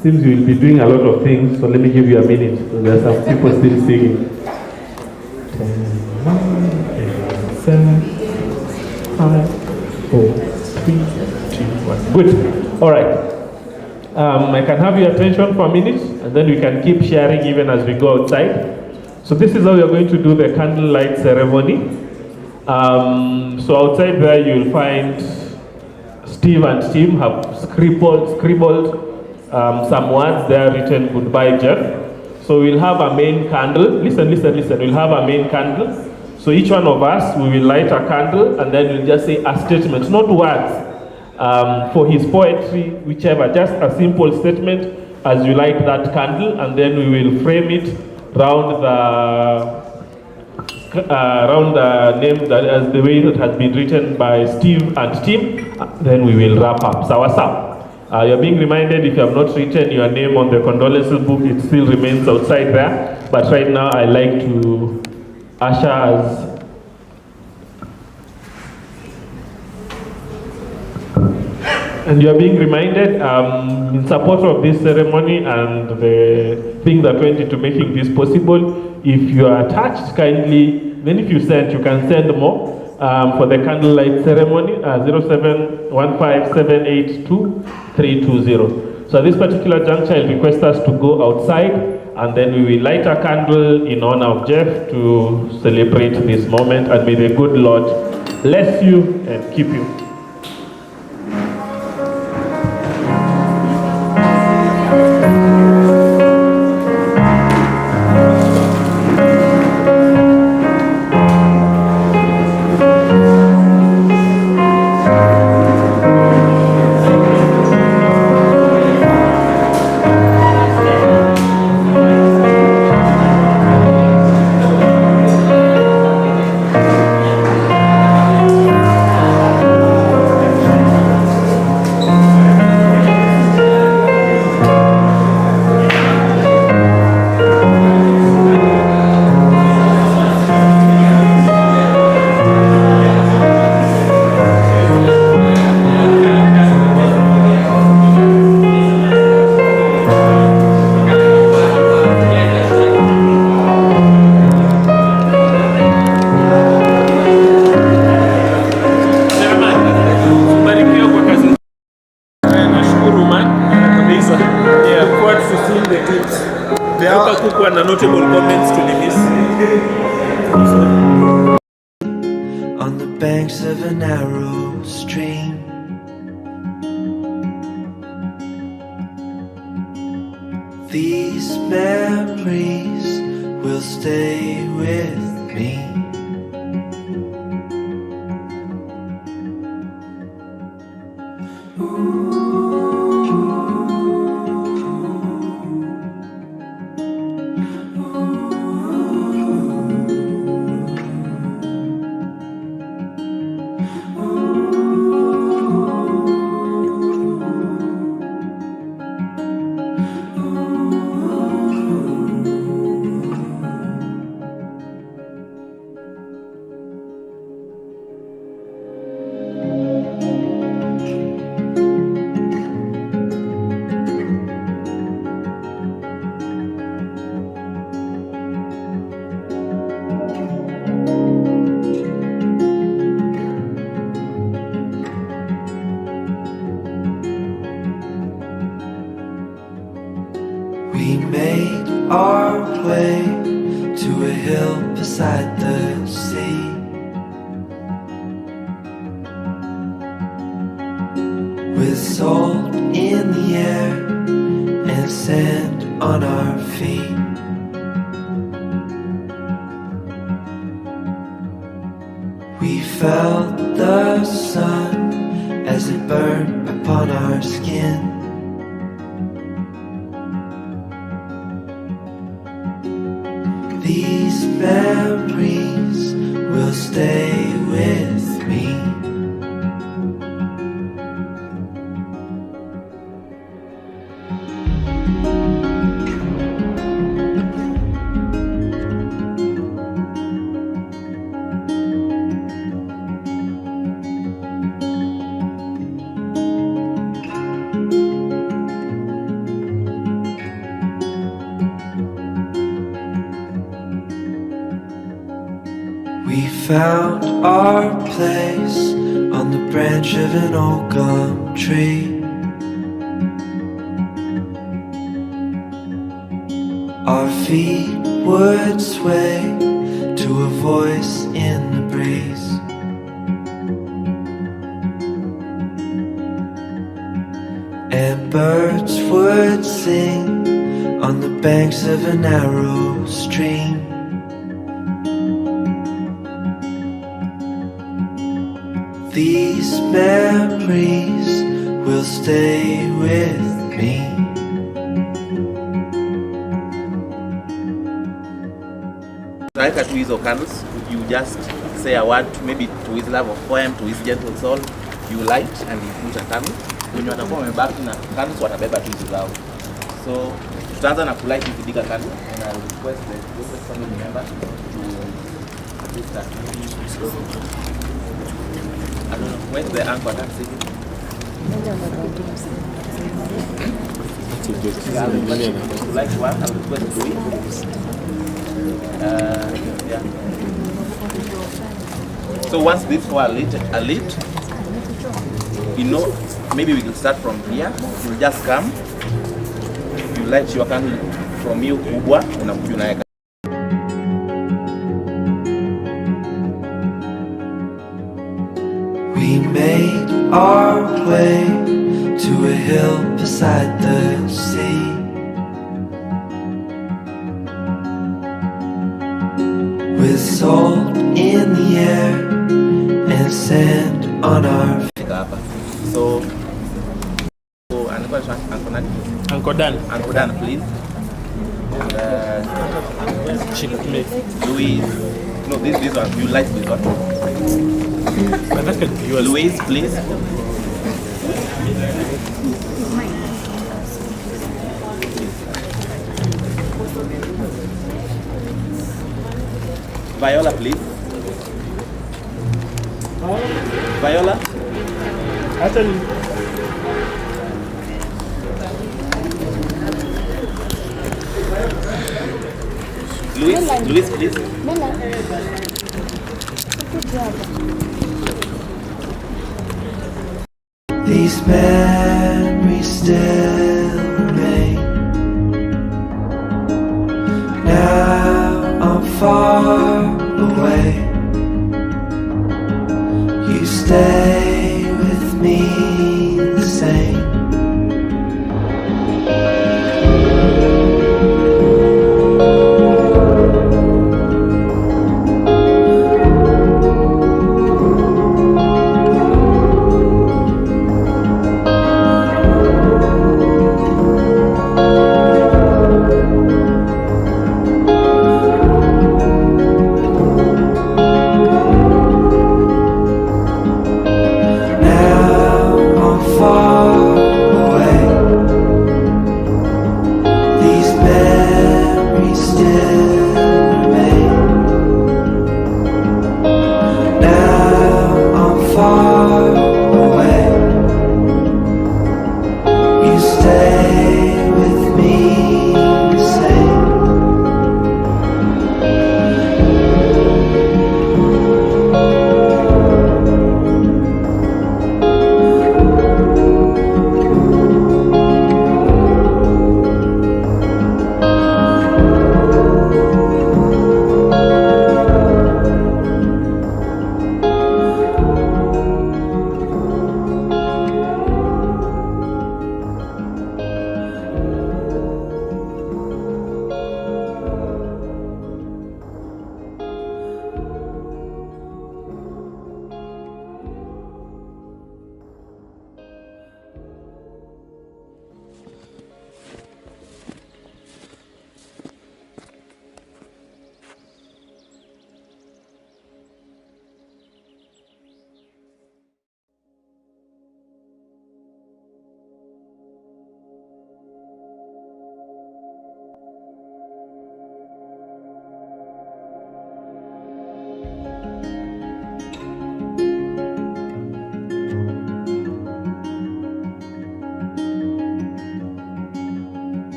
Seems you will be doing a lot of things, so let me give you a minute. There are some people still singing. 10, 9, 8, 7, 5, 4, 3, 2, 1. Good. All right. I can have your attention for a minute, and then we can keep sharing even as we go outside. So this is how we are going to do the candlelight ceremony. So outside there you'll find Steve and Tim have scribbled some words there written, "Goodbye, Jeff." So we'll have a main candle. Listen. We'll have a main candle. So each one of us, we will light a candle, and then we'll just say a statement, not words. For his poetry, whichever, just a simple statement as you light that candle, and then we will frame it round the name that as the way that has been written by Steve and Tim. Then we will wrap up. Sawa. You're being reminded, if you have not written your name on the condolence book, it still remains outside there. But right now, I like to usher us. And you are being reminded, in support of this ceremony and the thing that went into making this possible, if you are attached, kindly, then if you send, you can send more for the candlelight ceremony, 0715782320. So at this particular juncture, I'll request us to go outside, and then we will light a candle in honor of Jeff to celebrate this moment, and may the good Lord bless you and keep you. On the banks of a narrow stream, these memories will stay with me. We made our way to a hill beside the sea. With salt in the air and sand on our feet. We felt the sun as it burned upon our skin. These memories will stay with me. We found our place on the branch of an old gum tree. Our feet would sway to a voice in the breeze. And birds would sing on the banks of a narrow stream. These memories will stay with me. Write to his candles, you just say a word, maybe to his love of poem, to his gentle soul, you light and you put a candle. When you watakuwa wamebaki na candles watabeba tu hizo zao. So tutaanza na kulight hizi bigger candle and I request the family member to lift that. I don't know, where's the anchor that's it? Like one, I will request to yeah. So once these four are lit, you know, maybe we can start from here. You just come, you light your candle from you kubwa, unakuja unaweka. We made our way to a hill beside the sea. With salt in the air and sand on our feet. So Uncle Dan, please. Louise. No, this one. You like this one? Louise, please. Viola, please. Viola. Actually. Louis, please. These memories still remain. Now I'm far away. You stay with me the same.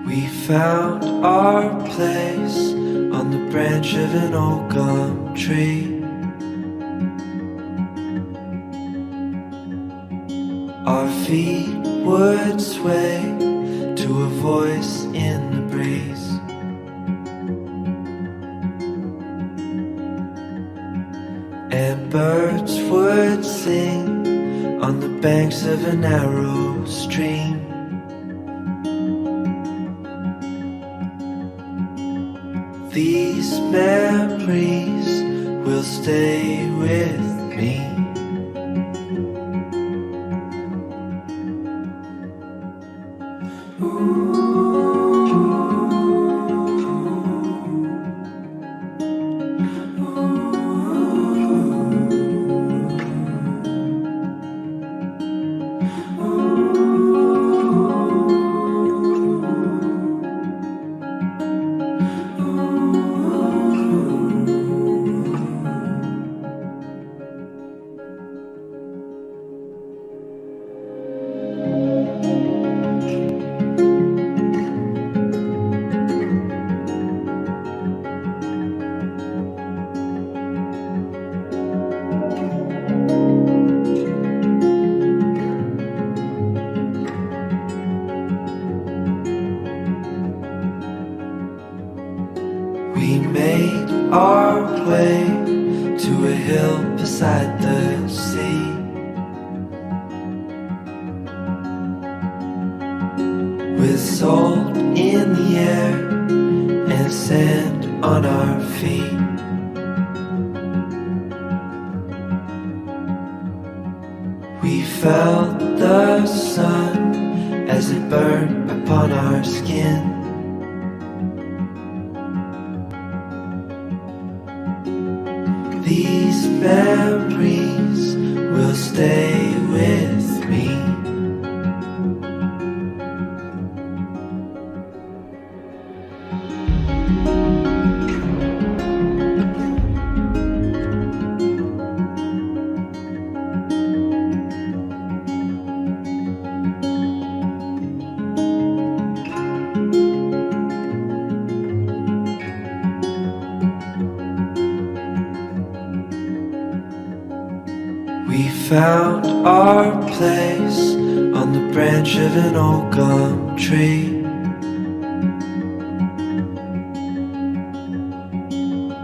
We found our place on the branch of an old gum tree. Our feet would sway to a voice in the breeze. And birds would sing on the banks of a narrow stream. These memories will stay with me. our way to a hill beside the sea. With salt in the air and sand on our feet. We felt the sun as it burned upon our skin. These memories will stay with me. We found our place on the branch of an old gum tree.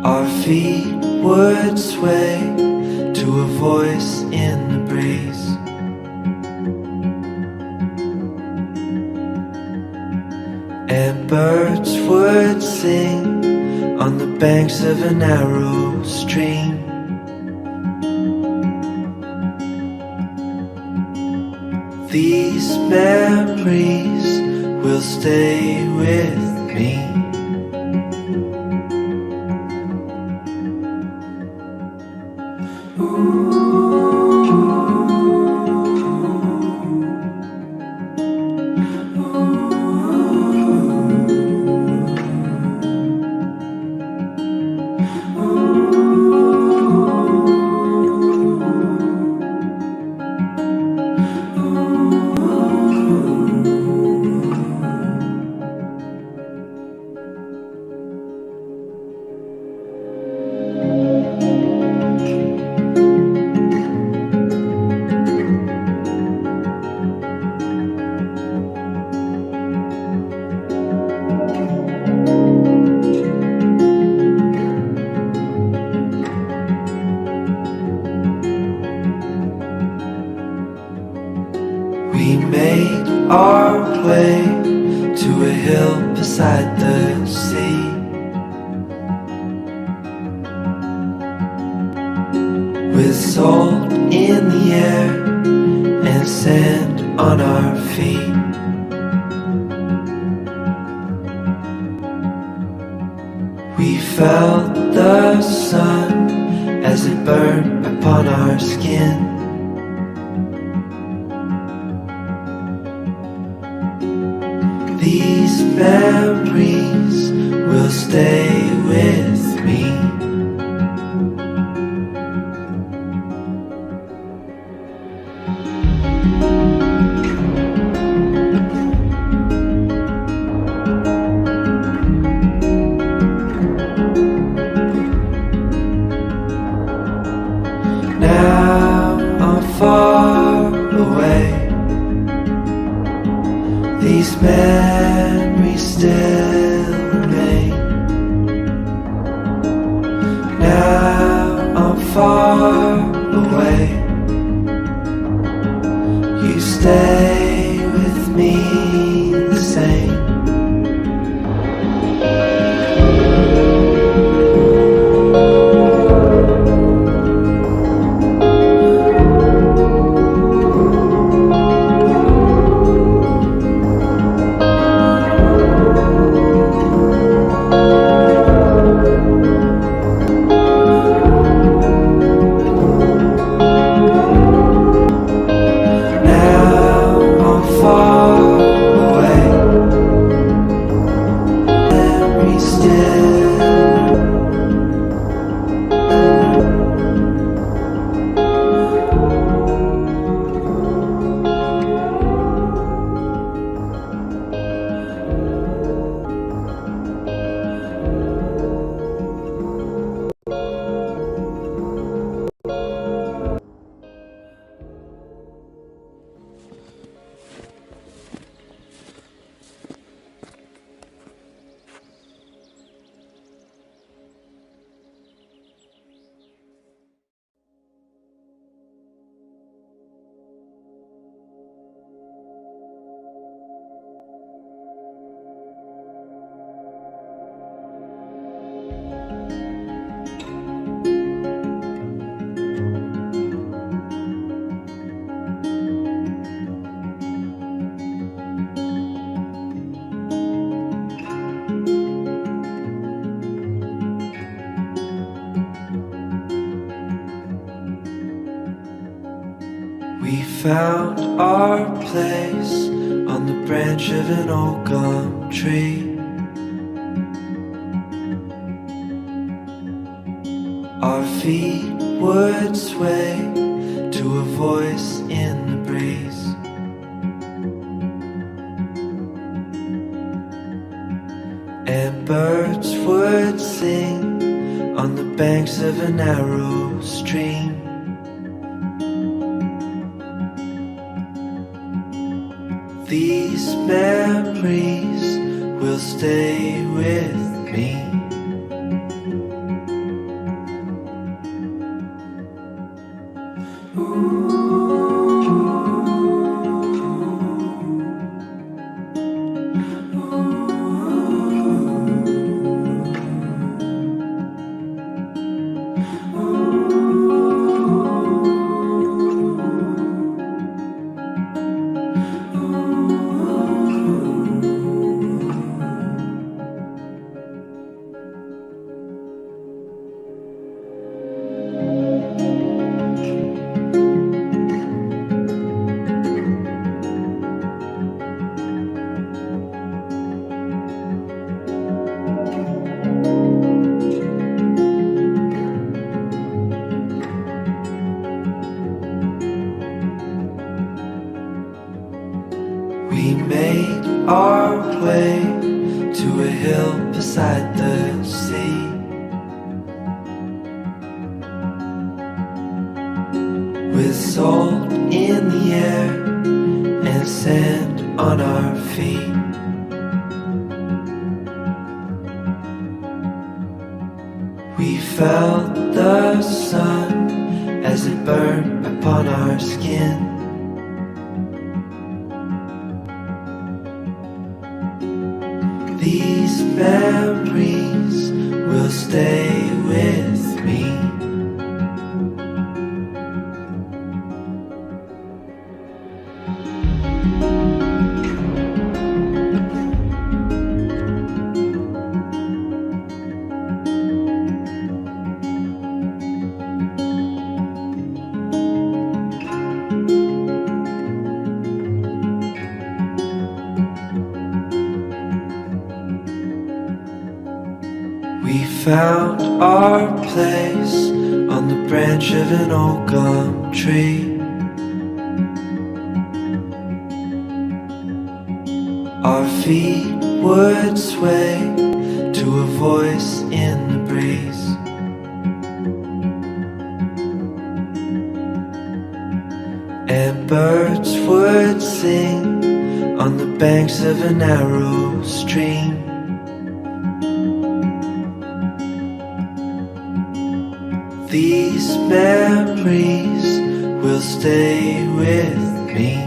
Our feet would sway to a voice in the breeze. And birds would sing on the banks of a narrow stream. These memories will stay with me. We made our way to a hill beside the sea. With salt in the air and sand on our feet. We felt the sun as it burned upon our skin. These memories will stay with me. Now I'm far away. These memories still remain. Now I'm far away. You stay with me the same. Far We found our place on the branch of an old gum tree. Our feet would sway to a voice in the breeze. And birds would sing on the banks of a narrow stream. These memories will stay with me. We made our way to a hill beside the sea. With salt in the air and sand on our feet. We felt the sun as it burned upon our skin. These memories will stay with me. We found our place on the branch of an old gum tree. Our feet would sway to a voice in the breeze. And birds would sing on the banks of a narrow stream. These memories will stay with me.